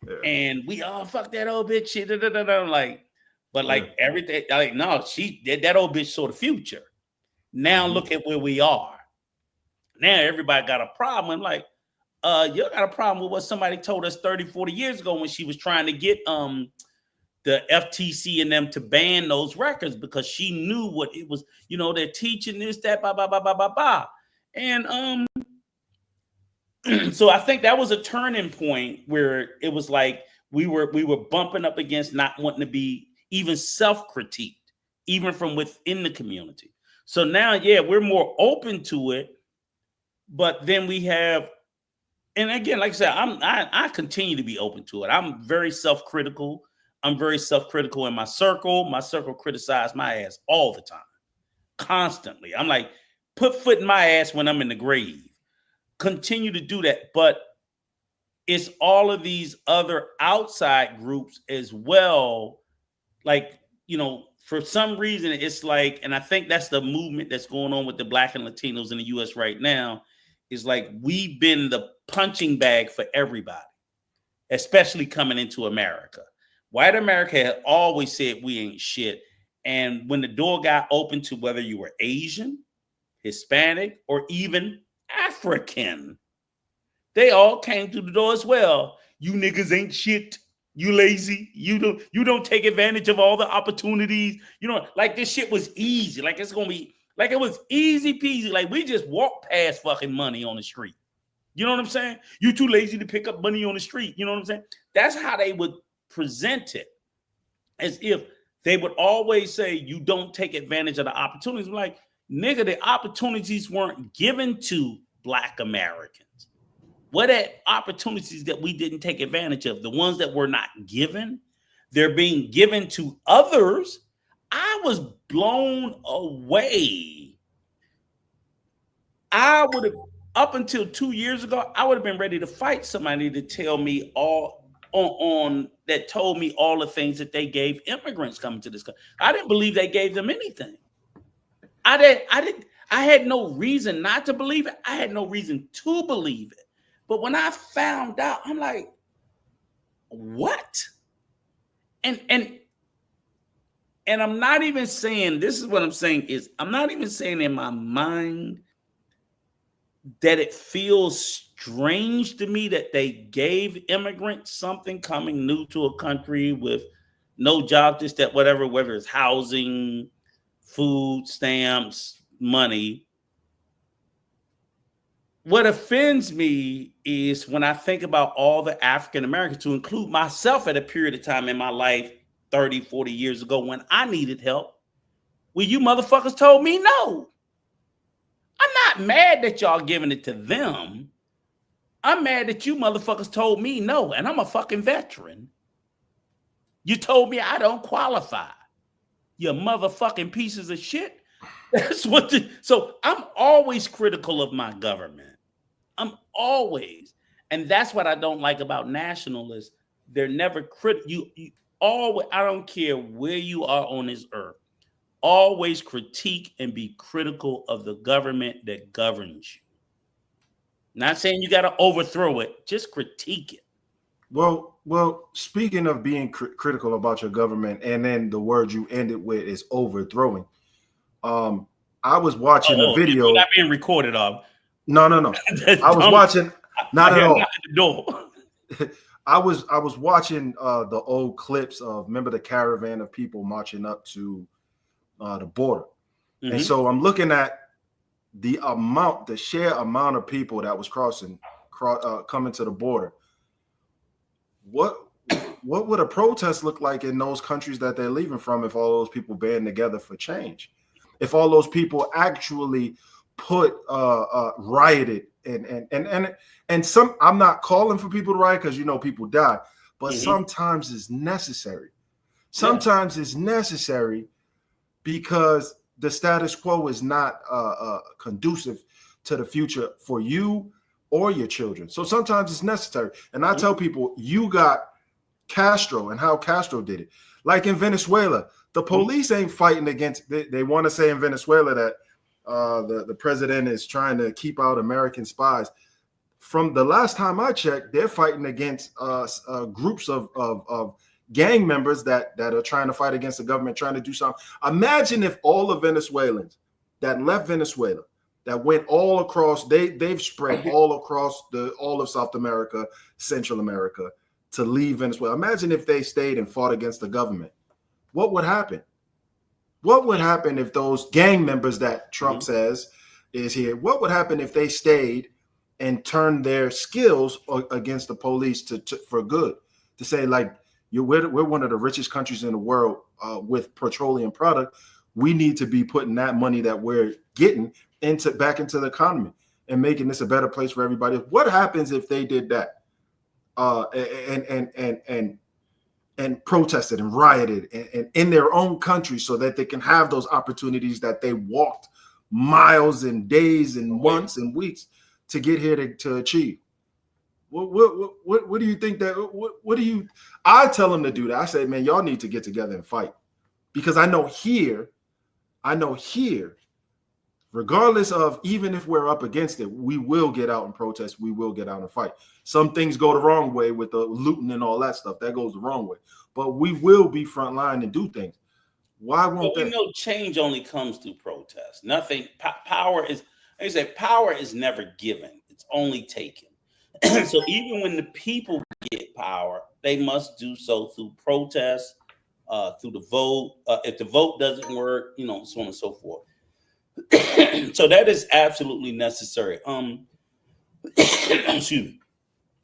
Yeah. And we all fuck that old bitch shit. Everything. Like, no, that old bitch saw the future. Now look at where we are. Now everybody got a problem. I'm like, you got a problem with what somebody told us 30, 40 years ago when she was trying to get the FTC and them to ban those records because she knew what it was. They're teaching this, that, blah, blah, blah, blah, blah, blah. And so I think that was a turning point where it was like we were bumping up against not wanting to be even self-critiqued, even from within the community. So now, yeah, we're more open to it, but then we have, and again, like I said, I continue to be open to it. I'm very self-critical. I'm very self-critical in my circle. My circle criticize my ass all the time, constantly. I'm like, put foot in my ass when I'm in the grave. Continue to do that, but it's all of these other outside groups as well. Like, you know, for some reason, it's like, and I think that's the movement that's going on with the Black and Latinos in the US right now, is like we've been the punching bag for everybody, especially coming into America. White America had always said we ain't shit. And when the door got open to whether you were Asian, Hispanic, or even African, they all came through the door as well. You niggas ain't shit. You lazy. You don't take advantage of all the opportunities. You know, like this shit was easy. Like it's gonna be like it was easy peasy. Like we just walked past fucking money on the street. You know what I'm saying? You too lazy to pick up money on the street. You know what I'm saying? That's how they would present it, as if they would always say you don't take advantage of the opportunities. I'm like, nigga, the opportunities weren't given to Black Americans. What are opportunities that we didn't take advantage of? The ones that were not given, they're being given to others. I was blown away. I would have, up until 2 years ago, I would have been ready to fight somebody to tell me all on that told me all the things that they gave immigrants coming to this country. I didn't believe they gave them anything. I had no reason not to believe it. I had no reason to believe it. But when I found out, I'm like, what? And I'm not even saying, this is what I'm saying is, I'm not even saying in my mind that it feels strange to me that they gave immigrants something coming new to a country with no job, this, that, whatever, whether it's housing, food stamps, money. What offends me is when I think about all the African Americans, to include myself at a period of time in my life, 30, 40 years ago, when I needed help, well, you motherfuckers told me no. I'm not mad that y'all giving it to them. I'm mad that you motherfuckers told me no, and I'm a fucking veteran. You told me I don't qualify. You motherfucking pieces of shit. That's what. So I'm always critical of my government. I'm always, and that's what I don't like about nationalists. They're never critical. You always. I don't care where you are on this earth. Always critique and be critical of the government that governs you. Not saying you got to overthrow it. Just critique it. Well. Speaking of being critical about your government, and then the word you ended with is overthrowing. I was watching a video. You're not being recorded of. No. I was watching. Not at all. Not the door. I was watching the old clips of, remember the caravan of people marching up to the border, and so I'm looking at the sheer amount of people that was coming to the border. What would a protest look like in those countries that they're leaving from if all those people band together for change? If all those people actually rioted and some, I'm not calling for people to riot because people die, but sometimes it's necessary. Sometimes it's necessary because the status quo is not conducive to the future for you or your children. So sometimes it's necessary. And I tell people, you got Castro and how Castro did it. Like in Venezuela, the police ain't fighting against, they want to say in Venezuela that the president is trying to keep out American spies. From the last time I checked, they're fighting against groups of gang members that are trying to fight against the government, trying to do something. Imagine if all the Venezuelans that left Venezuela, that went all across, they've spread all across all of South America, Central America, to leave Venezuela. Imagine if they stayed and fought against the government. What would happen? What would happen if those gang members that Trump says is here, what would happen if they stayed and turned their skills against the police for good, to say like we're one of the richest countries in the world with petroleum product. We need to be putting that money that we're getting back into the economy and making this a better place for everybody. What happens if they did that and protested and rioted and in their own country so that they can have those opportunities that they walked miles and days and months and weeks to get here to achieve? What do you think that? What do you? I tell them to do that. I say, man, y'all need to get together and fight, because I know here, regardless of even if we're up against it, we will get out and protest. We will get out and fight. Some things go the wrong way with the looting and all that stuff. That goes the wrong way. But we will be frontline and do things. Why won't that? We know change only comes through protest. Nothing. Power is. They say power is never given. It's only taken. So even when the people get power, they must do so through protest, through the vote. If the vote doesn't work, so on and so forth. So that is absolutely necessary. Excuse me.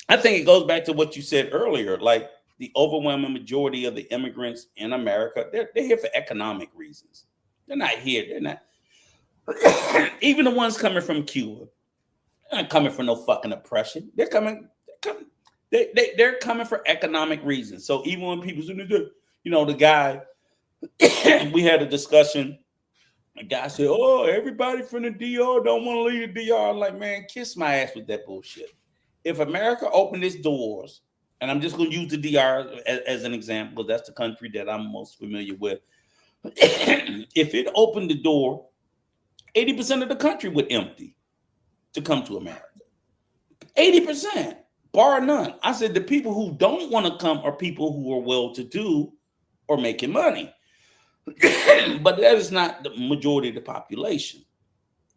I think it goes back to what you said earlier. Like the overwhelming majority of the immigrants in America, they're here for economic reasons. They're not here. They're not. Even the ones coming from Cuba. They're not coming for no fucking oppression. They're coming for economic reasons. So even when people say, the guy, we had a discussion. A guy said, "Oh, everybody from the DR don't want to leave the DR." I'm like, man, kiss my ass with that bullshit. If America opened its doors, and I'm just going to use the DR as an example, that's the country that I'm most familiar with. If it opened the door, 80% of the country would empty to come to America. 80%, bar none. I said the people who don't want to come are people who are well-to-do or making money. But that is not the majority of the population.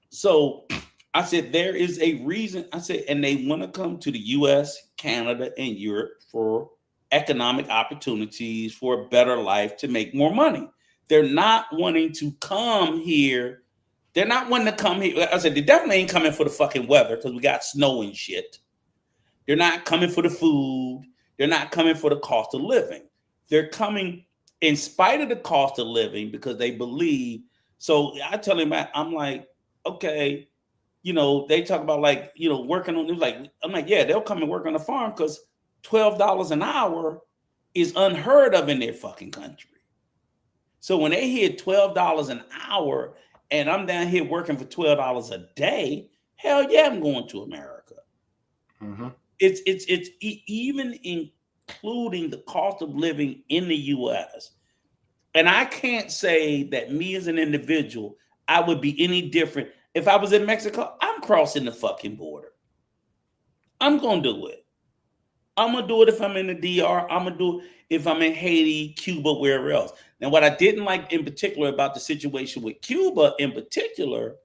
So I said there is a reason. I said, and they want to come to the US, Canada, and Europe for economic opportunities, for a better life, to make more money. They're not wanting to come here. They're not wanting to come here. I said, they definitely ain't coming for the fucking weather because we got snow and shit. They're not coming for the food. They're not coming for the cost of living. They're coming in spite of the cost of living because they believe. So I tell him, I'm like, okay, they talk about working on it. I'm like, yeah, they'll come and work on the farm because $12 an hour is unheard of in their fucking country. So when they hear $12 an hour and I'm down here working for $12 a day, hell yeah, I'm going to America. Mm-hmm. It's even including the cost of living in the US. And I can't say that me as an individual, I would be any different. If I was in Mexico, I'm crossing the fucking border. I'm going to do it. I'm going to do it if I'm in the DR. I'm going to do it if I'm in Haiti, Cuba, wherever else. Now, what I didn't like in particular about the situation with Cuba in particular,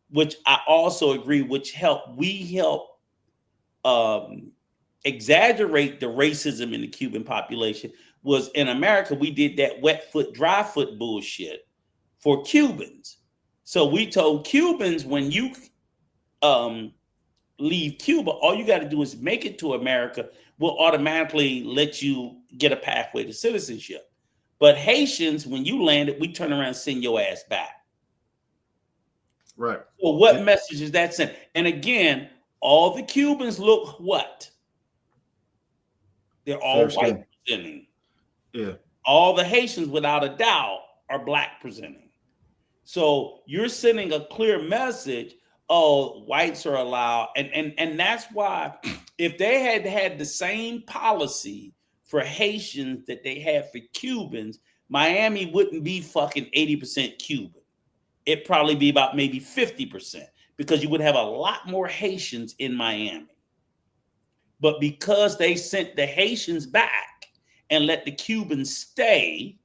which I also agree, we help exaggerate the racism in the Cuban population, was in America, we did that wet foot, dry foot bullshit for Cubans. So we told Cubans, when you leave Cuba, all you got to do is make it to America. We'll automatically let you get a pathway to citizenship. But Haitians, when you landed, we turn around and send your ass back. Right. So what message is that sent? And again, all the Cubans look what? They're all white presenting. Yeah. All the Haitians, without a doubt, are black presenting. So you're sending a clear message. Oh, whites are allowed. And that's why if they had had the same policy for Haitians that they had for Cubans, Miami wouldn't be fucking 80% Cuban. It'd probably be about maybe 50% because you would have a lot more Haitians in Miami. But because they sent the Haitians back and let the Cubans stay,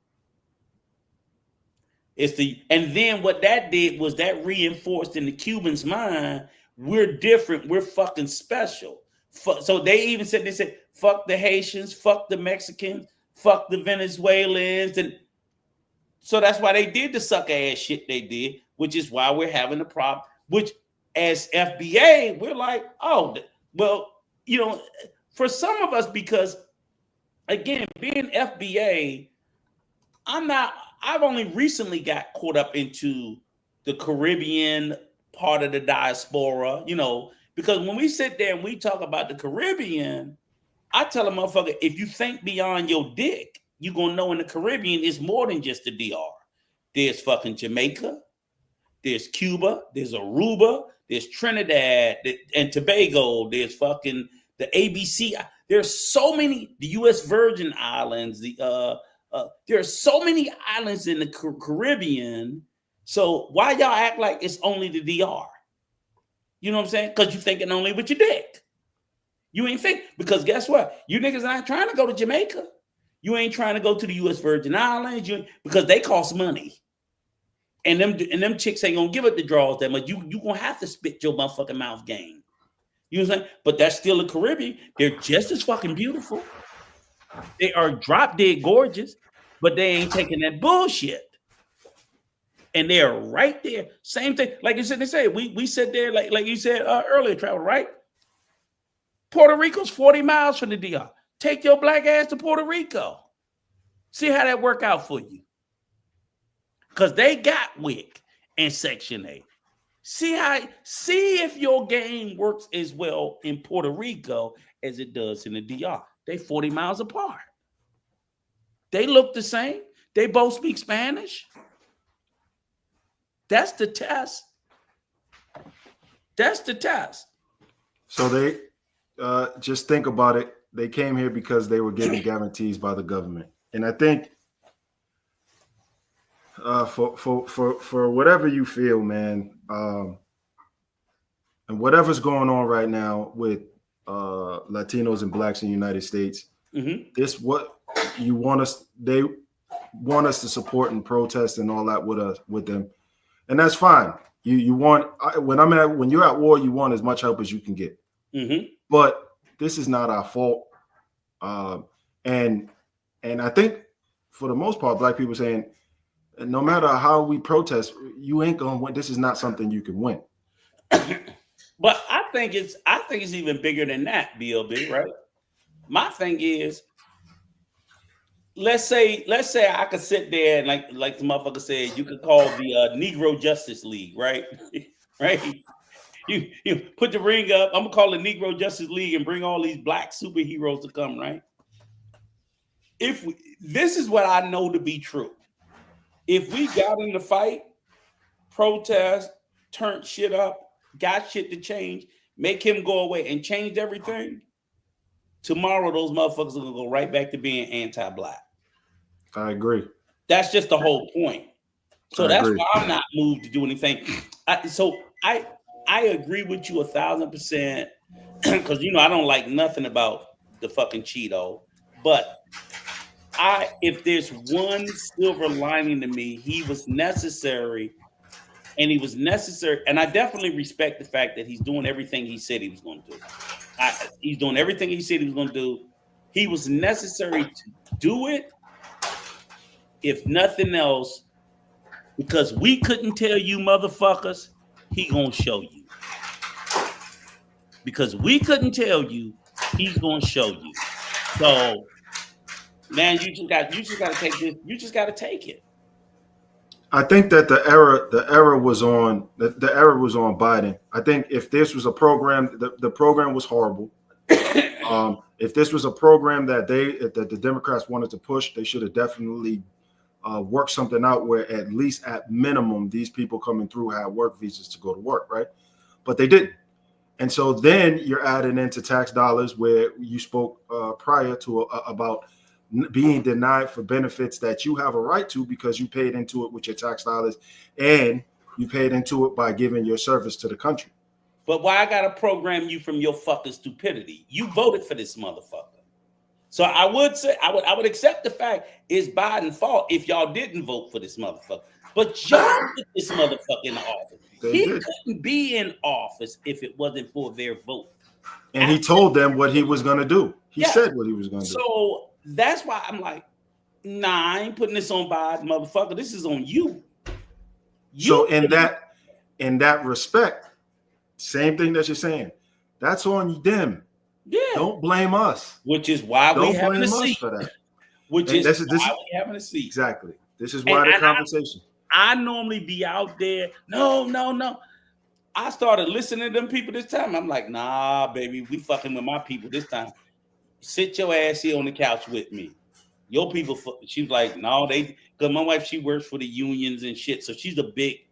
and then what that did was that reinforced in the Cubans' mind, we're different, we're fucking special. So they said, fuck the Haitians, fuck the Mexicans, fuck the Venezuelans. And so that's why they did the sucker ass shit they did, which is why we're having a problem, which as FBA, we're like, oh, well, for some of us, because again, being FBA, I've only recently got caught up into the Caribbean part of the diaspora, because when we sit there and we talk about the Caribbean, I tell a motherfucker, if you think beyond your dick, you're going to know in the Caribbean it's more than just the DR. There's fucking Jamaica, there's Cuba, there's Aruba, there's Trinidad and Tobago, there's fucking the ABC. There's so many, the U.S. Virgin Islands, there are so many islands in the Caribbean. So why y'all act like it's only the DR? You know what I'm saying? Because you're thinking only with your dick. You ain't think, because guess what? You niggas not trying to go to Jamaica. You ain't trying to go to the U.S. Virgin Islands because they cost money. And them chicks ain't gonna give it the draws that much. You gonna have to spit your motherfucking mouth game. You know what I'm saying? But that's still the Caribbean. They're just as fucking beautiful. They are drop dead gorgeous, but they ain't taking that bullshit. And they're right there. Same thing. Like you said, they say we sit there like you said earlier, Travel, right? Puerto Rico's 40 miles from the DR. Take your black ass to Puerto Rico. See how that work out for you. Because they got WIC and Section 8. See if your game works as well in Puerto Rico as it does in the DR. They 40 miles apart. They look the same. They both speak Spanish. That's the test. That's the test. So they just think about it. They came here because they were given guarantees by the government. And I think for whatever you feel, man, and whatever's going on right now with Latinos and blacks in the United States, this what you want us. They want us to support and protest and all that with them, and that's fine. You want when you're at war, you want as much help as you can get. But this is not our fault, and I think for the most part, black people saying, no matter how we protest, you ain't gonna win. This is not something you can win. But I think it's even bigger than that, BLB, right? My thing is, let's say I could sit there and like the motherfucker said, you could call the Negro Justice League, right? Right? You put the ring up. I'm gonna call it Negro Justice League and bring all these black superheroes to come, right? This is what I know to be true. If we got in the fight, protest, turn shit up, got shit to change, make him go away and change everything, tomorrow those motherfuckers are gonna go right back to being anti-black. I agree. That's just the whole point. So that's why I'm not moved to do anything. I agree with you 1,000% because I don't like nothing about the fucking Cheeto, but if there's one silver lining to me, he was necessary, and I definitely respect the fact that he's doing everything he said he was going to do. He's doing everything he said he was going to do. He was necessary to do it, if nothing else, because we couldn't tell you motherfuckers, he gonna show you. Because we couldn't tell you, he's gonna show you. So, man, you just got to take this. You just got to take it. I think that the error was on Biden. I think if this was a program, the program was horrible. If this was a program that the Democrats wanted to push, they should have definitely worked something out where at least at minimum these people coming through had work visas to go to work, right? But they didn't. And so then you're adding into tax dollars where you spoke prior to about being denied for benefits that you have a right to because you paid into it with your tax dollars and you paid into it by giving your service to the country. But why I gotta program you from your fucking stupidity? You voted for this motherfucker. So I would say I would accept the fact it's Biden's fault if y'all didn't vote for this motherfucker. But y'all put this motherfucker in office. He couldn't be in office if it wasn't for their vote. And he told them what he was gonna do. He said what he was gonna do. So that's why I'm like, nah, I ain't putting this on Biden, motherfucker. This is on you. So in that respect, same thing that you're saying, that's on them. Yeah. Don't blame us. Which is why we Don't having a blame us seat. for that. Which And is this is why we having a seat. exactly. This is why the conversation. I normally be out there. No. I started listening to them people this time. I'm like, nah, baby, we fucking with my people this time. Sit your ass here on the couch with me. Your people, she was like, no, because my wife, she works for the unions and shit. So she's a big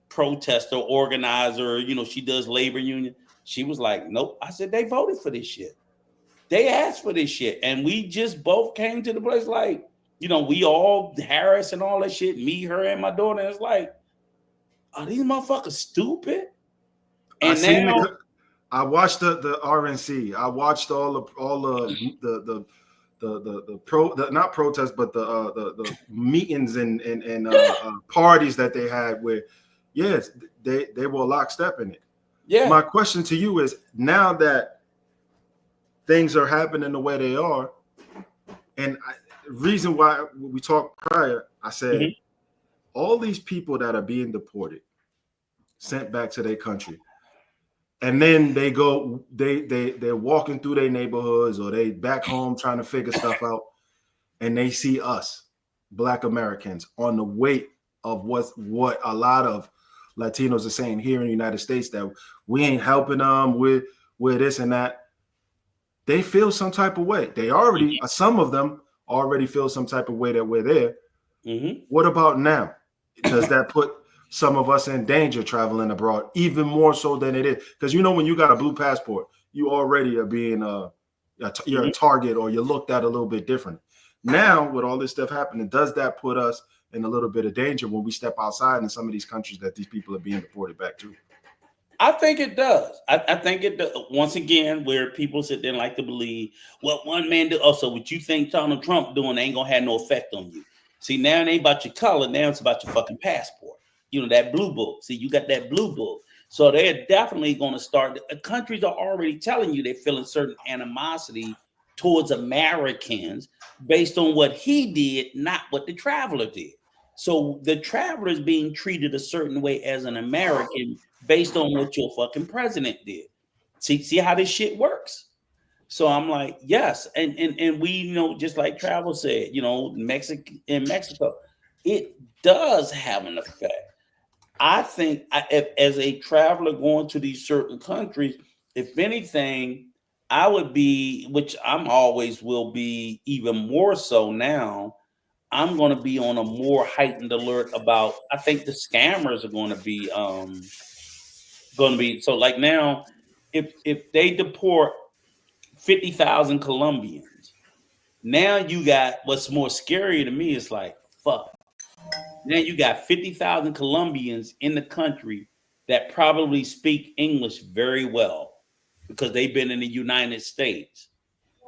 protester, organizer. You know, she does labor union. She was like, nope. I said, they voted for this shit. They asked for this shit. And we just both came to the place like, you know, we all, Harris and all that shit, me, her, and my daughter. And it's like, are these motherfuckers stupid? And I watched the RNC. I watched all the not protests, but the meetings and parties that they had where, yes, they were lockstep in it. Yeah. My question to you is, now that things are happening the way they are, and the reason why we talked prior, I said, all these people that are being deported, sent back to their country, and then they're walking through their neighborhoods or they back home trying to figure stuff out, and they see us, Black Americans, on the weight of what a lot of Latinos are saying here in the United States, that we ain't helping them with this and that. They feel some type of way. They already, some of them already feel some type of way that we're there. What about now? Does that put some of us in danger traveling abroad, even more so than it is? Because you know, when you got a blue passport, you already are being you're a target, or you're looked at a little bit different. Now, with all this stuff happening, does that put us in a little bit of danger when we step outside in some of these countries that these people are being deported back to? I think it does. I think it does. Once again, where people sit there and like to believe, well, one man do. Also, what you think Donald Trump doing ain't gonna have no effect on you. See, now it ain't about your color. Now it's about your fucking passport. You know, that blue book. See, you got that blue book. So they're definitely going to start. Countries are already telling you they're feeling certain animosity towards Americans based on what he did, not what the traveler did. So the traveler is being treated a certain way as an American based on what your fucking president did. See how this shit works. So I'm like, yes, and we, you know, just like Travel said, you know, Mexico, it does have an effect. I think as a traveler going to these certain countries, if anything, I would be, which I'm always will be even more so now, I'm going to be on a more heightened alert about, I think the scammers are going to be so like now, if they deport 50,000 Colombians, now you got, what's more scary to me is like, fuck. Now you got 50,000 Colombians in the country that probably speak English very well because they've been in the United States.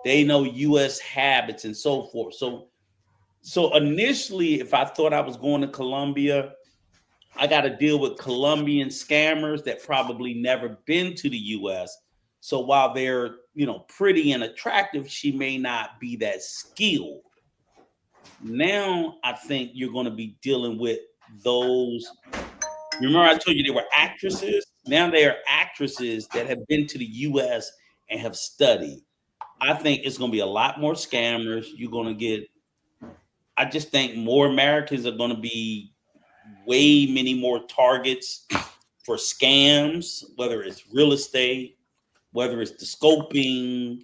They know U.S. habits and so forth. So initially, if I thought I was going to Colombia, I got to deal with Colombian scammers that probably never been to the U.S. So while they're, you know, pretty and attractive, she may not be that skilled. Now I think you're going to be dealing with those. Remember, I told you they were actresses. Now they are actresses that have been to the U.S. and have studied. I think it's going to be a lot more scammers. You're going to get. I just think more Americans are going to be way many more targets for scams, whether it's real estate, whether it's the scoping,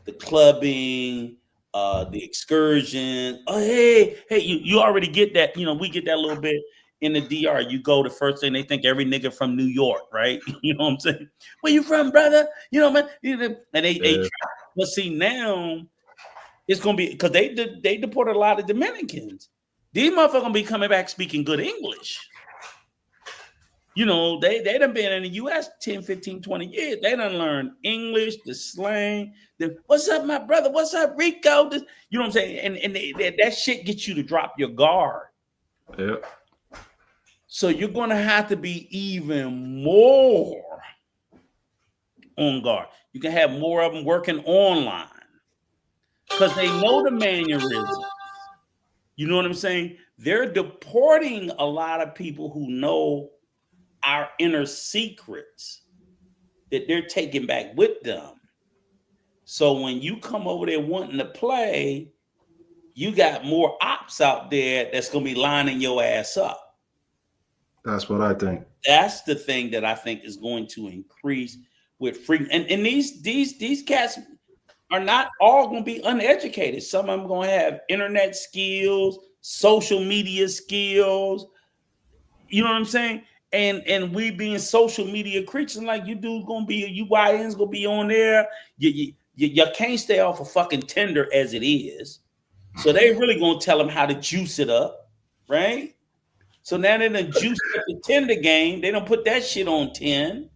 the clubbing, the excursion. Oh, hey, you already get that. You know, we get that a little bit in the DR. You go, the first thing they think every nigga from New York, right? You know what I'm saying? Where you from, brother? You know, man. And they try. But see, now it's gonna be because they deported a lot of Dominicans. These motherfuckers gonna be coming back speaking good English. You know, they done been in the U.S. 10, 15, 20 years. They done learned English, the slang, what's up, my brother? What's up, Rico? You know what I'm saying? And that shit gets you to drop your guard. Yeah. So you're going to have to be even more on guard. You can have more of them working online because they know the mannerisms. You know what I'm saying? They're deporting a lot of people who know our inner secrets that they're taking back with them. So when you come over there wanting to play, you got more ops out there that's gonna be lining your ass up. That's what I think. That's the thing that I think is going to increase with free. And these cats are not all going to be uneducated. Some of them going to have internet skills, social media skills. You know what I'm saying? And we being social media creatures, like you dudes gonna be, you YNs gonna be on there. You can't stay off of fucking Tinder as it is. So they really gonna tell them how to juice it up, right? So now they done juice up the Tinder game. They don't put that shit on 10.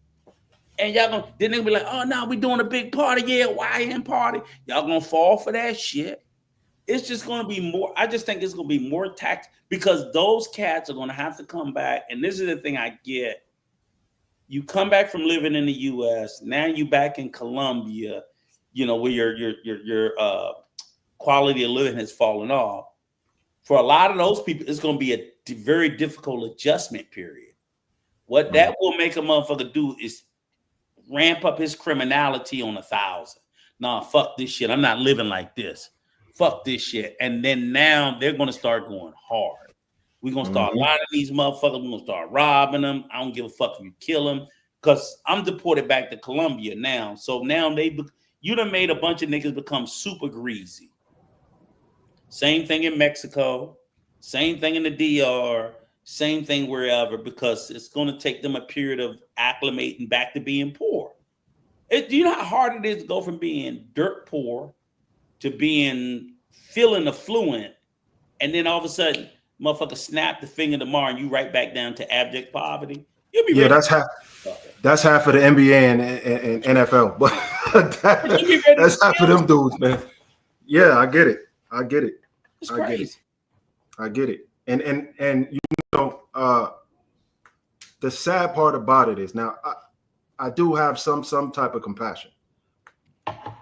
And y'all gonna then they be like, oh no, we doing a big party, yeah, YN party. Y'all gonna fall for that shit. It's just gonna be more. I just think it's gonna be more tax because those cats are gonna have to come back. And this is the thing I get. You come back from living in the US, now you back in Colombia, you know, where your quality of living has fallen off. For a lot of those people, it's gonna be a very difficult adjustment period. What that will make a motherfucker do is ramp up his criminality on 1,000. Nah, fuck this shit. I'm not living like this. Fuck this shit. And then now they're going to start going hard. We're going to start lining these motherfuckers. We're going to start robbing them. I don't give a fuck if you kill them. Because I'm deported back to Colombia now. So now you done made a bunch of niggas become super greasy. Same thing in Mexico. Same thing in the DR. Same thing wherever, because it's going to take them a period of acclimating back to being poor. Do you know how hard it is to go from being dirt poor to being feeling affluent, and then all of a sudden, motherfucker snap the finger tomorrow and you right back down to abject poverty? You'll be that's half of the NBA and NFL, but that's half of them dudes, man. Yeah, I get it. It's crazy. I get it. And you know, the sad part about it is now I do have some type of compassion.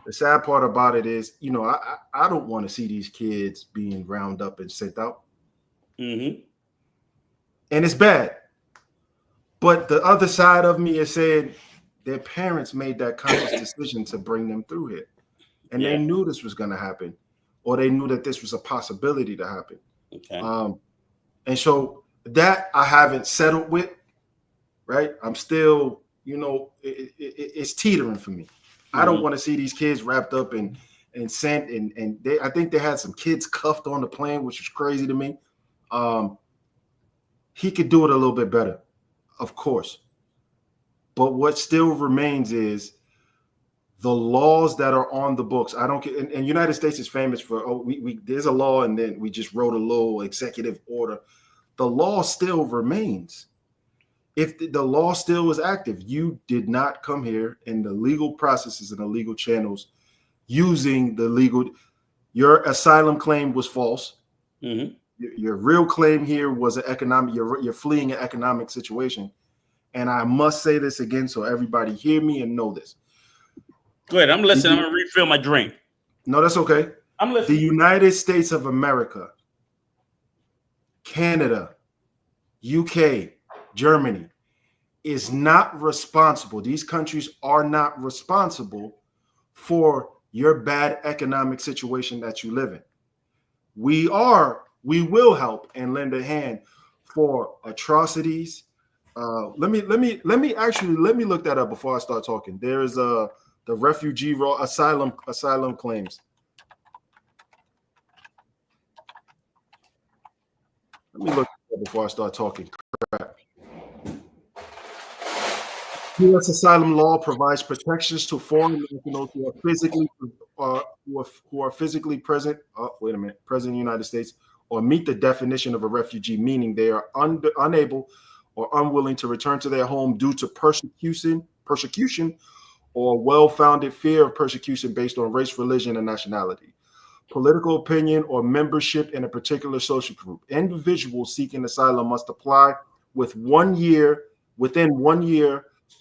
The sad part about it is, you know, I don't want to see these kids being rounded up and sent out. Mm-hmm. And it's bad. But the other side of me is saying their parents made that conscious decision to bring them through here. And they knew this was going to happen, or they knew that this was a possibility to happen. Okay. And so that I haven't settled with, right? I'm still, you know, it's teetering for me. I don't want to see these kids wrapped up and sent, and I think they had some kids cuffed on the plane, which was crazy to me. He could do it a little bit better, of course. But what still remains is the laws that are on the books. I don't get, and United States is famous for, there's a law and then we just wrote a little executive order. The law still remains. If the law still is active, you did not come here in the legal processes and the legal channels using the legal, your asylum claim was false. Mm-hmm. Your real claim here was an economic, you're fleeing an economic situation. And I must say this again so everybody hear me and know this. Go ahead. I'm listening. I'm going to refill my drink. No, that's okay. I'm listening. The United States of America, Canada, UK, Germany is not responsible. These countries are not responsible for your bad economic situation that you live in. We will help and lend a hand for atrocities. Let me look that up before I start talking. There is the refugee asylum claims. Let me look at that before I start talking crap. U.S. asylum law provides protections to foreign nationals who are physically present. Present in the United States or meet the definition of a refugee, meaning they are unable or unwilling to return to their home due to persecution, or well-founded fear of persecution based on race, religion, and nationality, political opinion, or membership in a particular social group. Individuals seeking asylum must apply within 1 year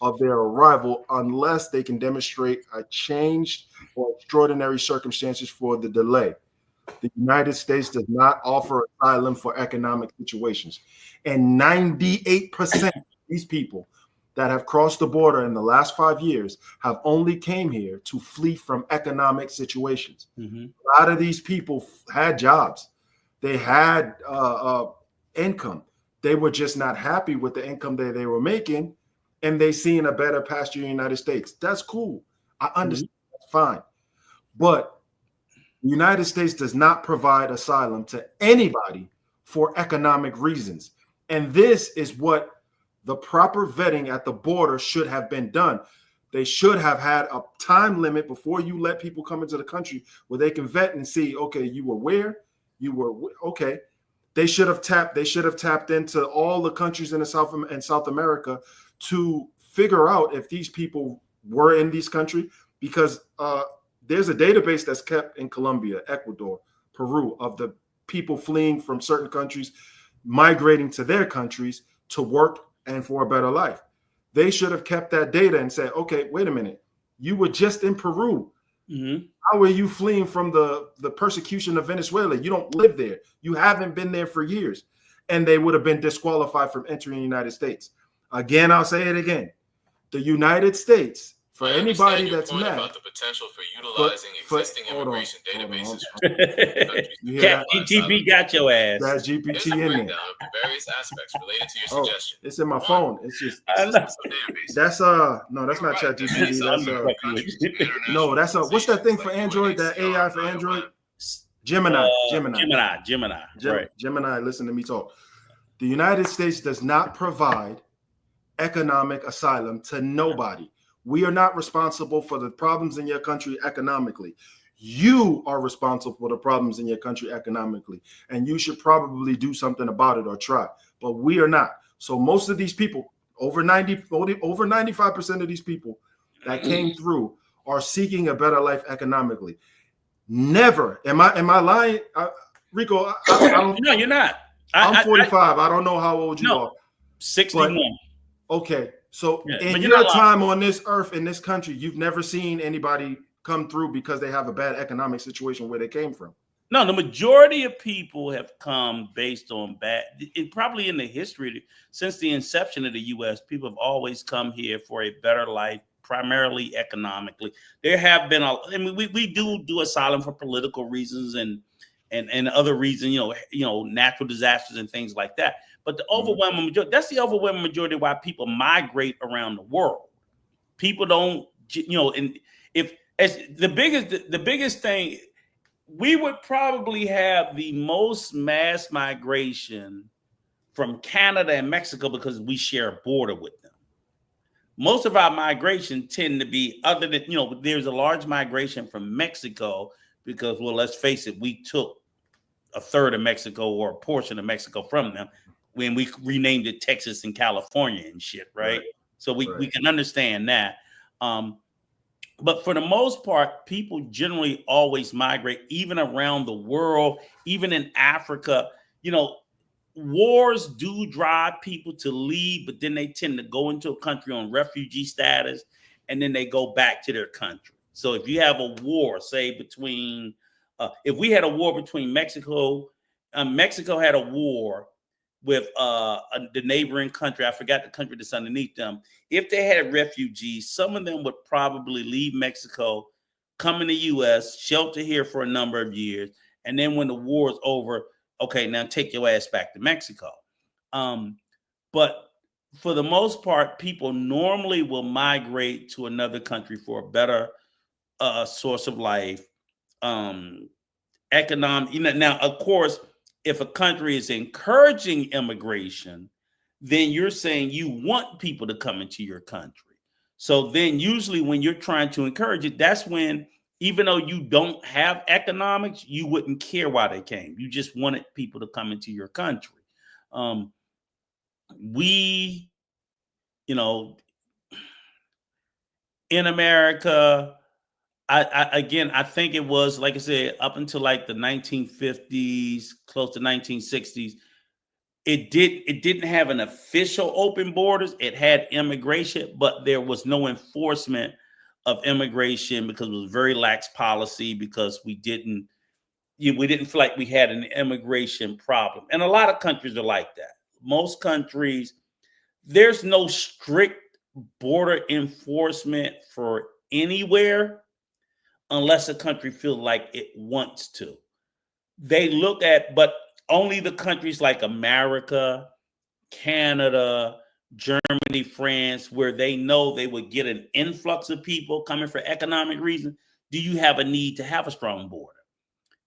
of their arrival unless they can demonstrate a changed or extraordinary circumstances for the delay. The United States does not offer asylum for economic situations. And 98% of these people that have crossed the border in the last 5 years have only came here to flee from economic situations. Mm-hmm. A lot of these people had jobs. They had income. They were just not happy with the income that they were making, and they seen a better pasture in the United States. That's cool. I understand. That's fine. But the United States does not provide asylum to anybody for economic reasons. And this is what the proper vetting at the border should have been done. They should have had a time limit before you let people come into the country where they can vet and see, okay, you were where? You were okay. They should have tapped into all the countries in South America to figure out if these people were in these countries, because there's a database that's kept in Colombia, Ecuador, Peru, of the people fleeing from certain countries, migrating to their countries to work and for a better life. They should have kept that data and said, okay, wait a minute, you were just in Peru. Mm-hmm. How are you fleeing from the persecution of Venezuela? You don't live there. You haven't been there for years. And they would have been disqualified from entering the United States. Again, I'll say it again. The United States, for anybody that's mad about the potential for utilizing existing immigration databases. Chat GTP got your ass. That GPT in there. Various aspects related to your suggestion. It's in my phone. It's just that's no, that's not Chat GPT. That's no, that's what's that thing for Android? That AI for Android? Gemini. Right. Gemini, listen to me talk. The United States does not provide economic asylum to nobody. We are not responsible for the problems in your country economically. You are responsible for the problems in your country economically, and you should probably do something about it or try. But we are not. So most of these people, over 95% of these people that came through are seeking a better life economically. Never. Am I lying? Rico, I don't, no, you're not. I'm 45. I don't know how old you are. 61. But, okay. So yeah, in your time on this earth, in this country, you've never seen anybody come through because they have a bad economic situation where they came from. No, the majority of people have come based on bad. Probably in the history, since the inception of the U.S., people have always come here for a better life, primarily economically. There have been, we do asylum for political reasons and other reasons, you know, natural disasters and things like that. But the overwhelming majority, that's the overwhelming majority of why people migrate around the world. People don't, and if as the biggest thing, we would probably have the most mass migration from Canada and Mexico because we share a border with them. Most of our migration tend to be, other than, there's a large migration from Mexico because, well, let's face it, we took a third of Mexico or a portion of Mexico from them when we renamed it Texas and California and shit, right? So we can understand that. But for the most part, people generally always migrate, even around the world, even in Africa. Wars do drive people to leave, but then they tend to go into a country on refugee status, and then they go back to their country. So if you have a war, say between, if we had a war between Mexico had a war with the neighboring country. I forgot the country that's underneath them. If they had refugees, some of them would probably leave Mexico, come in the U.S., shelter here for a number of years, and then when the war is over, okay, now take your ass back to Mexico. But for the most part, people normally will migrate to another country for a better source of life, economic. Now, of course, if a country is encouraging immigration, then you're saying you want people to come into your country. So then usually when you're trying to encourage it, that's when, even though you don't have economics, you wouldn't care why they came. You just wanted people to come into your country. We, in America, I think it was, like I said, up until like the 1950s, close to 1960s, it didn't have an official open borders. It had immigration, but there was no enforcement of immigration because it was very lax policy, because we didn't feel like we had an immigration problem. And a lot of countries are like that. Most countries, there's no strict border enforcement for anywhere unless a country feels like it wants to. They look at, but only the countries like America, Canada, Germany, France, where they know they would get an influx of people coming for economic reasons. Do you have a need to have a strong border?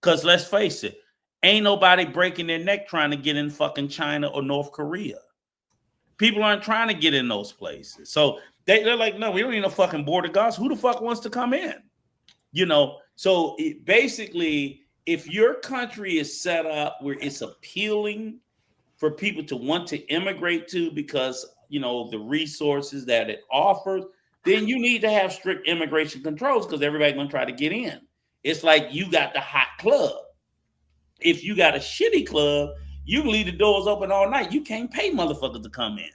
Because let's face it, ain't nobody breaking their neck trying to get in fucking China or North Korea. People aren't trying to get in those places. So they're like, no, we don't need no fucking border guards. Who the fuck wants to come in? You know, so basically, if your country is set up where it's appealing for people to want to immigrate to because, you know, the resources that it offers, then you need to have strict immigration controls because everybody's going to try to get in. It's like you got the hot club. If you got a shitty club, you can leave the doors open all night. You can't pay motherfuckers to come in.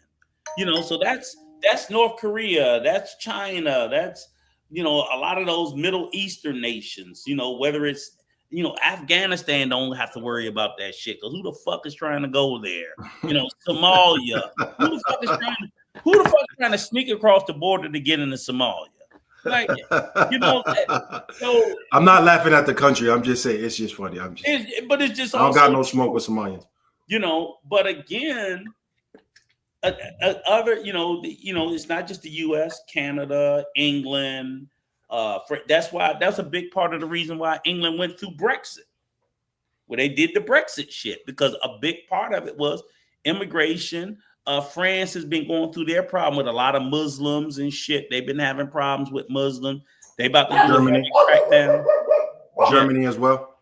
You know, so that's North Korea, that's China, that's, you know, a lot of those Middle Eastern nations, you know, whether it's, you know, Afghanistan don't have to worry about that shit because who the fuck is trying to go there? You know, Somalia. Who the fuck is trying to sneak across the border to get into Somalia? Like, you know, so I'm not laughing at the country. I'm just saying it's just funny. But it's just I don't got no smoke with Somalians. You know, but again, other, you know, it's not just the U.S., Canada, England. That's a big part of the reason why England went through Brexit, where they did the Brexit shit, because a big part of it was immigration. France has been going through their problem with a lot of Muslims and shit. They've been having problems with Muslims. They about to do Germany. a crackdown. Germany as well.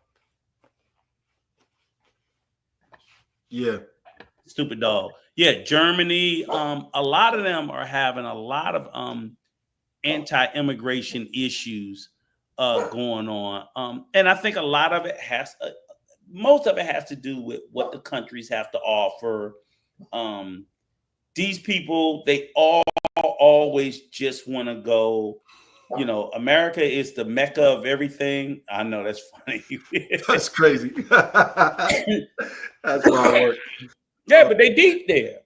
Yeah. Stupid dog. Yeah, Germany. A lot of them are having a lot of anti-immigration issues going on. And I think a lot of it most of it has to do with what the countries have to offer. These people, they always just want to go, you know, America is the mecca of everything. I know that's funny. That's crazy. That's my work. Yeah, but they deep there.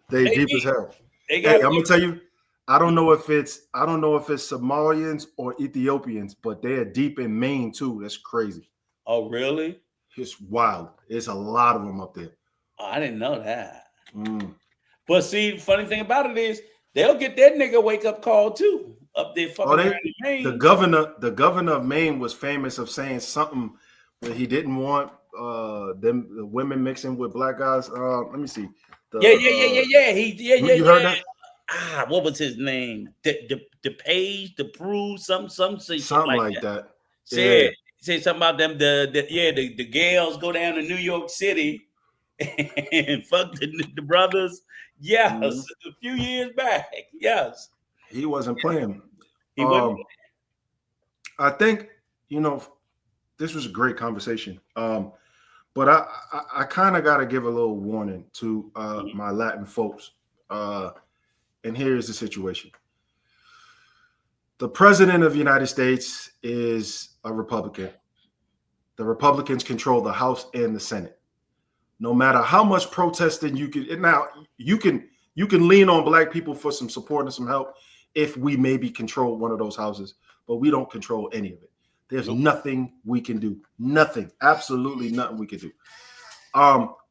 They deep as hell. Hey, I'm gonna tell you, I don't know if it's Somalians or Ethiopians, but they're deep in Maine too. That's crazy. Oh, really? It's wild. There's a lot of them up there. Oh, I didn't know that. But see, the funny thing about it is they'll get that nigga wake up call too up there fucking in Maine. The governor of Maine was famous of saying something that he didn't want the women mixing with black guys. Let me see. Yeah. You heard that? What was his name? The Page, the Prue, something like that. Said something about them. The Gales go down to New York City and fuck the brothers. Yes, a few years back. Yes, he wasn't playing. He wasn't. I think, you know, this was a great conversation. But I kind of got to give a little warning to my Latin folks. And here's the situation. The president of the United States is a Republican. The Republicans control the House and the Senate. No matter how much protesting you can lean on black people for some support and some help if we maybe control one of those houses, but we don't control any of it. There's nothing we can do. Nothing. Absolutely nothing we can do.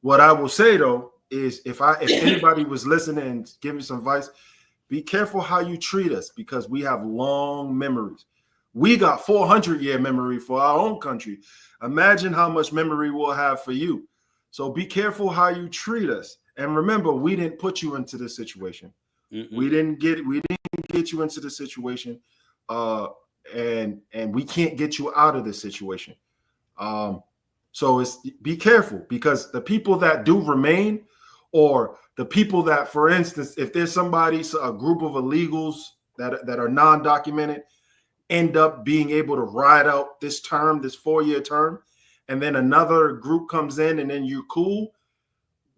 What I will say though is if anybody was listening and giving some advice, be careful how you treat us because we have long memories. We got 400-year memory for our own country. Imagine how much memory we'll have for you. So be careful how you treat us. And remember, we didn't put you into this situation. We didn't get you into the situation. And we can't get you out of this situation. So be careful because the people that do remain, or the people that, for instance, if there's a group of illegals that are non-documented, end up being able to ride out this 4-year term, and then another group comes in and then you're cool.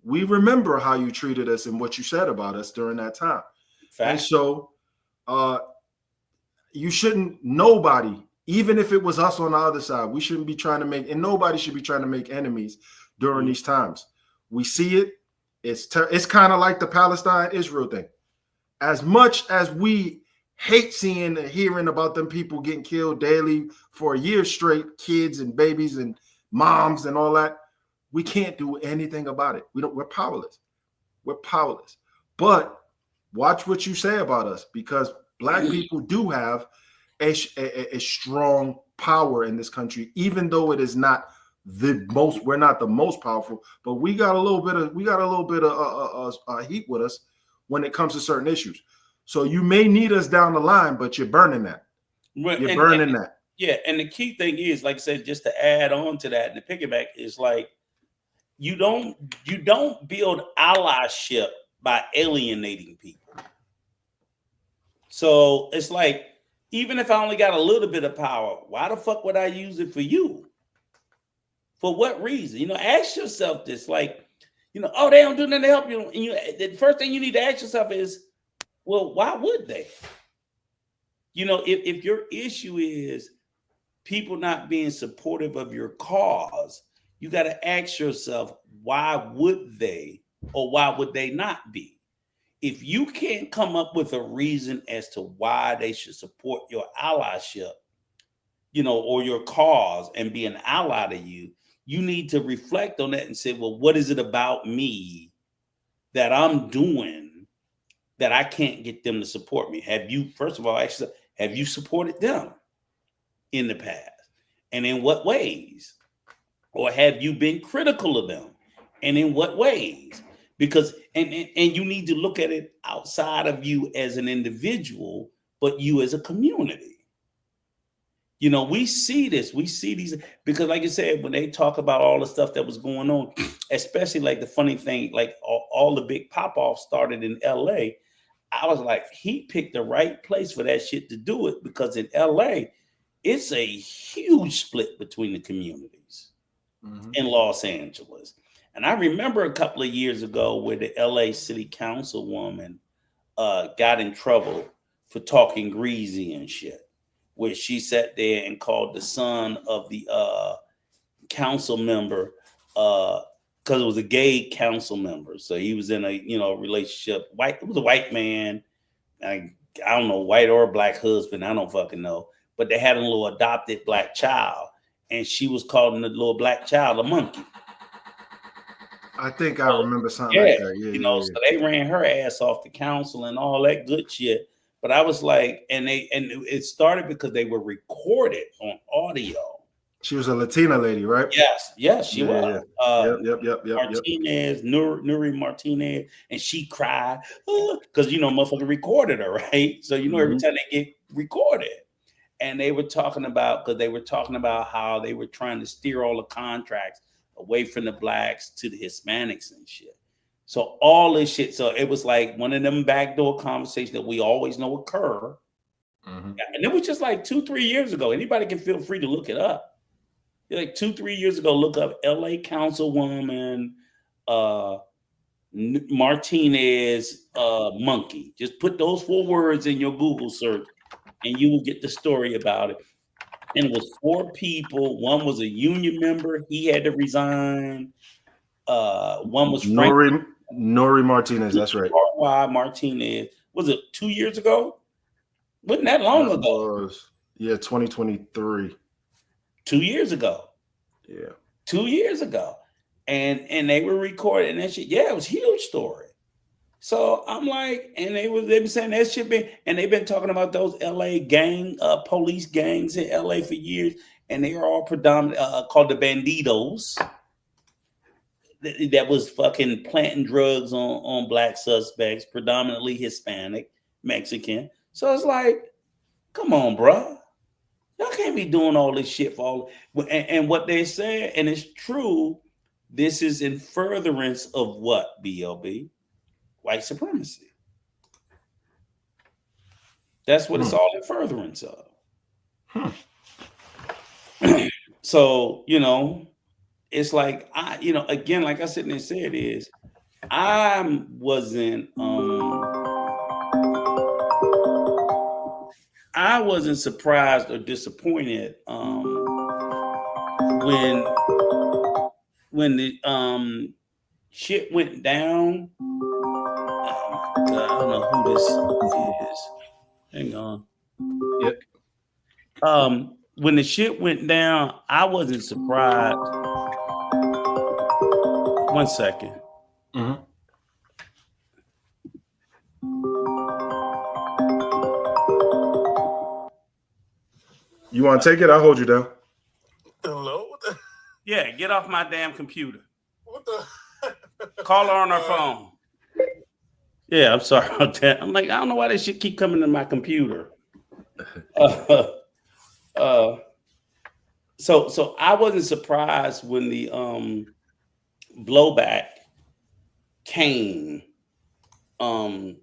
We remember how you treated us and what you said about us during that time. Fact. And so you shouldn't, nobody, even if it was us on the other side, we shouldn't be trying to make, and nobody should be trying to make enemies during these times. We see it. It's kind of like the Palestine-Israel thing. as much as we hate seeing and hearing about them people getting killed daily for a year straight, kids and babies and moms and all that, we can't do anything about it. We're powerless. We're powerless. But watch what you say about us, because Black people do have a strong power in this country, even though it is not the most. We're not the most powerful, but we got a little bit of heat with us when it comes to certain issues. So you may need us down the line, but you're burning that. You're burning that. Yeah, and the key thing is, like I said, just to add on to that, and the piggyback is like, you don't build allyship by alienating people. So it's like, even if I only got a little bit of power, why the fuck would I use it for you? For what reason? You know, ask yourself this. Like, you know, oh, they don't do nothing to help you. And the first thing you need to ask yourself is, well, why would they? You know, if your issue is people not being supportive of your cause, you got to ask yourself, why would they, or why would they not be? If you can't come up with a reason as to why they should support your allyship, you know, or your cause and be an ally to you, you need to reflect on that and say, well, what is it about me that I'm doing that I can't get them to support me? Have you, first of all, actually, have you supported them in the past? And in what ways? Or have you been critical of them? And in what ways? Because, and you need to look at it outside of you as an individual, but you as a community. You know, we see this, we see these, because like I said, when they talk about all the stuff that was going on, especially like the funny thing, like all the big pop-offs started in LA, I was like, he picked the right place for that shit to do it, because in LA, it's a huge split between the communities in Los Angeles. And I remember a couple of years ago where the LA City Councilwoman got in trouble for talking greasy and shit, where she sat there and called the son of the council member, because it was a gay council member. So he was in a, you know, relationship. It was a white man. I don't know, white or black husband. I don't fucking know. But they had a little adopted black child, and she was calling the little black child a monkey. I think I remember something like that. Yeah, you know, so they ran her ass off the council and all that good shit. But I was like, and it started because they were recorded on audio. She was a Latina lady, right? Yes, she was. Yep. Martinez, Nuri Martinez, and she cried because you know, motherfucker recorded her, right? So you know, every time they get recorded, and they were talking about how they were trying to steer all the contracts away from the blacks to the Hispanics and shit. So all this shit. So it was like one of them backdoor conversations that we always know occur. And it was just like 2-3 years ago. Anybody can feel free to look it up. Like 2-3 years ago, look up LA Councilwoman Martinez monkey. Just put those 4 words in your Google search and you will get the story about it. And it was 4 people. One was a union member. He had to resign. One was Nuri Martinez. That's right. Martinez. Was it 2 years ago? Wasn't that long ago? 2023. 2 years ago. Yeah. 2 years ago. And they were recording that shit. Yeah, it was a huge story. So I'm like, and they've been saying that shit and they've been talking about those LA police gangs in LA for years, and they are all predominant called the Bandidos. That was fucking planting drugs on black suspects, predominantly Hispanic, Mexican. So it's like, come on, bro. Y'all can't be doing all this shit for all. And what they say, and it's true, this is in furtherance of what, BLB? White supremacy. That's what it's all in furtherance of. So, you know, it's like, again, like I said and said, is I wasn't surprised or disappointed when the shit went down. I don't know who this is. Hang on. Yep. When the shit went down, I wasn't surprised. 1 second. Mm-hmm. You want to take it? I'll hold you down. Hello? Yeah, get off my damn computer. What the? Call her on her phone. Yeah, I'm sorry about that. I'm like, I don't know why this shit keep coming to my computer. So I wasn't surprised when the blowback came for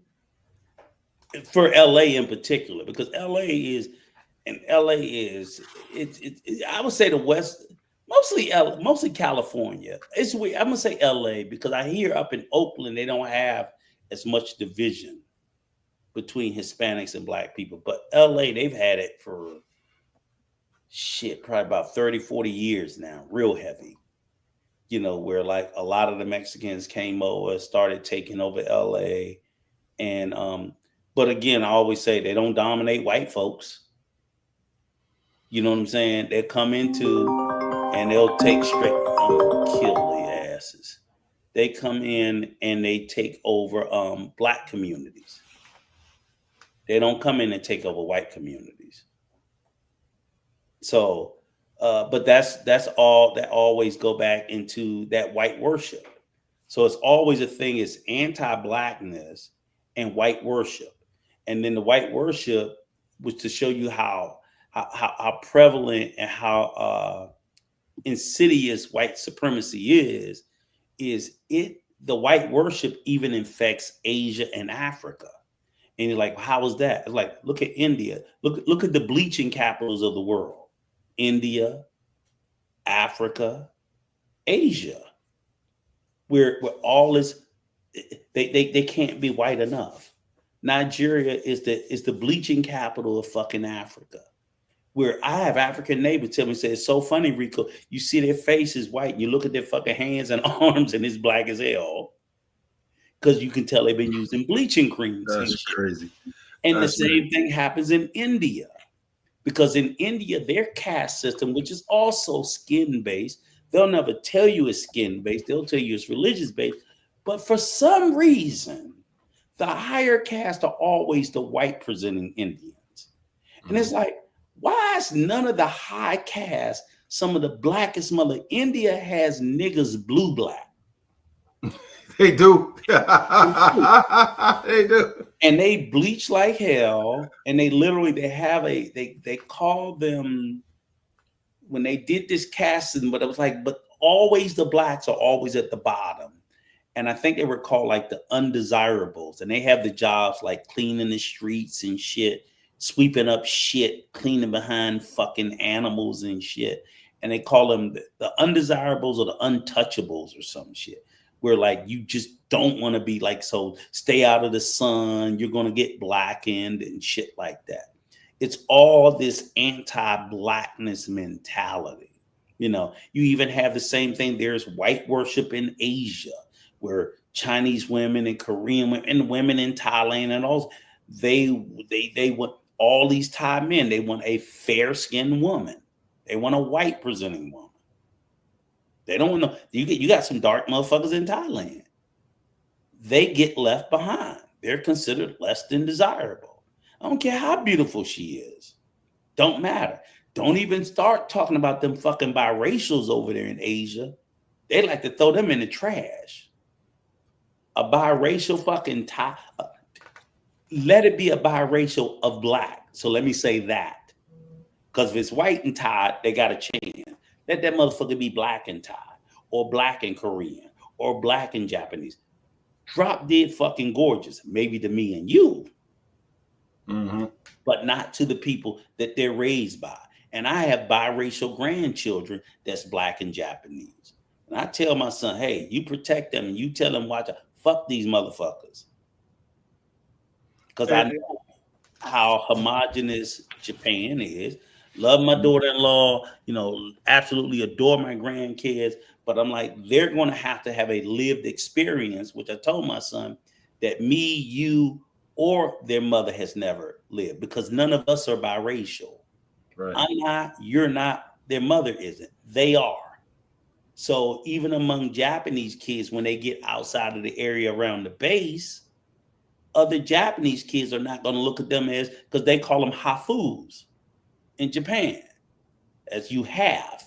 LA in particular, because LA is I would say the West, mostly California. It's weird. I'm gonna say LA because I hear up in Oakland they don't have as much division between Hispanics and Black people, but LA, they've had it for probably about 30, 40 years now, real heavy. You know, where like a lot of the Mexicans came over, started taking over LA. And but again, I always say they don't dominate white folks. You know what I'm saying? They come into and they'll take straight, I'm gonna kill their asses. They come in and they take over Black communities. They don't come in and take over white communities. So, but that's all that always go back into that white worship. So it's always a thing is anti-Blackness and white worship. And then the white worship was to show you how prevalent and how insidious white supremacy is the white worship even infects Asia and Africa. And you're like, how is that? It's like, look at India. Look at the bleaching capitals of the world. India, Africa, Asia. Where all this, they can't be white enough. Nigeria is the bleaching capital of fucking Africa. Where I have African neighbors tell me, say, it's so funny, Rico. You see their face is white, and you look at their fucking hands and arms, and it's black as hell. Because you can tell they've been using bleaching creams. That's crazy. And the same thing happens in India. Because in India, their caste system, which is also skin-based, they'll never tell you it's skin-based. They'll tell you it's religious-based. But for some reason, the higher caste are always the white-presenting Indians. And it's like, why is none of the high caste, some of the blackest mother? India has niggas blue-black. They do. They do. And they bleach like hell. And they literally, they call them, when they did this casting, but it was like, but always the blacks are always at the bottom. And I think they were called like the undesirables. And they have the jobs like cleaning the streets and shit, sweeping up shit, cleaning behind fucking animals and shit. And they call them the undesirables or the untouchables or some shit. Where like you just don't want to be like, so stay out of the sun, you're going to get blackened and shit like that. It's all this anti-blackness mentality. You know, you even have the same thing. There's white worship in Asia, where Chinese women and Korean women and women in Thailand and all, they want all these Thai men. They want a fair-skinned woman. They want a white presenting woman. They don't know. You got some dark motherfuckers in Thailand. They get left behind. They're considered less than desirable. I don't care how beautiful she is. Don't matter. Don't even start talking about them fucking biracials over there in Asia. They like to throw them in the trash. A biracial fucking Thai. Let it be a biracial of black. So let me say that. Because if it's white and Thai, they got a chance. Let that motherfucker be black and Thai, or black and Korean, or black and Japanese. Drop dead fucking gorgeous, maybe to me and you, but not to the people that they're raised by. And I have biracial grandchildren that's black and Japanese. And I tell my son, hey, you protect them and you tell them, watch out, fuck these motherfuckers. Because I know how homogenous Japan is. Love my daughter-in-law, you know, absolutely adore my grandkids. But I'm like, they're going to have a lived experience, which I told my son, that me, you, or their mother has never lived, because none of us are biracial. Right. I'm not, you're not, their mother isn't. They are. So even among Japanese kids, when they get outside of the area around the base, other Japanese kids are not going to look at them as, because they call them hafus in Japan, as you have.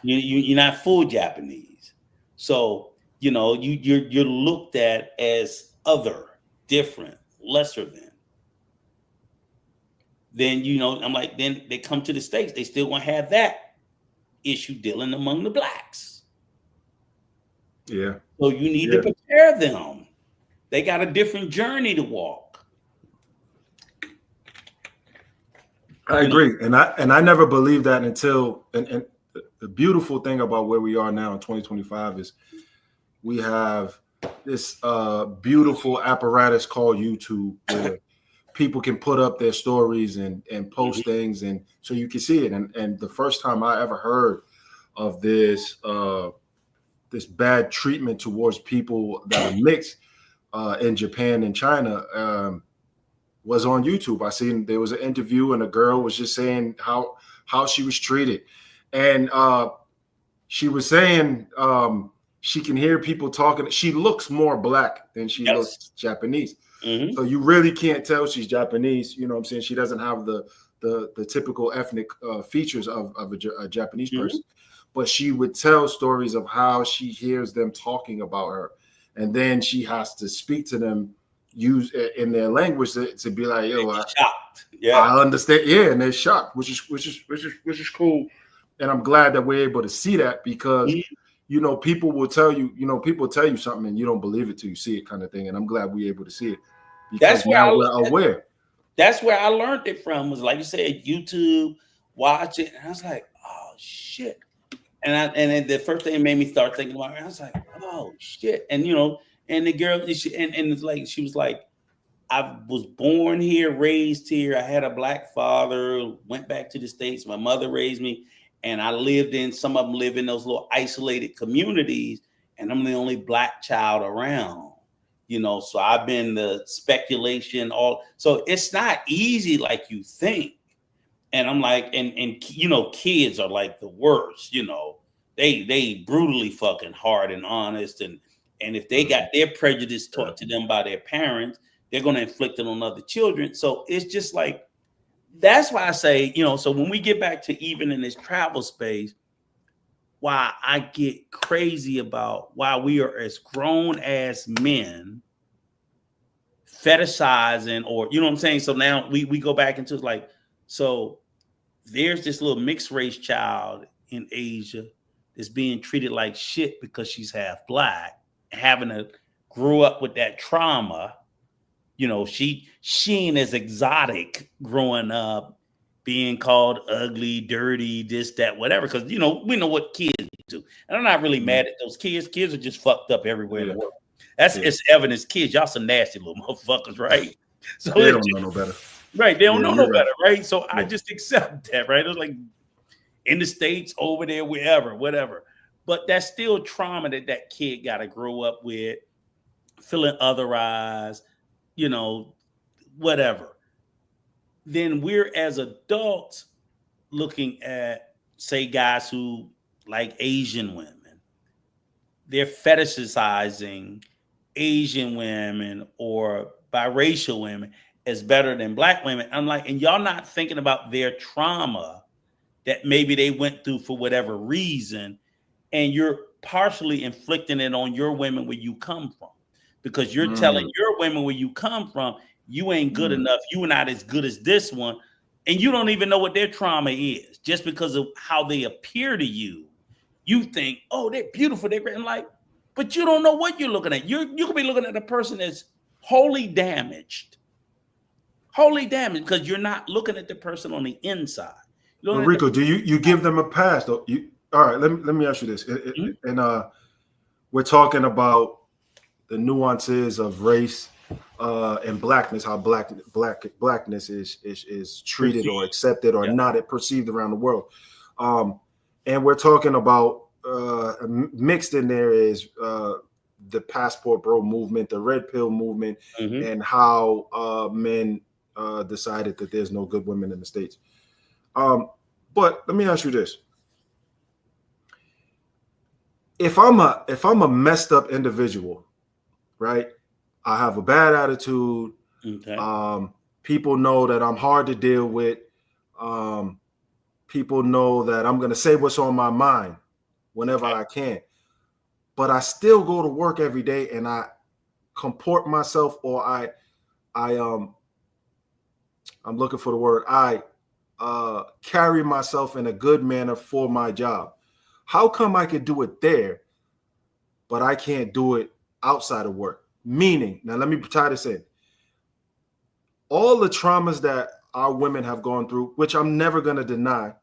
You're not full Japanese. So, you're looked at as other, different, lesser than. Then, I'm like, then they come to the States, they still gonna have that issue dealing among the blacks. Yeah. So you need to prepare them. They got a different journey to walk. I agree. And I never believed that until, and the beautiful thing about where we are now in 2025 is we have this beautiful apparatus called YouTube where people can put up their stories and post things, and so you can see it. And the first time I ever heard of this this bad treatment towards people that are mixed in Japan and China was on YouTube. I seen there was an interview and a girl was just saying how she was treated, and she was saying she can hear people talking. She looks more black than she looks Japanese. Mm-hmm. So you really can't tell she's Japanese. You know what I'm saying? She doesn't have the typical ethnic features of a Japanese person. But she would tell stories of how she hears them talking about her. And then she has to speak to them, use in their language to be like, yo, shocked. I understand. Yeah, and they're shocked, which is cool. And I'm glad that we're able to see that, because people will tell you, people tell you something and you don't believe it till you see it, kind of thing. And I'm glad we're able to see it, because now we're aware. That's where I learned it from, was like you said, YouTube, watch it. And I was like, oh shit. And then the first thing it made me start thinking about it, I was like, oh shit. And and the girl, it's like, she was like, I was born here, raised here. I had a black father, went back to the States. My mother raised me, and I lived in, some of them live in those little isolated communities, and I'm the only black child around, so I've been the speculation, so it's not easy like you think. And I'm like, and kids are like the worst, they brutally fucking hard and honest. And if they got their prejudice taught to them by their parents, they're going to inflict it on other children. So it's just like, that's why I say, so when we get back to even in this travel space, why I get crazy about why we are as grown as men fetishizing, or, you know what I'm saying? So now we go back into like, so there's this little mixed race child in Asia that's being treated like shit because she's half black, having to grow up with that trauma. She ain't as exotic growing up, being called ugly, dirty, this, that, whatever. Because, we know what kids do. And I'm not really mad at those kids. Kids are just fucked up everywhere in the world. It's evidence. Kids, y'all some nasty little motherfuckers, right? So they don't know no better. Right. They don't know no better, right? So I just accept that, right? It was like in the States, over there, wherever, whatever. But that's still trauma that kid got to grow up with, feeling otherized, whatever. Then we're, as adults, looking at, say, guys who like Asian women. They're fetishizing Asian women or biracial women as better than black women. I'm like, and y'all not thinking about their trauma that maybe they went through for whatever reason, and you're partially inflicting it on your women where you come from, because you're telling your women where you come from, you ain't good enough, you are not as good as this one, and you don't even know what their trauma is. Just because of how they appear to you, you think, oh, they're beautiful, they're great, and like, but you don't know what you're looking at. You could be looking at a person that's wholly damaged, because you're not looking at the person on the inside. Rico, do you give them a pass though? All right, let me ask you this. And we're talking about the nuances of race and blackness, how blackness is treated or accepted or not perceived around the world. And we're talking about mixed in there is the passport bro movement, the red pill movement, and how men decided that there's no good women in the States. But let me ask you this. If I'm a messed up individual, right? I have a bad attitude. Okay. People know that I'm hard to deal with. People know that I'm going to say what's on my mind whenever I can. But I still go to work every day and I comport myself, or I'm looking for the word. I carry myself in a good manner for my job. How come I could do it there, but I can't do it outside of work? Meaning, now let me tie this in. All the traumas that our women have gone through, which I'm never going to deny,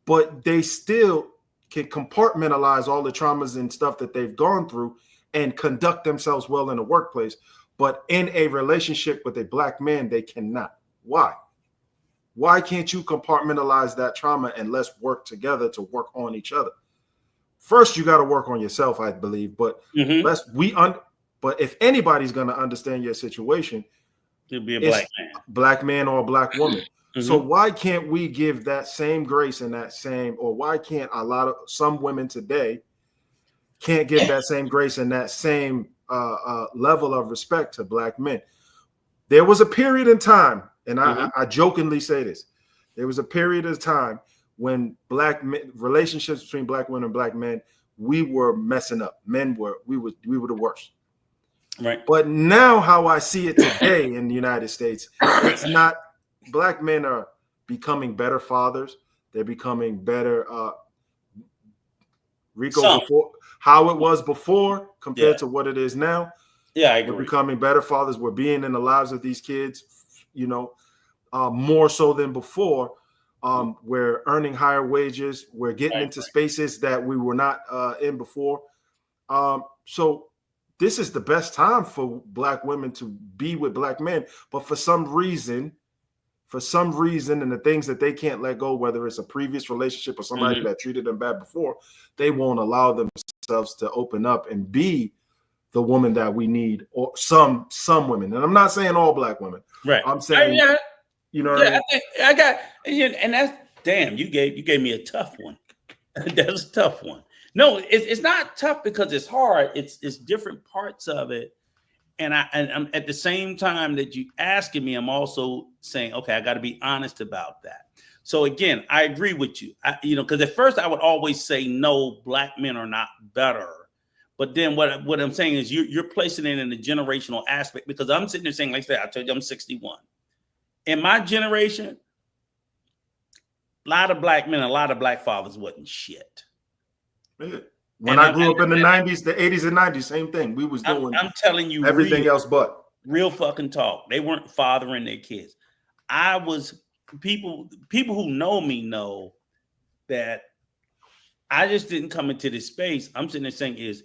but they still can compartmentalize all the traumas and stuff that they've gone through and conduct themselves well in the workplace. But in a relationship with a black man, they cannot. Why? Why can't you compartmentalize that trauma and let's work together to work on each other? First, you got to work on yourself, I believe. But but if anybody's going to understand your situation, it'll be a black man or a black woman. So why can't we give that same grace and that same, or why can't some women today can't give that same grace and that same level of respect to black men? There was a period in time, and I jokingly say this, there was a period of time when relationships between black women and black men, we were messing up. We were the worst. Right. But now how I see it today in the United States, it's not. Black men are becoming better fathers. They're becoming better. Before how it was before compared to what it is now. Yeah, I agree. We're becoming better fathers. We're being in the lives of these kids, more so than before. We're earning higher wages. We're getting into spaces that we were not in before. So this is the best time for black women to be with black men. But for some reason, and the things that they can't let go, whether it's a previous relationship or somebody that treated them bad before, they won't allow themselves to open up and be the woman that we need, or some women. And I'm not saying all black women. Right. I'm saying, you know what I mean? I got, and that's, damn, you gave me a tough one. That's a tough one. No, it's not tough because it's hard. It's different parts of it. And I'm at the same time that you asking me, I'm also saying, okay, I got to be honest about that. So again, I agree with you. Because at first I would always say, no, black men are not better. But then what I'm saying is you're placing it in the generational aspect, because I'm sitting there saying, like I said, I told you I'm 61. In my generation, a lot of black men, a lot of black fathers wasn't shit. When I grew up in the 90s, the 80s and 90s, same thing. We was doing, I'm telling you, everything else but. Real fucking talk. They weren't fathering their kids. People who know me know that I just didn't come into this space. I'm sitting there saying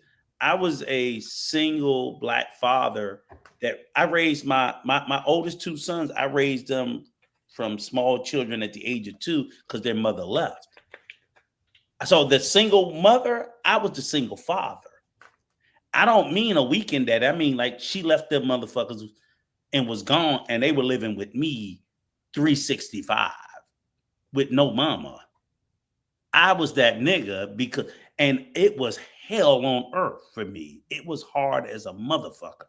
I was a single black father that I raised my oldest two sons. I raised them from small children at the age of 2 because their mother left. So the single mother, I was the single father. I don't mean a weekend dad. I mean, like, she left them motherfuckers and was gone, and they were living with me 365 with no mama. I was that nigga and it was hell on earth for me. It was hard as a motherfucker.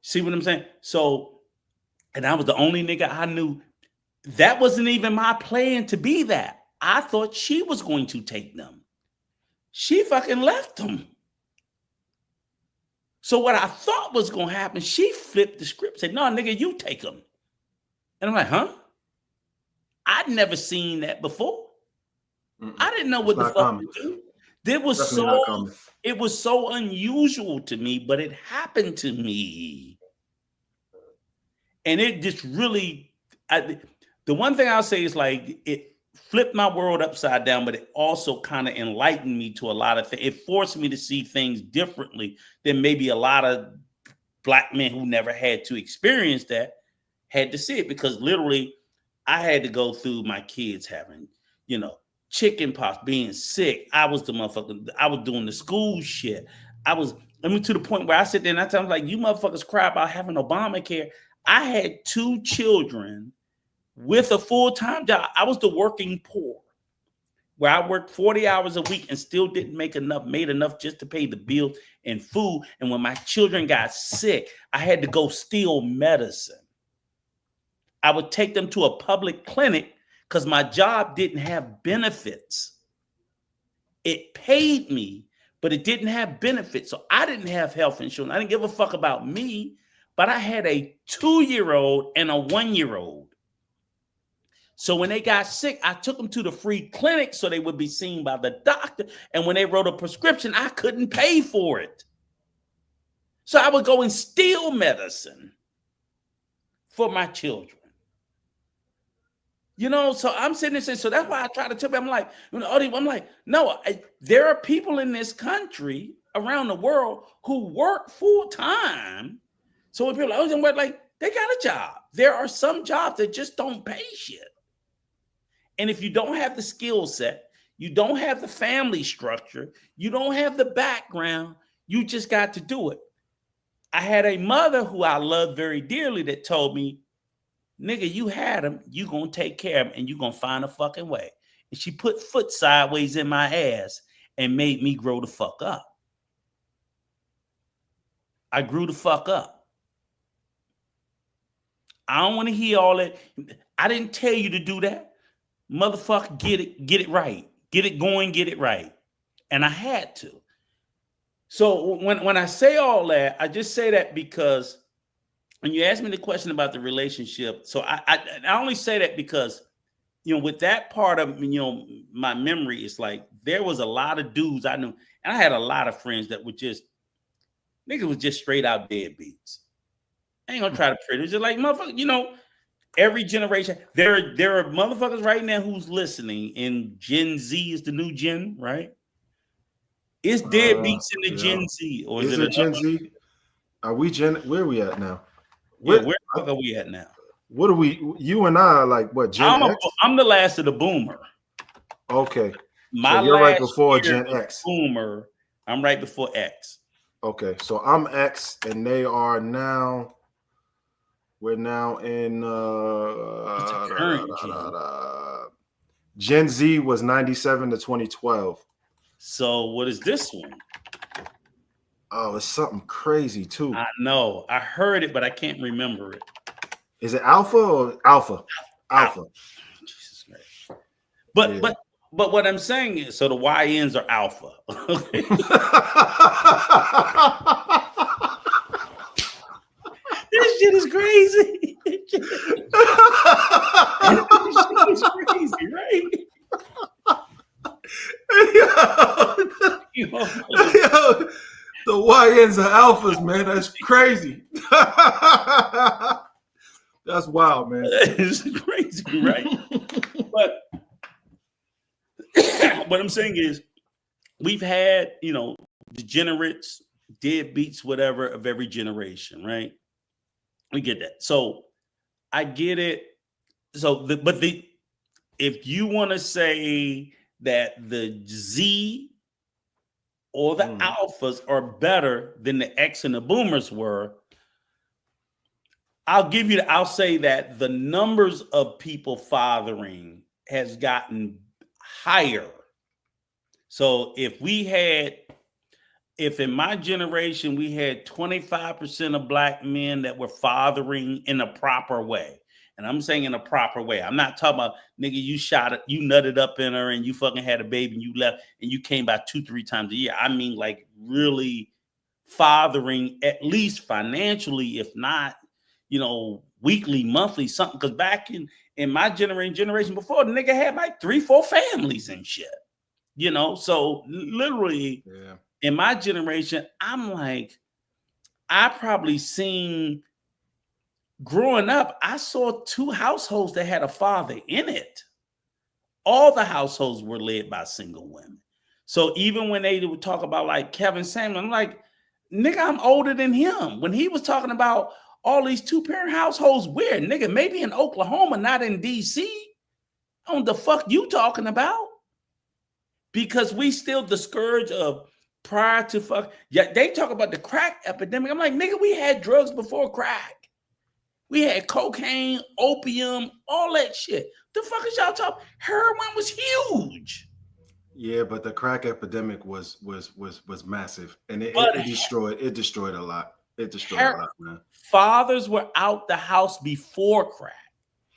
See what I'm saying? So, and I was the only nigga I knew. That wasn't even my plan to be that. I thought she was going to take them. She fucking left them. So what I thought was going to happen, she flipped the script, said, no, nigga, you take them. And I'm like, huh? I'd never seen that before. I didn't know what the fuck to do. It was so unusual to me, but it happened to me. And it just really, the one thing I'll say is, like, it flipped my world upside down, but it also kind of enlightened me to a lot of things. It forced me to see things differently than maybe a lot of black men who never had to experience that had to see it, because literally I had to go through my kids having, chicken pox, being sick. I was the motherfucker. I was doing the school shit. I mean, to the point where I sit there and I tell them, like, you motherfuckers cry about having Obamacare. I had 2 children with a full-time job. I was the working poor, where I worked 40 hours a week and still didn't made enough just to pay the bills and food. And when my children got sick, I had to go steal medicine. I would take them to a public clinic because my job didn't have benefits. It paid me, but it didn't have benefits. So I didn't have health insurance. I didn't give a fuck about me, but I had a 2-year-old and a 1-year-old. So when they got sick, I took them to the free clinic so they would be seen by the doctor. And when they wrote a prescription, I couldn't pay for it. So I would go and steal medicine for my children. You know, so I'm sitting there saying, so that's why I try to tell them, I'm like, no, there are people in this country around the world who work full time. So when people are like, they got a job. There are some jobs that just don't pay shit. And if you don't have the skill set, you don't have the family structure, you don't have the background, you just got to do it. I had a mother who I loved very dearly that told me, nigga, you had him, you gonna take care of him, and you gonna find a fucking way. And she put foot sideways in my ass and made me grow the fuck up. I grew the fuck up. I don't want to hear all that. I didn't tell you to do that. Motherfucker, get it right. Get it going, get it right. And I had to. So when I say all that, I just say that because when you ask me the question about the relationship, so I only say that because, you know, with that part of, you know, my memory, it's like there was a lot of dudes I knew, and I had a lot of friends that were just, niggas was just straight out deadbeats. I ain't gonna try to pretty. It's just like, motherfucker, you know, every generation, there are motherfuckers right now who's listening, and Gen Z is the new gen, right? It's deadbeats in the Gen Z, or is it Gen Z? Are we where are we at now? Where the fuck are we at now? What are we? You and I are like what? Gen X? I'm the last of the boomer. Okay, My so you're right last before year Gen X. Boomer. I'm right before X. Okay, so I'm X, and they are now. We're now in Gen Z was 97 to 2012. So what is this one? Oh, it's something crazy too. I know. I heard it, but I can't remember it. Is it Alpha or Alpha? Alpha. Jesus Christ. But what I'm saying is, so the YNs are Alpha. This shit is crazy. This shit is crazy, right? Yo, the YNs are alphas, man. That's crazy. That's wild, man. It's crazy, right? But what I'm saying is, we've had, you know, degenerates, deadbeats, whatever, of every generation, right? We get that. So I get it. So if you want to say that the Z or the alphas are better than the X and the boomers were, I'll say that the numbers of people fathering has gotten higher. So if in my generation, we had 25% of black men that were fathering in a proper way. And I'm saying in a proper way. I'm not talking about, nigga, you shot it, you nutted up in her and you fucking had a baby and you left and you came by 2-3 times a year. I mean, like, really fathering, at least financially, if not, you know, weekly, monthly, something. Because back in my generation before, the nigga had like 3-4 families and shit. You know, so literally, in my generation, I'm like, I probably seen, growing up, I saw 2 households that had a father in it. All the households were led by single women. So even when they would talk about like Kevin Samuel, I'm like, nigga, I'm older than him. When he was talking about all these 2-parent households, where, nigga, maybe in Oklahoma, not in DC. On the fuck you talking about? because we still the scourge of prior to fuck. Yeah, they talk about the crack epidemic. I'm like, nigga, we had drugs before crack. We had cocaine, opium, all that shit. The fuck is y'all talking? Heroin was huge. Yeah, but the crack epidemic was massive, and it destroyed a lot. It destroyed a lot, man. Fathers were out the house before crack.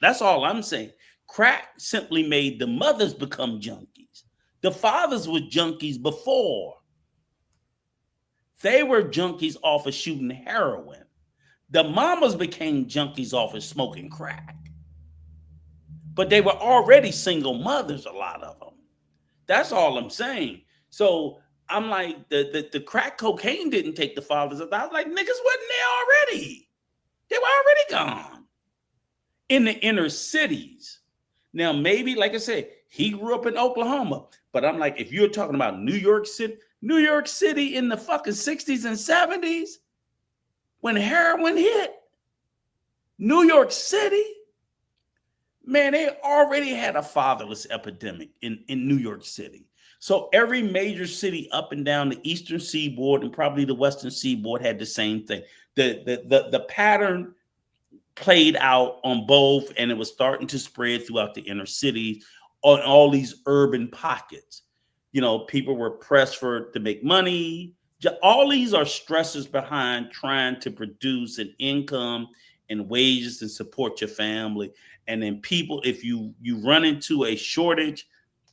That's all I'm saying. Crack simply made the mothers become junkies. The fathers were junkies before. They were junkies off of shooting heroin. The mamas became junkies off of smoking crack. But they were already single mothers, a lot of them. That's all I'm saying. So I'm like, the crack cocaine didn't take the fathers out. I was like, niggas wasn't there already. They were already gone in the inner cities. Now, maybe, like I said, he grew up in Oklahoma. But I'm like, if you're talking about New York City in the fucking 60s and 70s, when heroin hit, New York City, man, they already had a fatherless epidemic in New York City. So every major city up and down the eastern seaboard and probably the western seaboard had the same thing. The pattern played out on both, and it was starting to spread throughout the inner cities on all these urban pockets. You know, people were pressed to make money. All these are stressors behind trying to produce an income and wages and support your family. And then people, if you run into a shortage,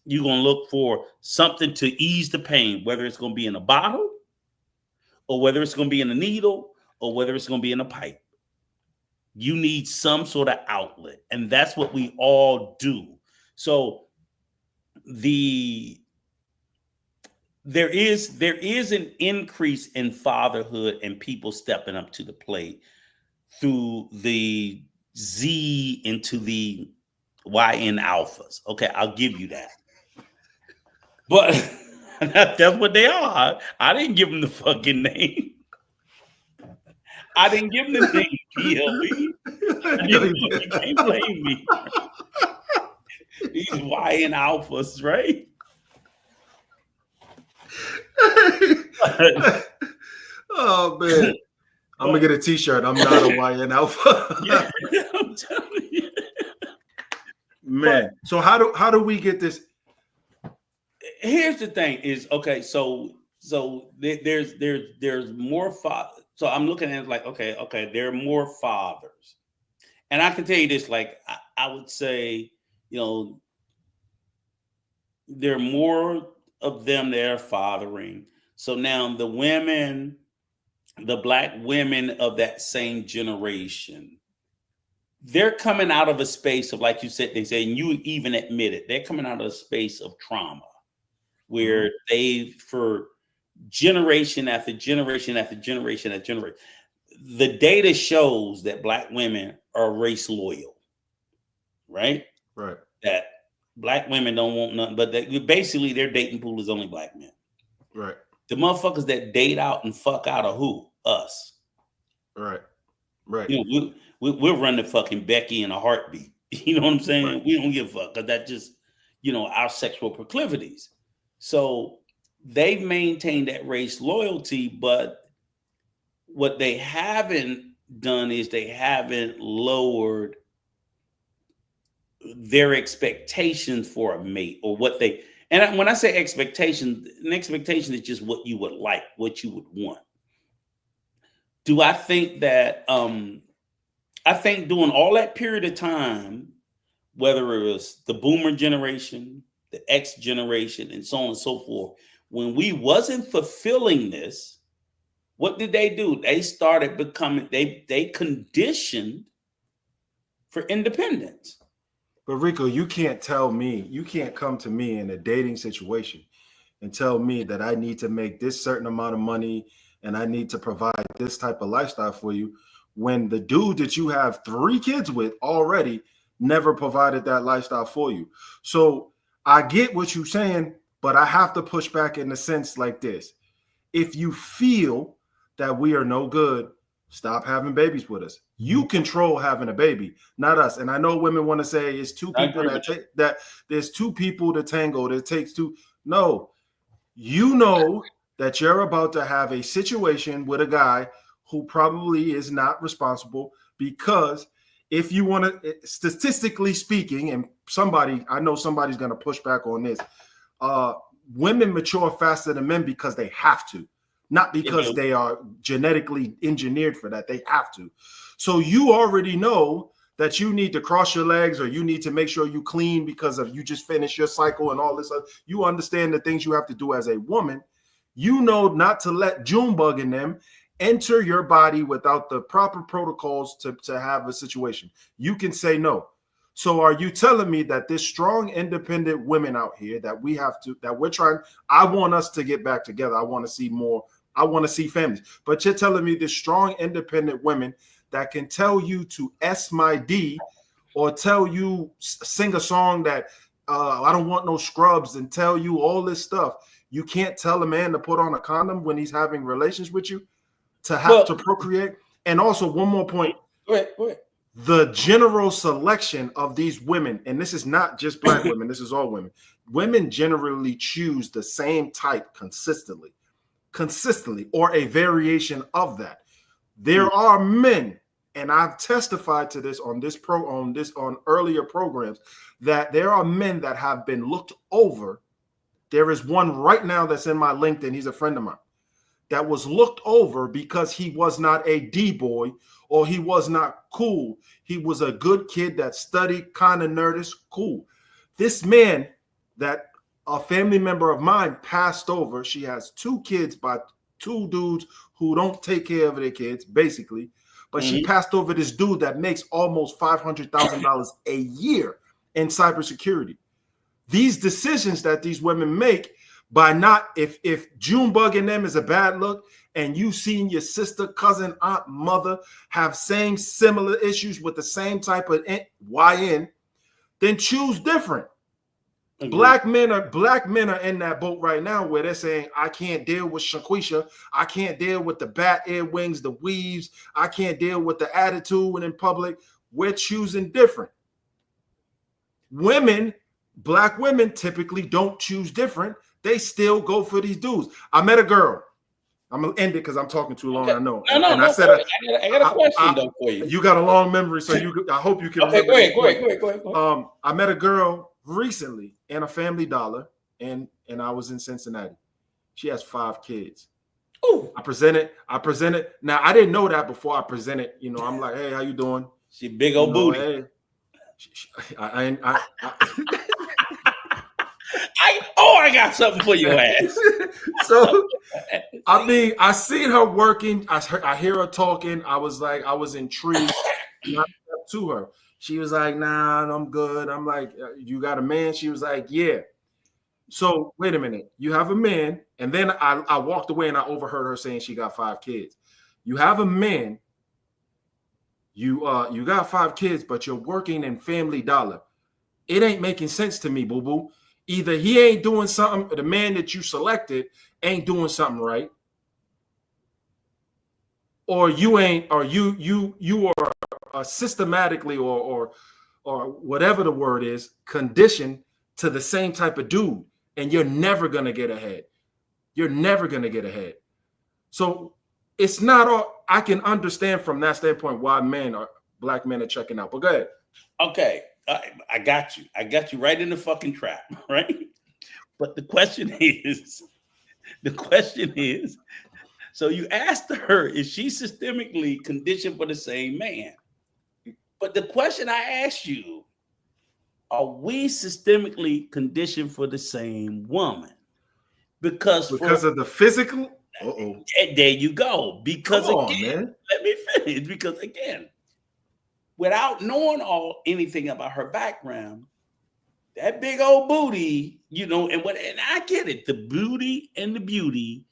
you're going to look for something to ease the pain, whether it's going to be in a bottle or whether it's going to be in a needle or whether it's going to be in a pipe. You need some sort of outlet. And that's what we all do. So there is an increase in fatherhood and people stepping up to the plate through the Z into the YN alphas. Okay, I'll give you that. But that's what they are. I didn't give them the fucking name. I didn't give them the name PLB. You can't blame me. These YN alphas, right? Oh man, I'm gonna get a T-shirt. I'm not a YN alpha. Yeah, I'm telling you, man. So how do we get this? Here's the thing: is okay. So there's more fathers. So I'm looking at it like okay, there are more fathers, and I can tell you this: like I would say, you know, there are more of them that are fathering. So now the women, the Black women of that same generation, they're coming out of a space of, like you said, they say, and you even admit it, they're coming out of a space of trauma where they, for generation after generation after generation after generation, the data shows that Black women are race loyal, right? Right. That Black women don't want nothing, but basically their dating pool is only Black men. Right. The motherfuckers that date out and fuck out of who? Us. Right. Right. You know, we'll run the fucking Becky in a heartbeat. You know what I'm saying? Right. We don't give a fuck because that just, you know, our sexual proclivities. So they've maintained that race loyalty, but what they haven't done is they haven't lowered their expectations for a mate or what they, and when I say expectation, an expectation is just what you would like, what you would want. Do I think that, I think during all that period of time, whether it was the boomer generation, the X generation, and so on and so forth, when we wasn't fulfilling this, what did they do? They started becoming, they conditioned for independence. But Rico, you can't come to me in a dating situation and tell me that I need to make this certain amount of money and I need to provide this type of lifestyle for you when the dude that you have 3 kids with already never provided that lifestyle for you. So I get what you're saying, but I have to push back in the sense like this. If you feel that we are no good, stop having babies with us. You control having a baby, not us. And I know women want to say it's 2 people that there's 2 people to tango. That takes 2. No, you know that you're about to have a situation with a guy who probably is not responsible, because if you want to, statistically speaking, and I know somebody's going to push back on this, women mature faster than men because they have to, not because they are genetically engineered for that. They have to. So you already know that you need to cross your legs, or you need to make sure you clean because of you just finished your cycle and all this other. You understand the things you have to do as a woman. You know not to let Junebug in them enter your body without the proper protocols to have a situation. You can say no. So are you telling me that this strong, independent women out here that we're trying, I want us to get back together. I want to see more. I want to see families. But you're telling me this strong, independent women that can tell you to S my D, or tell you, sing a song that I don't want no scrubs, and tell you all this stuff. You can't tell a man to put on a condom when he's having relations with you, to have to procreate. And also, one more point. Go ahead. The general selection of these women, and this is not just black women, this is all women. Women generally choose the same type consistently, or a variation of that. There are men, and I've testified to this on earlier programs, that there are men that have been looked over. There is one right now that's in my LinkedIn. He's a friend of mine that was looked over because he was not a D-boy, or he was not cool. He was a good kid that studied, kind of nerdish, cool. This man, that a family member of mine passed over. She has 2 kids by 2 dudes who don't take care of their kids, basically. But she passed over this dude that makes almost $500,000 a year in cybersecurity. These decisions that these women make by not, if Junebug in them is a bad look, and you seen your sister, cousin, aunt, mother have similar issues with the same type of YN, then choose different. Mm-hmm. Black men are in that boat right now where they're saying, I can't deal with Shaquisha. I can't deal with the bat ear wings, the weaves. I can't deal with the attitude when in public. We're choosing different. Black women typically don't choose different. They still go for these dudes. I met a girl. I'm gonna end it because I'm talking too long. Okay. I know. I said I got a question though for you. You got a long memory, so I hope you can. Okay, go ahead. I met a girl recently in a Family Dollar, and I was in Cincinnati. She has 5 kids. Ooh. I presented. Now I didn't know that before I presented. You know, I'm like, hey, how you doing? She big old booty. Hey. I got something for your ass. So, I mean, I seen her working. I hear her talking. I was intrigued. To her, she was like, "Nah, I'm good." I'm like, "You got a man?" She was like, "Yeah." So wait a minute, you have a man, and then I walked away and I overheard her saying she got 5 kids. You have a man. You got 5 kids, but you're working in Family Dollar. It ain't making sense to me, boo boo. Either he ain't doing something, the man that you selected ain't doing something right, or you are systematically or whatever the word is, conditioned to the same type of dude, and you're never gonna get ahead. So it's not all. I can understand from that standpoint why black men are checking out. But go ahead. Okay. I got you right in the fucking trap, right? But the question is, so you asked her, is she systemically conditioned for the same man? But the question I asked you, are we systemically conditioned for the same woman? Because of the physical? Uh-oh. There you go. Because again, let me finish. Because again, without knowing anything about her background, that big old booty, and I get it. The booty and the beauty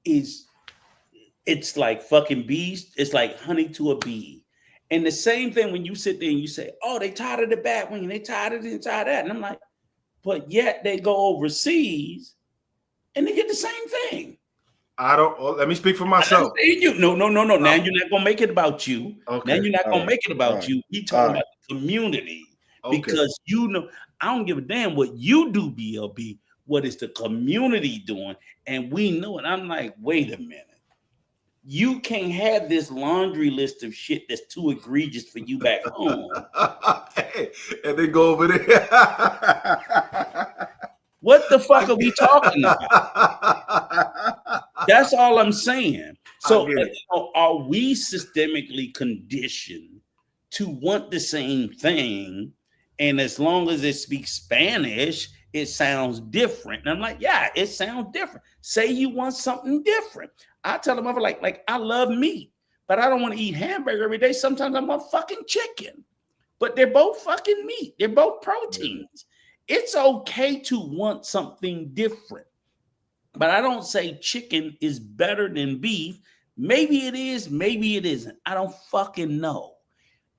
it's like fucking bees. It's like honey to a bee. And the same thing when you sit there and you say, oh, they tired of the bat wing, they tired of this, tired of that. And I'm like, but yet they go overseas and they get the same thing. Let me speak for myself. No. Now you're not gonna make it about you. Okay. Now you're not gonna make it about you. We talking about the community because I don't give a damn what you do, BLB. What is the community doing? And we know it. I'm like, wait a minute. You can't have this laundry list of shit that's too egregious for you back home. And then go over there. What the fuck are we talking about? That's all I'm saying. So are we systemically conditioned to want the same thing? And as long as it speaks Spanish, it sounds different. And I'm like, yeah, it sounds different. Say you want something different. I tell them, like I love meat, but I don't want to eat hamburger every day. Sometimes I want fucking chicken. But they're both fucking meat. They're both proteins. It's okay to want something different. But I don't say chicken is better than beef. Maybe it is, maybe it isn't. I don't fucking know.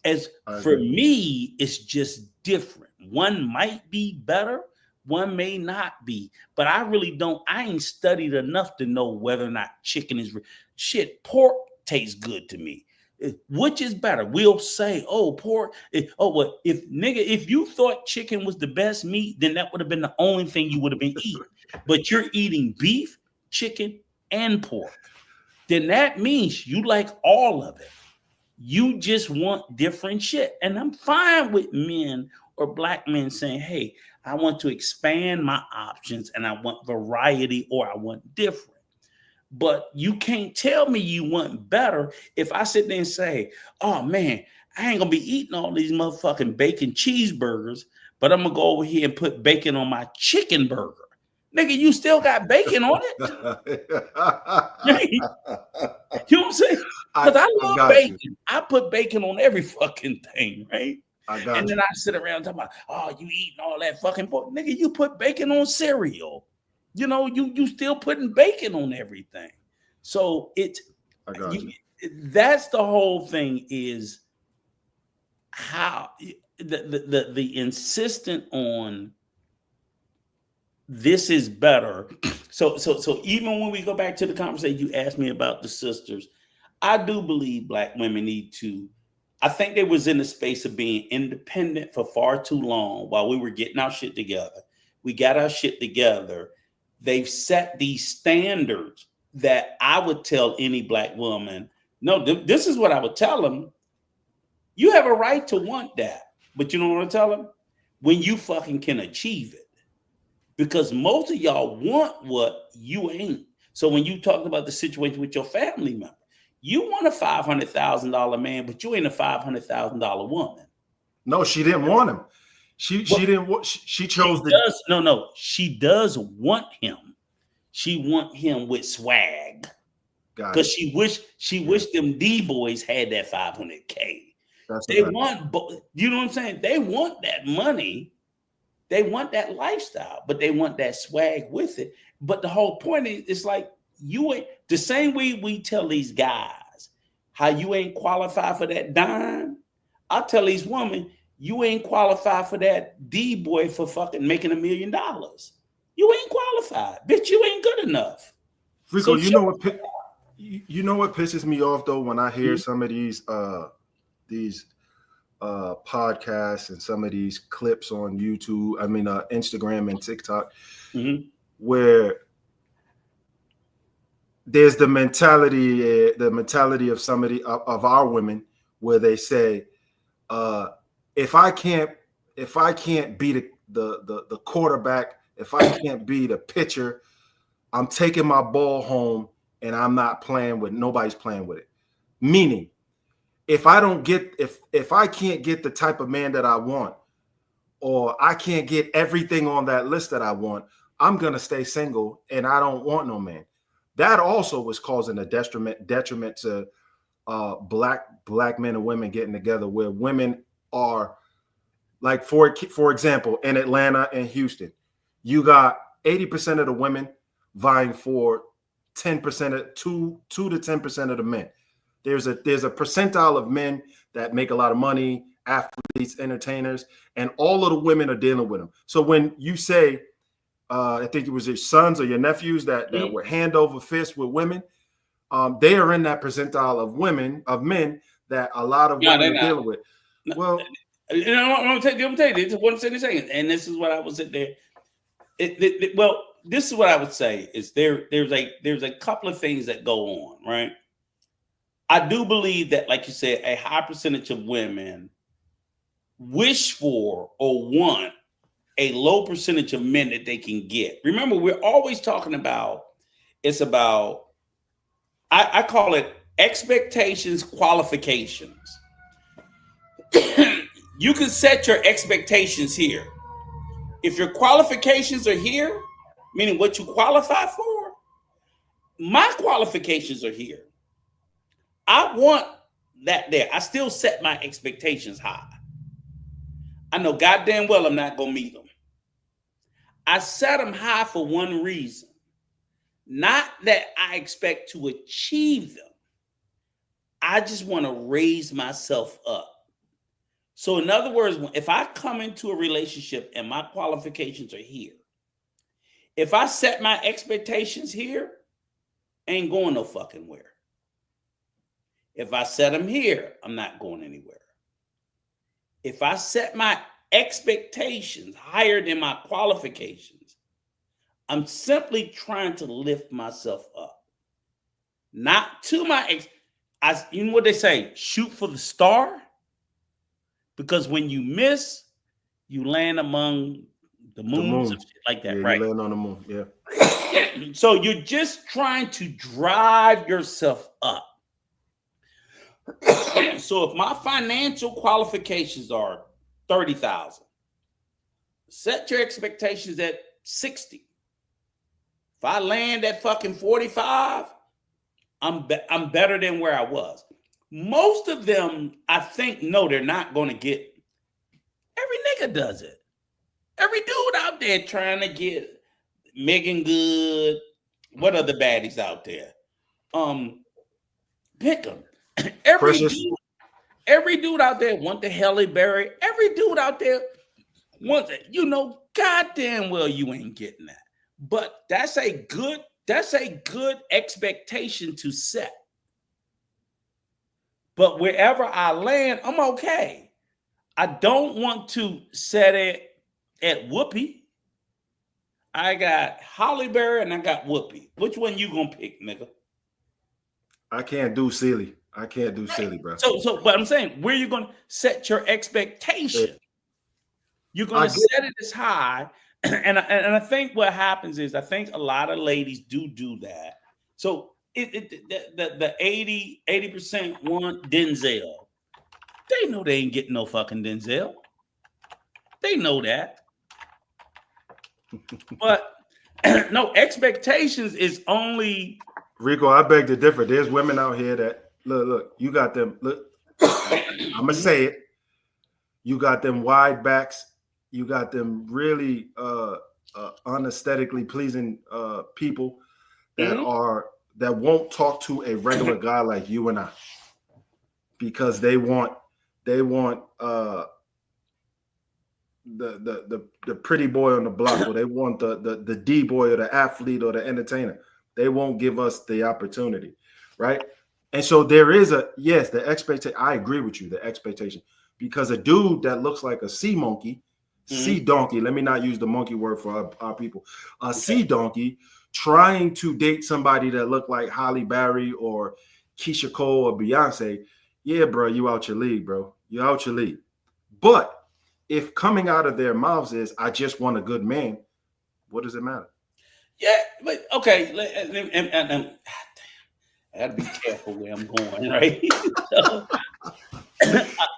As for me, it's just different. One might be better, one may not be. But I really don't. I ain't studied enough to know whether or not chicken is shit. Pork tastes good to me. Which is better? We'll say, oh, pork. Well, if you thought chicken was the best meat, then that would have been the only thing you would have been eating. But you're eating beef, chicken, and pork. Then that means you like all of it. You just want different shit. And I'm fine with men or black men saying, hey, I want to expand my options and I want variety or I want different. But you can't tell me you want better if I sit there and say, oh, man, I ain't going to be eating all these motherfucking bacon cheeseburgers, but I'm going to go over here and put bacon on my chicken burger. Nigga, you still got bacon on it? You know what I'm saying? Because I love bacon. You. I put bacon on every fucking thing, right? And then I sit around talking about, oh, you eating all that fucking pork. Nigga, you put bacon on cereal. You know, you still putting bacon on everything. So that's the whole thing is how the insistent on this is better. So even when we go back to the conversation, you asked me about the sisters. I do believe black women need to. I think they was in the space of being independent for far too long while we were getting our shit together. We got our shit together. They've set these standards that I would tell any black woman, no, this is what I would tell them. You have a right to want that. But you know what I tell them? When you fucking can achieve it. Because most of y'all want what you ain't. So when you talk about the situation with your family member, you want a $500,000 man, but you ain't a $500,000 woman. No, she didn't want him. She didn't want. She chose She does want him. She want him with swag. Because she wished them D boys had that $500K. They want, you know what I'm saying? They want that money. They want that lifestyle, but they want that swag with it. But the whole point is, it's like you ain't the same way we tell these guys how you ain't qualified for that dime. I tell these women, you ain't qualified for that D boy for fucking making $1 million. You ain't qualified, bitch. You ain't good enough. Rico, you know what pisses me off though when I hear some of these podcasts and some of these clips on YouTube, Instagram and TikTok, where there's the mentality of somebody of our women where they say, if I can't be the quarterback, if I can't be the pitcher, I'm taking my ball home and I'm not playing with nobody's playing with it. Meaning, if I can't get the type of man that I want, or I can't get everything on that list that I want, I'm gonna stay single and I don't want no man. That also was causing a detriment to black men and women getting together, where women are like, for example, in Atlanta and Houston, you got 80% of the women vying for 10% of 2 to 10% of the men. There's a percentile of men that make a lot of money, athletes, entertainers, and all of the women are dealing with them. So when you say, I think it was your sons or your nephews that were hand over fist with women, they are in that percentile of men that a lot of women are dealing with. Well, I'm gonna tell you this is what I'm saying, and this is what I was sitting there. Well, this is what I would say is there's a couple of things that go on, right? I do believe that, like you said, a high percentage of women wish for or want a low percentage of men that they can get. Remember, we're always talking about, it's about, I call it expectations, qualifications. You can set your expectations here. If your qualifications are here, meaning what you qualify for, my qualifications are here. I want that there. I still set my expectations high. I know goddamn well I'm not going to meet them. I set them high for one reason. Not that I expect to achieve them. I just want to raise myself up. So in other words, if I come into a relationship and my qualifications are here, if I set my expectations here, I ain't going no fucking where. If I set them here, I'm not going anywhere. If I set my expectations higher than my qualifications, I'm simply trying to lift myself up. Not to my you know what they say, shoot for the star? Because when you miss, you land among the moons and shit like that, right? You land on the moon, yeah. So you're just trying to drive yourself up. So if my financial qualifications are 30,000, set your expectations at 60. If I land at fucking 45, I'm better than where I was. Most of them, I think, no, they're not going to get. Every nigga does it. Every dude out there trying to get Megan Good. What other baddies out there? Pick them. Every dude out there want the Halle Berry. Every dude out there wants it. You know, goddamn well you ain't getting that. But that's a good expectation to set. But wherever I land, I'm okay. I don't want to set it at Whoopi. I got Halle Berry and I got Whoopi. Which one you gonna pick, nigga? I can't do silly. Bro. So, but I'm saying, where you gonna set your expectation? You're gonna set it as high, and I think what happens is, I think a lot of ladies do that. So the 80% want Denzel. They know they ain't getting no fucking Denzel. They know that. But no, expectations is only. Rico, I beg to differ. There's women out here that look, you got them. Look, I'm gonna say it. You got them wide backs. You got them really unesthetically pleasing people that won't talk to a regular guy like you and I, because they want the pretty boy on the block, or they want the D boy or the athlete or the entertainer. They won't give us the opportunity, right? And so there is the expectation. I agree with you, the expectation, because a dude that looks like a sea monkey, sea donkey, let me not use the monkey word for our people, sea donkey trying to date somebody that looked like Halle Berry or Keisha Cole or Beyonce, yeah, bro, you out your league, bro. You out your league. But if coming out of their mouths is, I just want a good man, what does it matter? Yeah, but okay, and I gotta be careful where I'm going, right? So,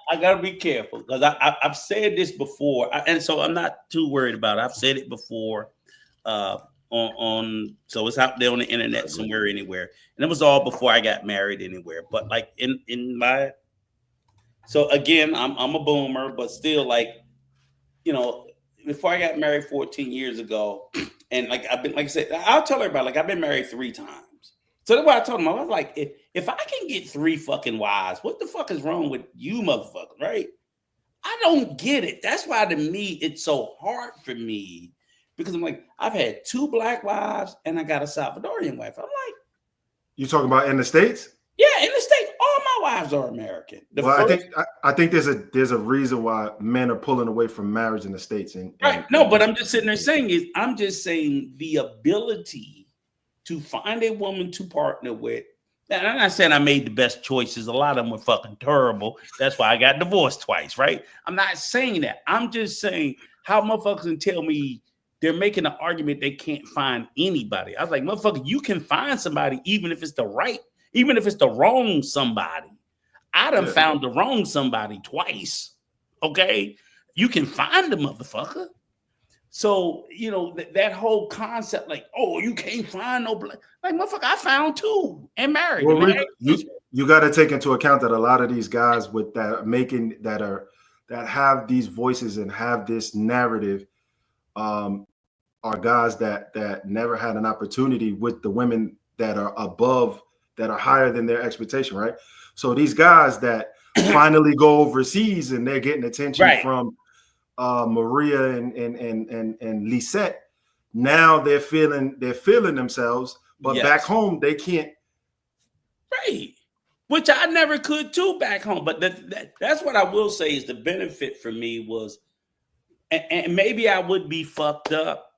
I gotta be careful, because I've said this before, and so I'm not too worried about it. I've said it before on so it's out there on the internet somewhere, anywhere, and it was all before I got married anywhere. But like in my, so again, I'm a boomer, but still, like, you know, before I got married 14 years ago, and like I've been, like I said, I'll tell everybody, like, I've been married 3 times. So that's why I told him, I was like, if I can get 3 fucking wives, what the fuck is wrong with you motherfuckers, right? I don't get it. That's why, to me, it's so hard for me, because I'm like, I've had 2 black wives and I got a Salvadorian wife. I'm like, you talking about in the States? Yeah, in the States, all my wives are American. I think there's a reason why men are pulling away from marriage in the States. Right. No, but I'm just sitting there saying I'm just saying the ability to find a woman to partner with. And I'm not saying I made the best choices. A lot of them were fucking terrible. That's why I got divorced twice, right? I'm not saying that. I'm just saying how motherfuckers can tell me they're making an argument they can't find anybody. I was like, motherfucker, you can find somebody even if it's the wrong somebody. I done found the wrong somebody twice. Okay? You can find the motherfucker. So, that whole concept, like, oh, you can't find no black. Like, motherfucker, I found two and married. Well, you got to take into account that a lot of these guys that have these voices and have this narrative are guys that never had an opportunity with the women that are above, that are higher than their expectation, right? So these guys that finally go overseas and they're getting attention from Maria and Lisette, now they're feeling themselves, but back home they can't. Right. Which I never could too back home. But that's what I will say is the benefit for me was, and maybe I would be fucked up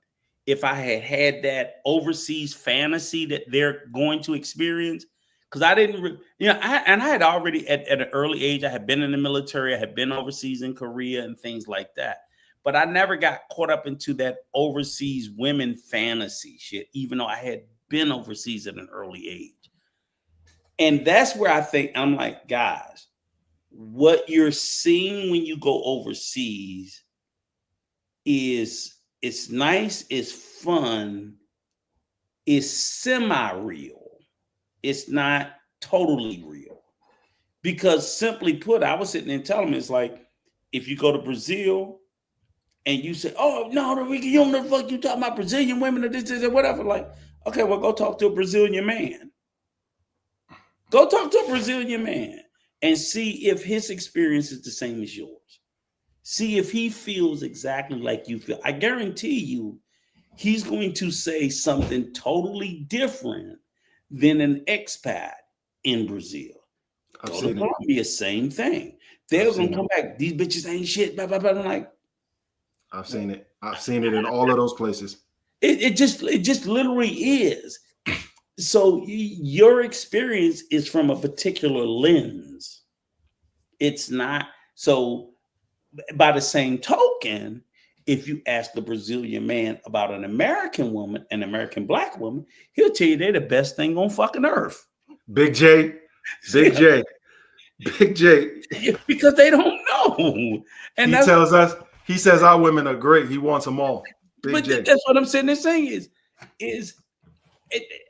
if I had that overseas fantasy that they're going to experience. Because I didn't, I had already at an early age, I had been in the military, I had been overseas in Korea and things like that. But I never got caught up into that overseas women fantasy shit, even though I had been overseas at an early age. And that's where I think I'm like, guys, what you're seeing when you go overseas it's nice, it's fun, it's semi-real. It's not totally real. Because simply put, I was sitting there telling them, it's like, if you go to Brazil and you say, oh, no, you don't know the fuck you talking about Brazilian women or this or whatever. Like, okay, well, go talk to a Brazilian man. Go talk to a Brazilian man and see if his experience is the same as yours. See if he feels exactly like you feel. I guarantee you, he's going to say something totally different than an expat in Brazil. Go to Colombia, same thing. They're going to come back. These bitches ain't shit. Blah, blah, blah. I'm like, I've seen it. I've seen it in all of those places. It just literally is. So your experience is from a particular lens. It's not. So by the same token, if you ask the Brazilian man about an American woman, an American black woman, he'll tell you they're the best thing on fucking earth. Big J. Because they don't know. And he says our women are great. He wants them all. That's what I'm sitting there saying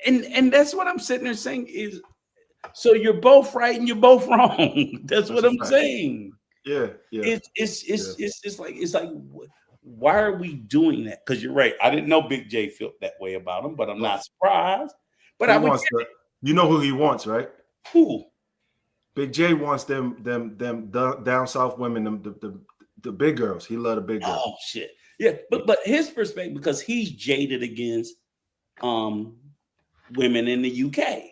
and that's what I'm sitting there saying is, so you're both right and you're both wrong. That's what I'm saying. Yeah. It's like, why are we doing that? Because you're right. I didn't know Big J felt that way about him, but I'm not surprised. But you know who he wants, right? Who? Big J wants them down south women, the big girls. He love the big girls. Oh shit. Yeah, but his perspective, because he's jaded against women in the UK.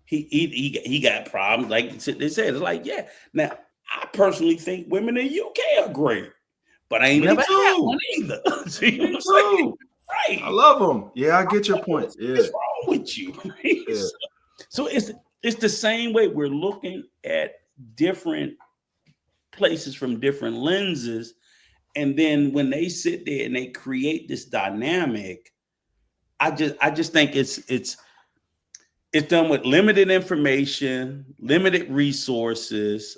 He got problems, like they said. It's like, yeah. Now, I personally think women in the UK are great, but I ain't never had one either. So you know what I'm saying? Right. I love them. Yeah, I get your point. Yeah. What's wrong with you? Right? Yeah. So it's the same way. We're looking at different places from different lenses, and then when they sit there and they create this dynamic, I just think it's done with limited information, limited resources.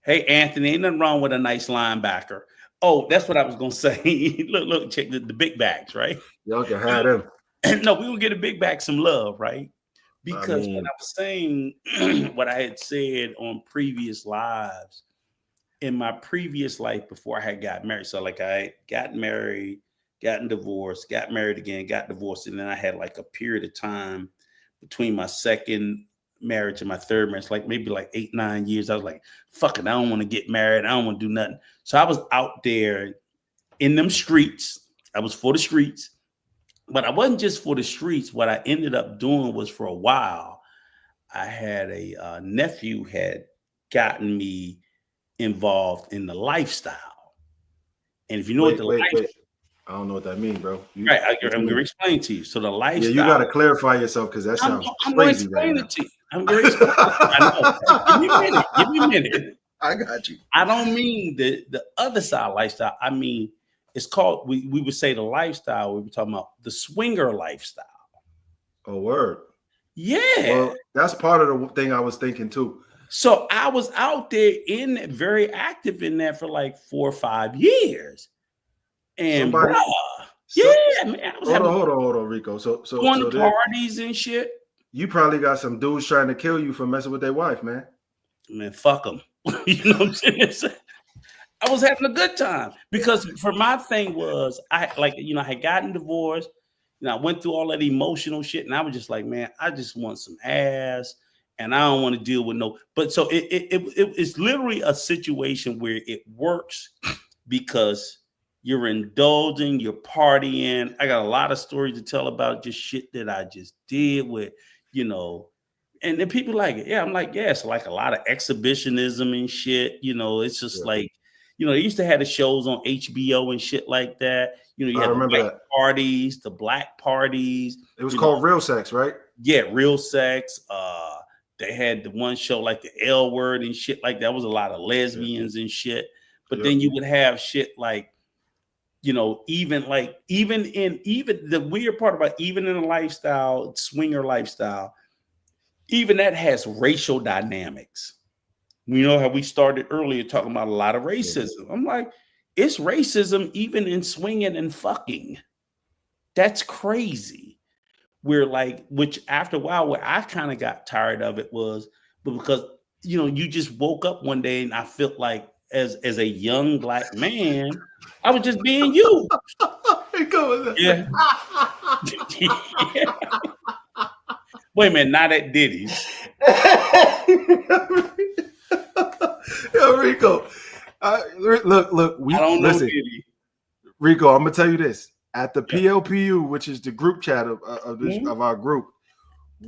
Hey, Anthony, ain't nothing wrong with a nice linebacker. Oh, that's what I was gonna say. look, check the big backs, right? Y'all can have them. No, we will get a big back some love, right? Because when I was saying what I had said on previous lives, in my previous life before I had got married. So like I got married, gotten divorced, got married again, got divorced, and then I had like a period of time between my second marriage and my third marriage, like maybe like 8-9 years. I was like, fuck it, I don't want to get married. I don't want to do nothing. So I was out there in them streets. I was for the streets, but I wasn't just for the streets. What I ended up doing was, for a while, I had a nephew had gotten me involved in the lifestyle. And if you know what the wait. I don't know what that means, bro. Right, I'm going to explain to you. So the lifestyle. Yeah, you got to clarify yourself because that sounds I'm crazy going to right explain it to you. I'm going to explain it. I know. Give me a minute. Give me a minute. I got you. I don't mean the other side lifestyle. I mean, it's called, we would say the lifestyle. We were talking about the swinger lifestyle. Oh, word. Yeah. Well, that's part of the thing I was thinking too. So I was out there very active in that for like 4 or 5 years. And man, I was hold on, Rico. So going to parties and shit. You probably got some dudes trying to kill you for messing with their wife, man. Man, fuck them. You know what I'm saying? I was having a good time because for my thing was I had gotten divorced. I went through all that emotional shit, and I was just like, man, I just want some ass, and I don't want to deal with no. But so it's literally a situation where it works because you're indulging, you're partying. I got a lot of stories to tell about just shit that I just did with, and then people like it. Yeah, I'm like, yeah, it's like a lot of exhibitionism and shit. It's just like, they used to have the shows on HBO and shit like that. You had the white parties, the black parties. It was called Real Sex, right? Yeah, Real Sex. They had the one show like the L Word and shit like that. Was a lot of lesbians and shit. But then you would have shit like, even the weird part about even in a lifestyle, swinger lifestyle, even that has racial dynamics. We know how we started earlier talking about a lot of racism. I'm like, it's racism even in swinging and fucking. That's crazy. We're like, which after a while, where I kind of got tired of it was, but because you just woke up one day and I felt like as a young black man, I was just being used. Yeah. Yeah. Wait a minute, not at Diddy's. Yo, Rico. Look. I don't know Diddy. Rico, I'm gonna tell you this. At the PLPU, which is the group chat of our group,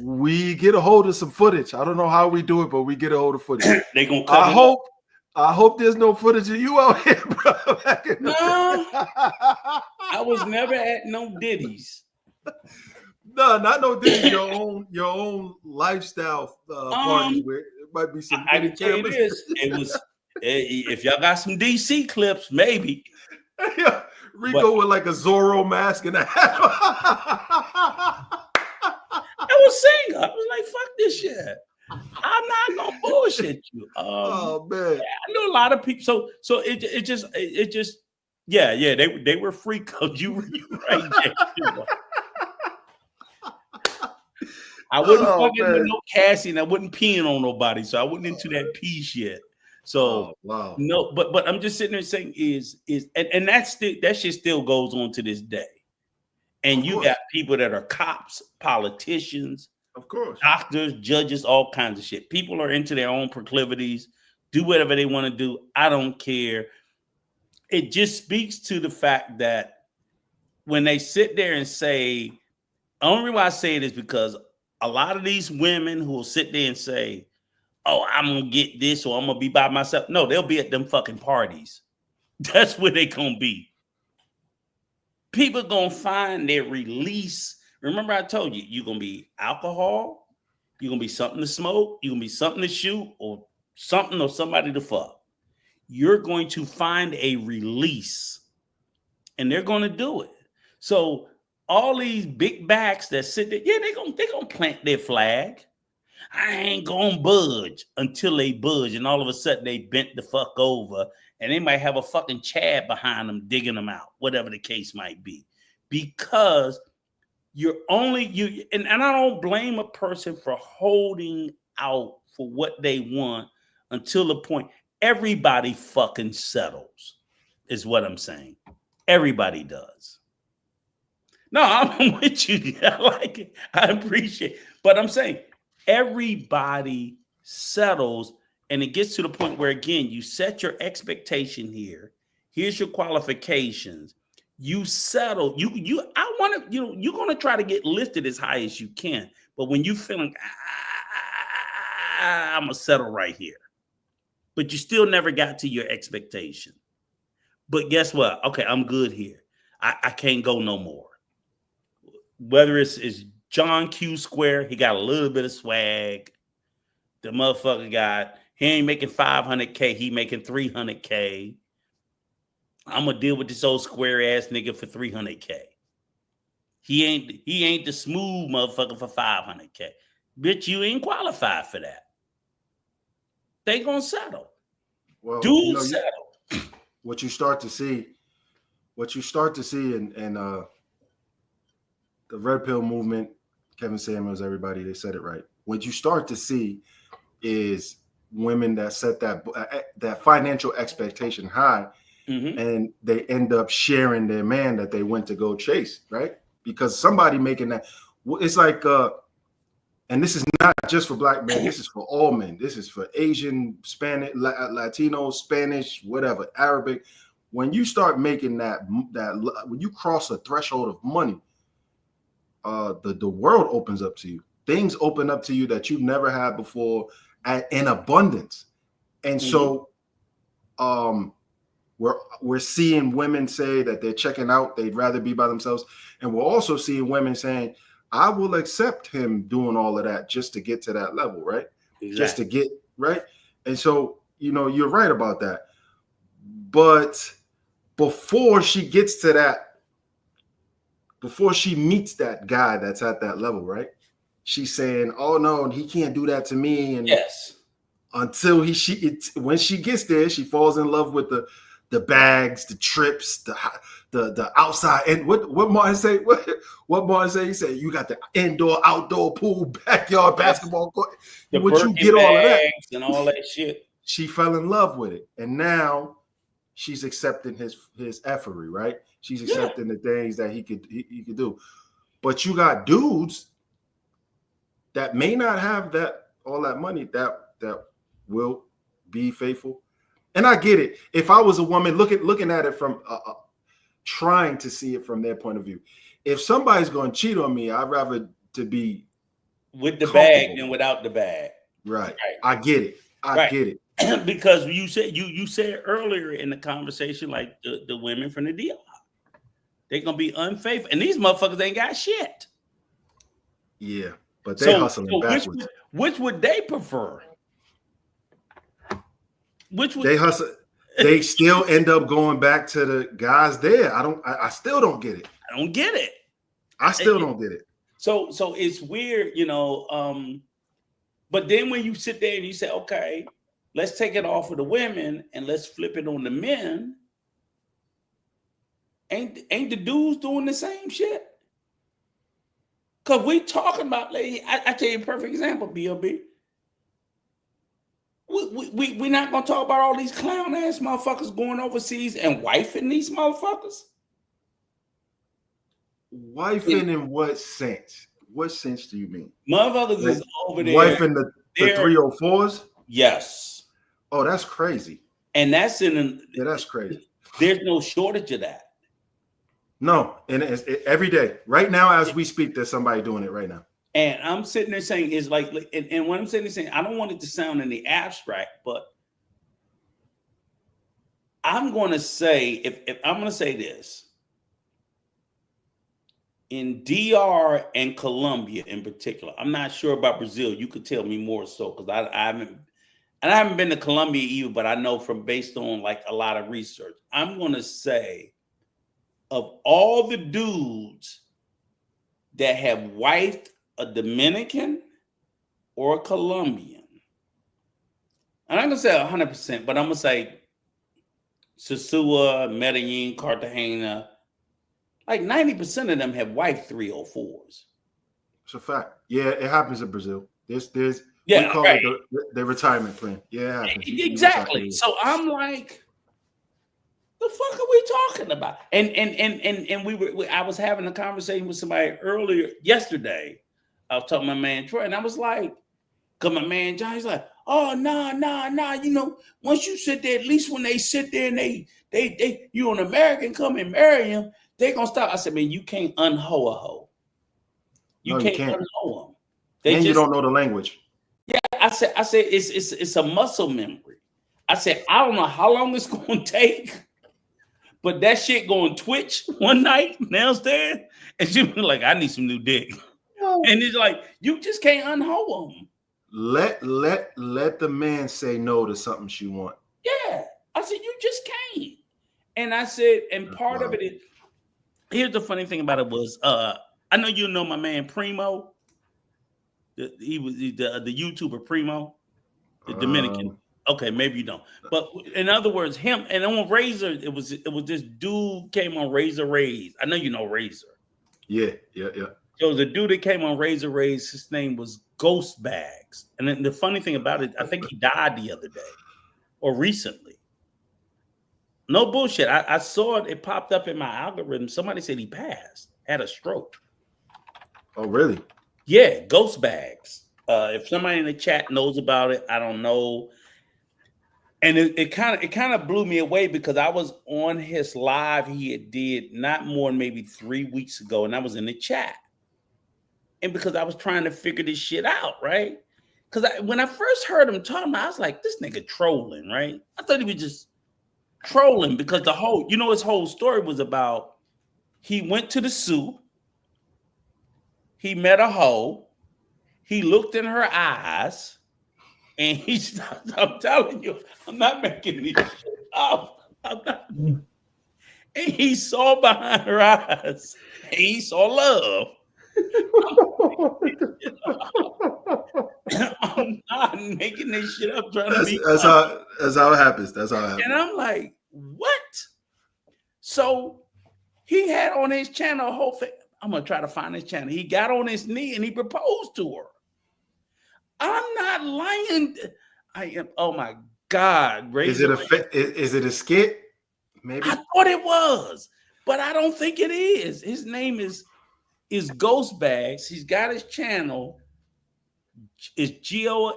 we get a hold of some footage. I don't know how we do it, but we get a hold of footage. They gonna cut I hope there's no footage of you out here, bro. No, I was never at no Diddy's. No, not no Diddy's. Your own lifestyle parties where it might be some. I can tell you this: it was if y'all got some DC clips, maybe. Yeah, Rico with like a Zorro mask and a hat. I was saying, I was like, "Fuck this shit." I'm not gonna bullshit you. Oh man, yeah, I know a lot of people. So it just they were freakos. You right there. I wouldn't fucking with no Cassie, and I wouldn't peeing on nobody, so I wasn't into that pee shit. So no, but I'm just sitting there saying and that shit still goes on to this day. And you got people that are cops, politicians. Of course, doctors, judges, all kinds of shit. People are into their own proclivities, do whatever they want to do. I don't care. It just speaks to the fact that when they sit there and say, the only reason why I say it is because a lot of these women who will sit there and say, oh, I'm going to get this or I'm going to be by myself. No, they'll be at them fucking parties. That's where they going to be. People going to find their release. Remember, I told you, you're going to be alcohol, you're going to be something to smoke, you're going to be something to shoot, or something or somebody to fuck. You're going to find a release, and they're going to do it. So all these big backs that sit there, they're gonna plant their flag. I ain't going to budge until they budge, and all of a sudden they bent the fuck over, and they might have a fucking Chad behind them digging them out, whatever the case might be. Because and I don't blame a person for holding out for what they want until the point everybody fucking settles, is what I'm saying. Everybody does. No, I'm with you. I like it. I appreciate it. But I'm saying everybody settles, and it gets to the point where, again, you set your expectation here. Here's your qualifications. You settle. You're going to try to get lifted as high as you can. But when you feeling, I'm gonna settle right here. But you still never got to your expectation. But guess what? Okay, I'm good here. I can't go no more. Whether it's John Q Square, he got a little bit of swag. The motherfucker he ain't making 500K, he making 300K. I'm gonna deal with this old square ass nigga for 300K. He ain't the smooth motherfucker for 500K. Bitch, you ain't qualified for that. They gonna settle. Well, Dudes settle. What you start to see in the red pill movement, Kevin Samuels, everybody, they said it right. What you start to see is women that set that financial expectation high, and they end up sharing their man that they went to go chase, right? Because somebody making that, it's like, and this is not just for black men, this is for all men. This is for Asian, Spanish, Latino, Spanish, whatever, Arabic. When you start making that when you cross a threshold of money, the world opens up to you. Things open up to you that you've never had before in abundance. And so we're seeing women say that they're checking out, they'd rather be by themselves. And we're also seeing women saying, I will accept him doing all of that just to get to that level, right? Exactly. Just to get, right? And so, you're right about that. But before she gets to that, before she meets that guy that's at that level, right? She's saying, oh no, he can't do that to me. And yes, until when she gets there, she falls in love with the bags, the trips, the outside. And what Martin say? What Martin say? He said, you got the indoor, outdoor pool, backyard basketball court. What you get all of that and all that shit. She fell in love with it, and now she's accepting his effery, right? She's accepting the things that he could do. But you got dudes that may not have all that money that will be faithful. And I get it. If I was a woman looking at it from trying to see it from their point of view, if somebody's going to cheat on me, I'd rather to be with the bag than without the bag. Right. I get it. I get it. Because you said earlier in the conversation, like the women from the DR, they're gonna be unfaithful, and these motherfuckers ain't got shit. Yeah, but they hustling backwards. Which would they prefer? They hustle? They still end up going back to the guys there. I still don't get it. I don't get it. I still don't get it. So it's weird, but then when you sit there and you say, okay, let's take it off of the women and let's flip it on the men. Ain't the dudes doing the same shit? Because we talking about, lady, I tell you a perfect example, B.O.B. We not going to talk about all these clown ass motherfuckers going overseas and wifing these motherfuckers? Wifing in what sense? What sense do you mean? Motherfuckers is over there. Wifing the 304s? Yes. Oh, that's crazy. And that's that's crazy. There's no shortage of that. No, and it's every day. Right now, as we speak, there's somebody doing it right now. And I'm sitting there saying, it's like, and when I'm sitting there saying, I don't want it to sound in the abstract, but I'm going to say, if I'm going to say this, in DR and Colombia in particular, I'm not sure about Brazil. You could tell me more so, because I haven't been to Colombia either, but I know based on like a lot of research. I'm going to say, of all the dudes that have wifed a Dominican or a Colombian, and I'm going to say 100%, but I'm going to say Sosua, Medellin, Cartagena, like 90% of them have wifed 304s. It's a fact. Yeah, it happens in Brazil. There's we call it the retirement plan. Yeah, it happens. Exactly. So I'm like, the fuck are we talking about? And I was having a conversation with somebody earlier yesterday. I was talking to my man Troy, and I was like, because my man John, he's like, oh, nah. Once you sit there, at least when they sit there and they you an American come and marry him, they gonna stop. I said, man, you can't unhoe a hoe. You can't unhoe them. You don't know the language. Yeah, I said it's a muscle memory. I said I don't know how long it's going to take, but that shit going to twitch one night downstairs, and she be like, "I need some new dick," and it's like you just can't unhold them. Let the man say no to something she want. Yeah, I said you just can't. And I said, and part of it is, here's the funny thing about it was, I know you know my man Primo. He was the YouTuber Primo, the Dominican. Okay, maybe you don't. But in other words, him and on Razor, it was this dude came on Razor Rays. I know you know Razor. Yeah. There was a dude that came on Razor Rays. His name was Ghost Bags. And then the funny thing about it, I think he died the other day or recently. No bullshit. I saw it. It popped up in my algorithm. Somebody said he passed, had a stroke. Oh, really? Yeah, Ghost Bags. If somebody in the chat knows about it, I don't know. And it kind of blew me away because I was on his live he had did not more than maybe 3 weeks ago, and I was in the chat. And because I was trying to figure this shit out, right? Because when I first heard him talking, I was like, this nigga trolling, right? I thought he was just trolling because his whole story was about he went to the zoo, he met a hoe, he looked in her eyes, and he stopped. I'm telling you, I'm not making this shit up. And he saw behind her eyes, and he saw love. I'm not making this shit up trying to be that's how it happens. That's how it happens. And I'm like, what? So he had on his channel a whole thing. I'm gonna try to find his channel. He got on his knee and he proposed to her. I'm not lying. I am. Oh my God! Is it a skit? Maybe I thought it was, but I don't think it is. His name is Ghost Bags. He's got his channel. It's Geo.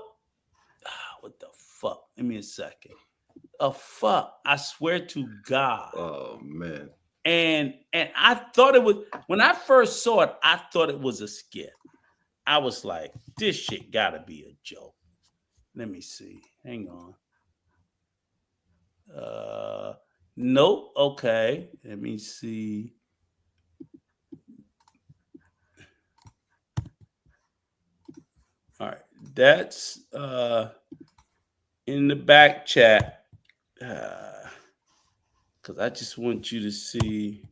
What the fuck? Give me a second. Fuck! I swear to God. Oh man. And I thought it was when I first saw it. I thought it was a skit. I was like, this shit gotta be a joke. Let me see. Hang on. Nope. Okay. Let me see. All right. That's in the back chat. Because I just want you to see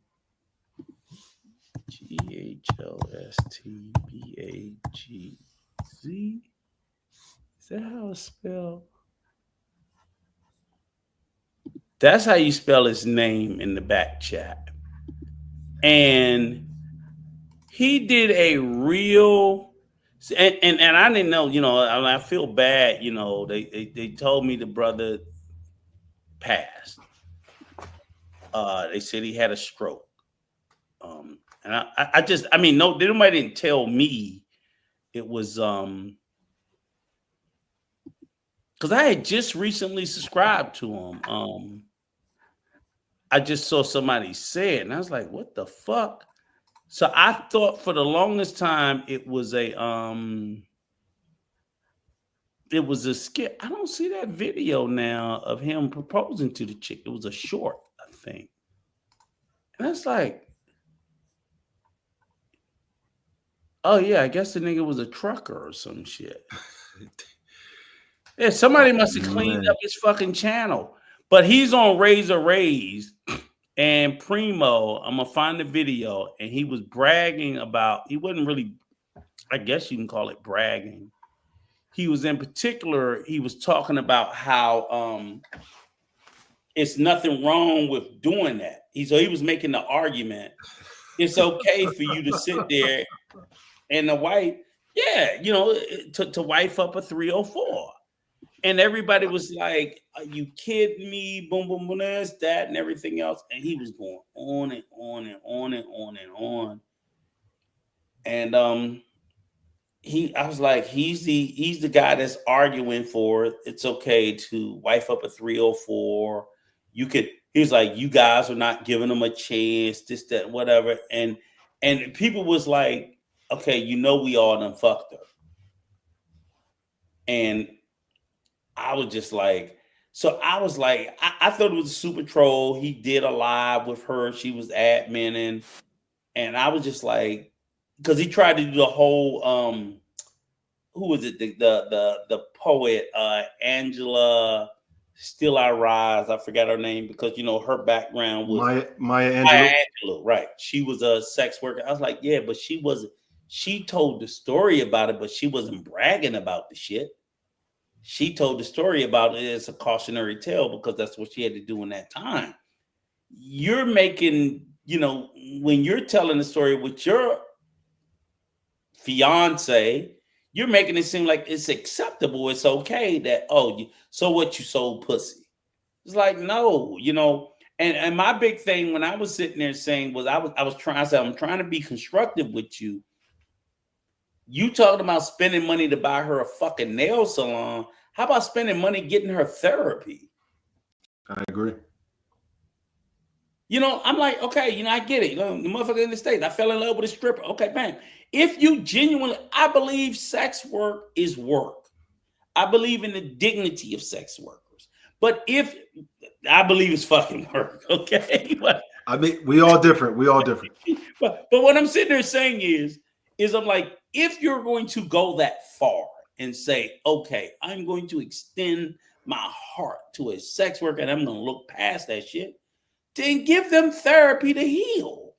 GHLSTBAGZ. Is that how it's spelled? That's how you spell his name in the back chat. And he did a real, and I didn't know, I feel bad, they told me the brother passed. They said he had a stroke. And nobody didn't tell me it was because I had just recently subscribed to him. I just saw somebody say it, and I was like, "What the fuck?" So I thought for the longest time it was a skit. I don't see that video now of him proposing to the chick. It was a short, I think, and that's like, oh yeah, I guess the nigga was a trucker or some shit. Yeah, somebody must have cleaned up his fucking channel. But he's on Razor Rays and Primo. I'm gonna find the video, and he was bragging about. He wasn't really, I guess you can call it bragging. He was in particular. He was talking about how it's nothing wrong with doing that. He was making the argument. It's okay for you to sit there and the wife, to wife up a 304. And everybody was like, "Are you kidding me? Boom, boom, boom, this, that, and everything else." And he was going on and on and on and on and on. And I was like, he's the guy that's arguing for it's okay to wife up a 304. He was like, you guys are not giving them a chance, this, that, whatever. And people was like, okay, we all done fucked her. And I was just like, so I was like, I thought it was a super troll. He did a live with her. She was adminning. And I was just like, because he tried to do the whole who was it? The poet, Angela Still I Rise. I forgot her name because her background was Maya Angelou. right. She was a sex worker. I was like, yeah, but she wasn't. She told the story about it, but she wasn't bragging about the shit. She told the story about it as a cautionary tale because that's what she had to do in that time. You're making, when you're telling the story with your fiance, you're making it seem like it's acceptable. It's okay that, so what, you sold pussy? It's like, no, and my big thing when I was sitting there saying was I said, I'm trying to be constructive with you. You talking about spending money to buy her a fucking nail salon. How about spending money getting her therapy? I agree. I'm like, okay, I get it. The motherfucker in the States, I fell in love with a stripper. Okay, bang. If you genuinely, I believe sex work is work. I believe in the dignity of sex workers. But if I believe it's fucking work, okay? But, I mean, we all different. But what I'm sitting there saying is I'm like, if you're going to go that far and say, okay, I'm going to extend my heart to a sex worker and I'm going to look past that shit, then give them therapy to heal.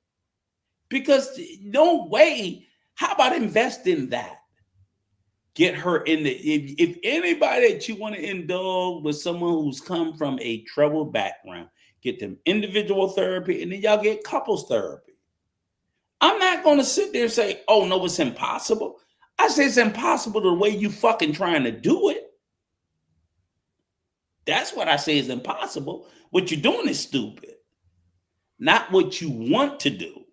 Because no way, how about invest in that? Get her in the, if anybody that you want to indulge with someone who's come from a troubled background, get them individual therapy and then y'all get couples therapy. I'm not going to sit there and say, oh no, it's impossible. I say it's impossible the way you fucking trying to do it. That's what I say is impossible. What you're doing is stupid. Not what you want to do.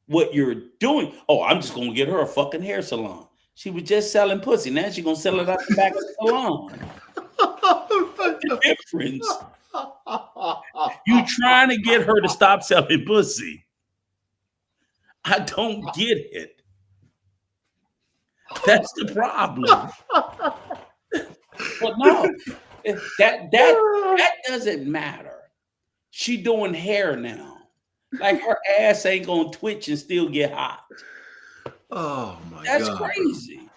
What you're doing. Oh, I'm just going to get her a fucking hair salon. She was just selling pussy. Now she's going to sell it out the back of the salon. What's the difference? You trying to get her to stop selling pussy. I don't get it. That's the problem. But no, that doesn't matter. She doing hair now. Like her ass ain't gonna twitch and still get hot. Oh my That's God. crazy.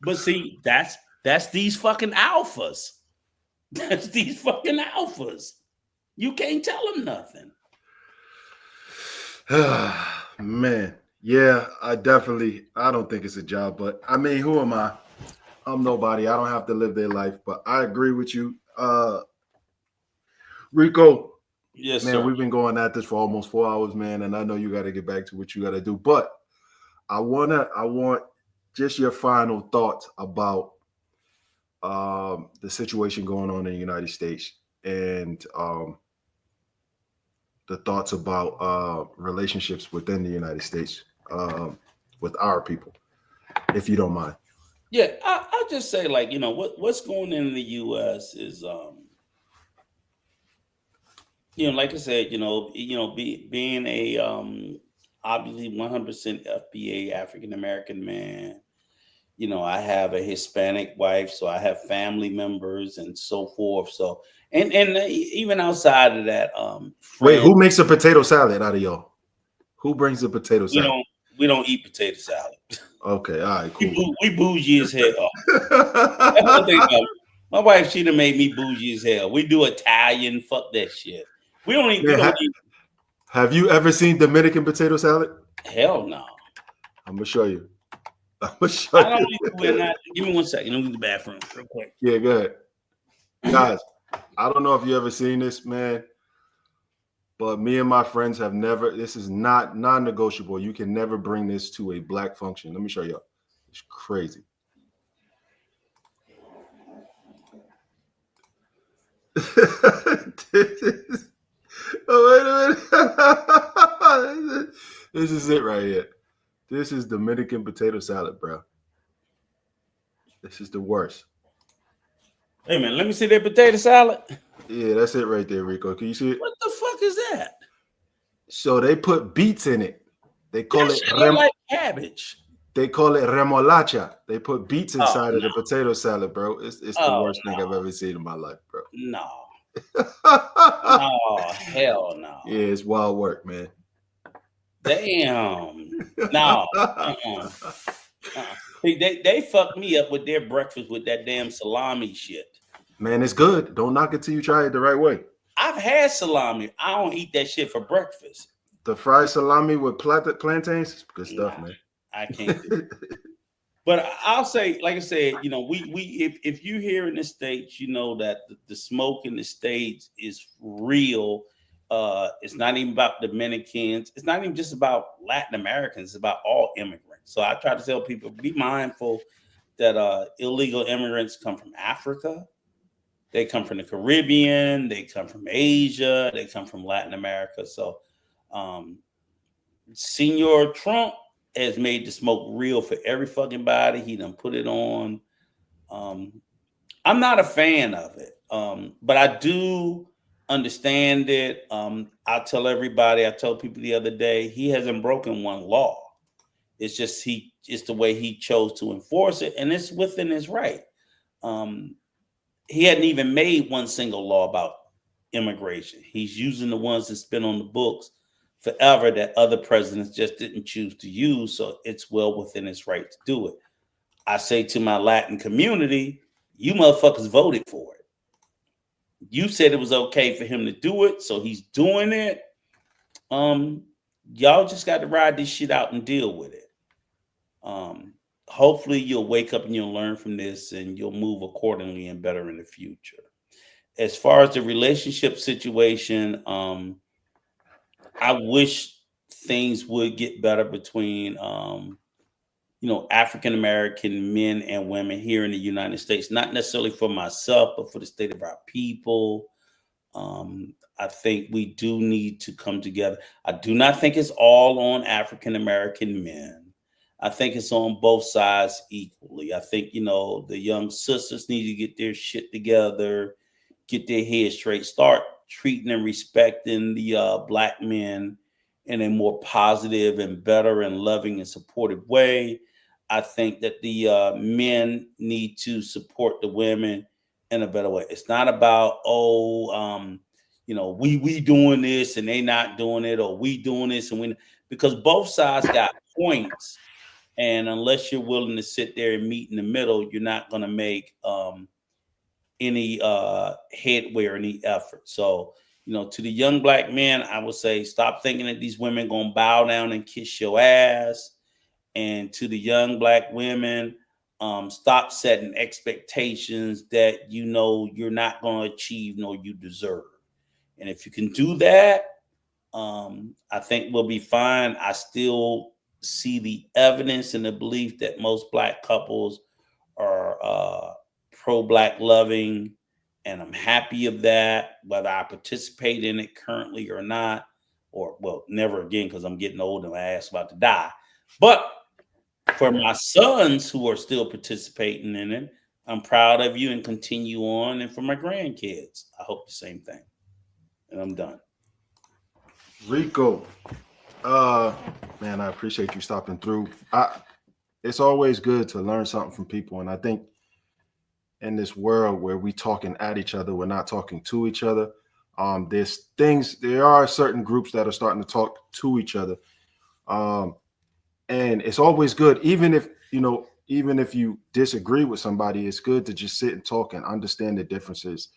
But see, that's these fucking alphas. That's these fucking alphas. You can't tell them nothing. Man, yeah, I don't think it's a job, but I mean, who am I? I'm nobody. I don't have to live their life, but I agree with you. Rico, yes, man, sir. We've been going at this for almost 4 hours, man, and I know you got to get back to what you got to do, but I want just your final thoughts about the situation going on in the United States and the thoughts about relationships within the United States with our people, if you don't mind. Yeah, I'll just say, like, what's going on in the U.S. is, like I said, being a obviously 100% FBA African American man. I have a Hispanic wife, so I have family members and so forth. So, and even outside of that, wait, who makes a potato salad out of y'all? Who brings the potato salad? We don't eat potato salad. Okay, all right, cool. We bougie as hell. That's one thing about it. My wife, she done made me bougie as hell. We do Italian, fuck that shit. We don't eat. Have you ever seen Dominican potato salad? Hell no. I'm gonna show you. I don't need to. Give me 1 second. Let me go to the bathroom real quick. Yeah, go ahead. Guys, I don't know if you ever seen this, man, but me and my friends have never. This is not non-negotiable. You can never bring this to a black function. Let me show you. It's crazy. Wait a minute. This is it right here. This is Dominican potato salad, bro. This is the worst. Hey, man, let me see that potato salad. Yeah, that's it right there, Rico. Can you see it? What the fuck is that? So they put beets in it. They call it like cabbage. They call it remolacha. They put beets inside of the potato salad, bro. It's the worst thing I've ever seen in my life, bro. No. No, hell no. Yeah, it's wild work, man. Damn. No. They fucked me up with their breakfast with that damn salami shit. Man, it's good. Don't knock it till you try it the right way. I've had salami. I don't eat that shit for breakfast. The fried salami with plantains, good stuff, man. I can't do it. But I'll say, like I said, you know, we if you here in the States, you know that the smoke in the States is real. It's not even about Dominicans. It's not even just about Latin Americans. It's about all immigrants. So I try to tell people, be mindful that illegal immigrants come from Africa. They come from the Caribbean. They come from Asia. They come from Latin America. So Senor Trump has made the smoke real for every fucking body. He done put it on. I'm not a fan of it, but I do understand it. I told people the other day, he hasn't broken one law. It's just it's the way he chose to enforce it, and it's within his right. He hadn't even made one single law about immigration. He's using the ones that's been on the books forever that other presidents just didn't choose to use. So it's well within his right to do it. I say to my Latin community, you motherfuckers voted for it. You said it was okay for him to do it, so he's doing it. Y'all just got to ride this shit out and deal with it. Hopefully you'll wake up and you'll learn from this and you'll move accordingly and better in the future. As far as the relationship situation, I wish things would get better between, African American men and women here in the United States. Not necessarily for myself, but for the state of our people. I think we do need to come together. I do not think it's all on African American men. I think it's on both sides equally. I think, the young sisters need to get their shit together, get their head straight, start treating and respecting the Black men in a more positive and better and loving and supportive way. I think that the men need to support the women in a better way. It's not about, we doing this and they not doing it, or we doing this and because both sides got points. And unless you're willing to sit there and meet in the middle, you're not going to make any headway or any effort. So, to the young Black men, I would say, stop thinking that these women going to bow down and kiss your ass. And to the young Black women, stop setting expectations that you're not going to achieve nor you deserve. And if you can do that, I think we'll be fine. I still see the evidence and the belief that most Black couples are pro-Black loving, and I'm happy of that, whether I participate in it currently or not, or never again, because I'm getting old and my ass about to die. But for my sons who are still participating in it, I'm proud of you and continue on. And for my grandkids, I hope the same thing. And I'm done. Rico, man, I appreciate you stopping through. It's always good to learn something from people, and I think in this world where we talking at each other, we're not talking to each other. There are certain groups that are starting to talk to each other, and it's always good, even if you disagree with somebody, it's good to just sit and talk and understand the differences.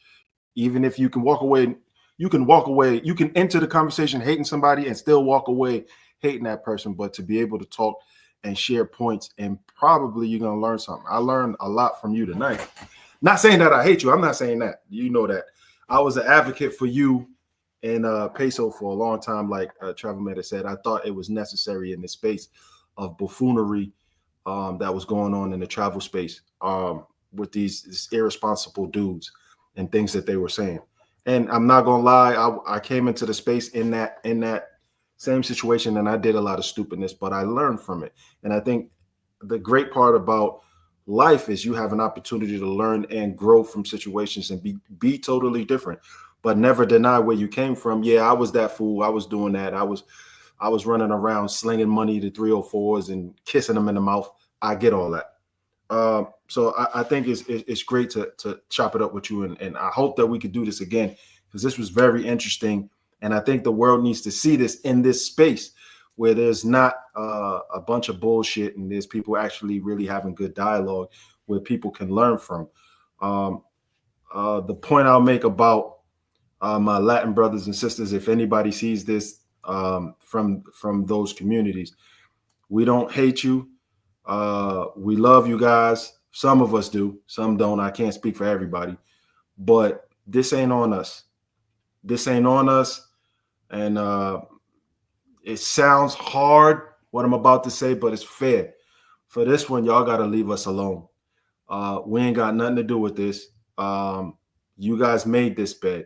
Even if you can walk away. You can enter the conversation hating somebody and still walk away hating that person, but to be able to talk and share points, and probably you're going to learn something. I learned a lot from you tonight. Not saying that I hate you. I'm not saying that. You know that. I was an advocate for you in Peso for a long time. Like Travel Meta said, I thought it was necessary in the space of buffoonery that was going on in the travel space with these irresponsible dudes and things that they were saying. And I'm not gonna lie, I came into the space in that same situation, and I did a lot of stupidness, but I learned from it. And I think the great part about life is you have an opportunity to learn and grow from situations and be totally different, but never deny where you came from. Yeah, I was that fool. I was doing that. I was I was running around slinging money to 304s and kissing them in the mouth. I get all that. So I think it's great to chop it up with you, and I hope that we could do this again, because this was very interesting, and I think the world needs to see this in this space where there's not a bunch of bullshit and there's people actually really having good dialogue where people can learn from. The point I'll make about my Latin brothers and sisters, if anybody sees this from those communities, we don't hate you. We love you guys. Some of us do, some don't. I can't speak for everybody, but this ain't on us. This ain't on us. And it sounds hard what I'm about to say, but it's fair. For this one, y'all got to leave us alone. We ain't got nothing to do with this. You guys made this bed.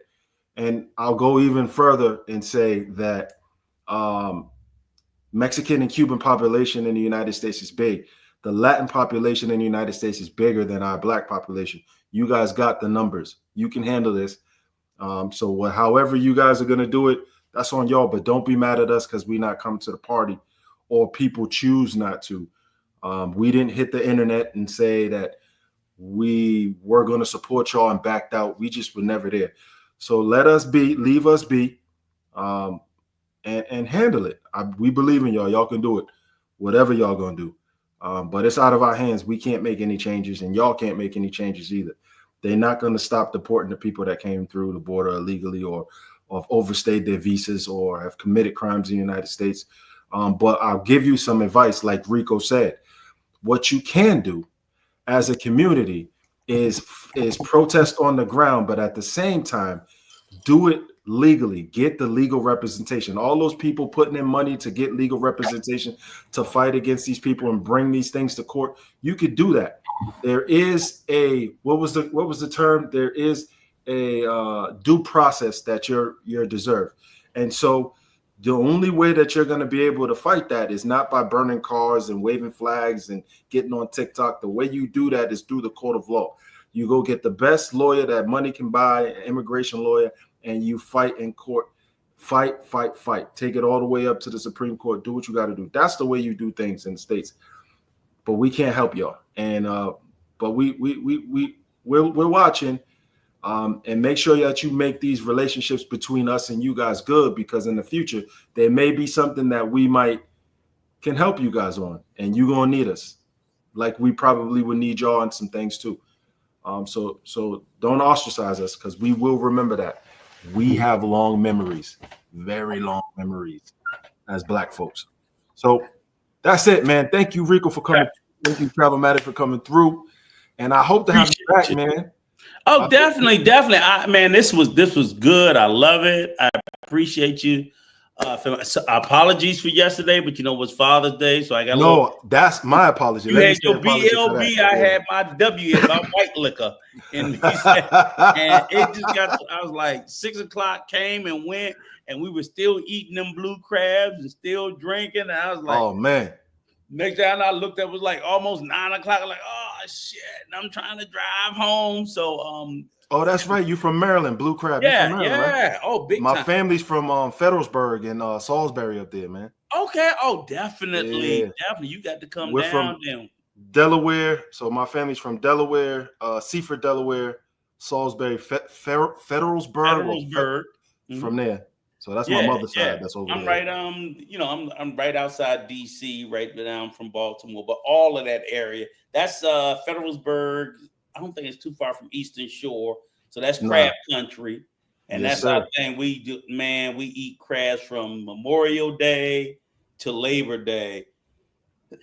And I'll go even further and say that Mexican and Cuban population in the United States is big. The Latin population in the United States is bigger than our Black population. You guys got the numbers. You can handle this. So however you guys are going to do it, that's on y'all. But don't be mad at us because we're not coming to the party, or people choose not to. We didn't hit the internet and say that we were going to support y'all and backed out. We just were never there. So let us be, leave us be, and handle it. We believe in y'all. Y'all can do it, whatever y'all going to do. But it's out of our hands. We can't make any changes, and y'all can't make any changes either. They're not going to stop deporting the people that came through the border illegally or have overstayed their visas or have committed crimes in the United States. But I'll give you some advice, like Rico said. What you can do as a community is protest on the ground, but at the same time, do it legally. Get the legal representation. All those people putting in money to get legal representation to fight against these people and bring these things to court, you could do that. There is a what was the term? There is a due process that you're deserved. And so the only way that you're going to be able to fight that is not by burning cars and waving flags and getting on TikTok. The way you do that is through the court of law. You go get the best lawyer that money can buy, an immigration lawyer, and you fight in court. Fight. Take it all the way up to the Supreme Court. Do what you got to do. That's the way you do things in the States. But we can't help y'all. And but we're watching. And make sure that you make these relationships between us and you guys good, because in the future there may be something that we can help you guys on, and you're gonna need us, like we probably would need y'all on some things too. So don't ostracize us, because we will remember that. We have long memories, very long memories as Black folks. So that's it, man. Thank you, Rico, for coming. Thank you, Travelmatic, for coming through. And I hope to have you back, man. Oh, definitely. Man, this was good. I love it. I appreciate you. Apologies for yesterday, but it was Father's Day, so I got that's my apology. You had your BLB, I had my W, my white liquor, and it just got. I was like 6 o'clock came and went, and we were still eating them blue crabs and still drinking. And I was like, oh man. Next time I looked up, it was like almost 9 o'clock. I'm like, oh shit, and I'm trying to drive home. So oh, that's right. You from Maryland, Blue Crab. Yeah, from Maryland, right? Oh, big My time. family's from Federalsburg and Salisbury up there, man. Okay. Oh, definitely. Yeah. Definitely. You got to come We're down from then. Delaware. So my family's from Delaware, Seaford, Delaware, Salisbury, Federalsburg. From there. So that's my mother's side. That's over I'm there. right. I'm right outside DC, right down from Baltimore, but all of that area. That's Federalsburg. I don't think it's too far from Eastern Shore. So that's crab country. And that's our thing. We do, man, we eat crabs from Memorial Day to Labor Day.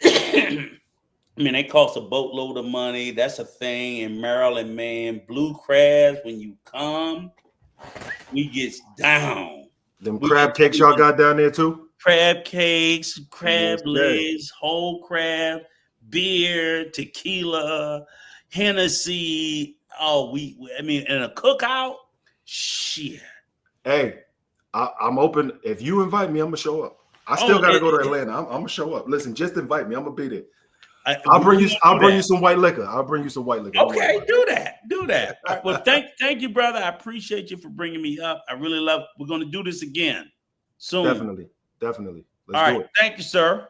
I mean, they cost a boatload of money. That's a thing in Maryland, man. Blue crabs, when you come, we get down. Them crab cakes y'all got down there too? Crab cakes, crab legs, whole crab, beer, tequila, Hennessy. Oh, I mean, in a cookout, shit. Hey, I'm open. If you invite me, I'm gonna show up. I still gotta go to Atlanta. I'm gonna show up. Listen, just invite me. I'm gonna be there. I'll bring you some white liquor. I'll bring you some white liquor. Okay, do that. All right, well, thank you, brother. I appreciate you for bringing me up. I really love. We're gonna do this again soon. Definitely. Let's do it. Thank you, sir.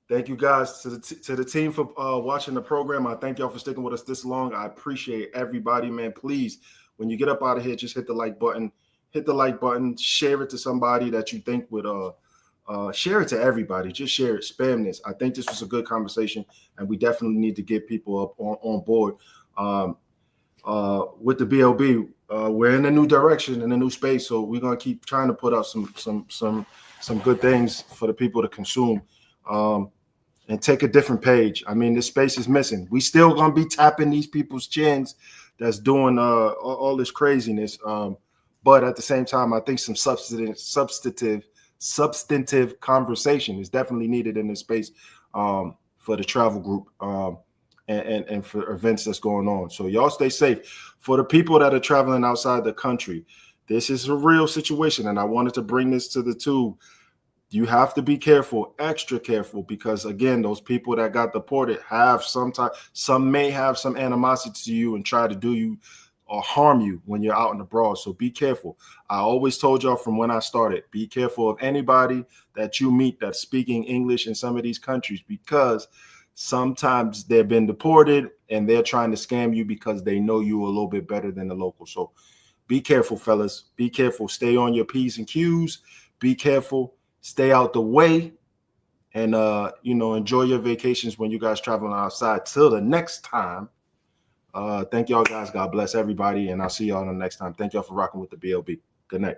Thank you guys to the team for watching the program. I thank y'all for sticking with us this long. I appreciate everybody, man. Please, when you get up out of here, just hit the like button. Hit the like button. Share it to somebody that you think would share it to everybody. Just share it. Spam this. I think this was a good conversation, and we definitely need to get people up on board with the BLB. We're in a new direction, in a new space, so we're gonna keep trying to put out some good things for the people to consume. And take a different page. I mean, this space is missing. We still gonna be tapping these people's chins that's doing all this craziness. But at the same time, I think some substantive conversation is definitely needed in this space for the travel group and for events that's going on. So y'all stay safe. For the people that are traveling outside the country, this is a real situation, and I wanted to bring this to the tube. You have to be careful, extra careful, because again, those people that got deported have some may have some animosity to you and try to do you or harm you when you're out and abroad. So be careful. I always told y'all from when I started, be careful of anybody that you meet that's speaking English in some of these countries, because sometimes they've been deported and they're trying to scam you because they know you a little bit better than the local. So be careful, fellas. Be careful. Stay on your P's and Q's. Be careful. Stay out the way, and enjoy your vacations when you guys traveling outside. Till the next time, thank y'all guys. God bless everybody, and I'll see y'all the next time. Thank y'all for rocking with the BLB. Good night.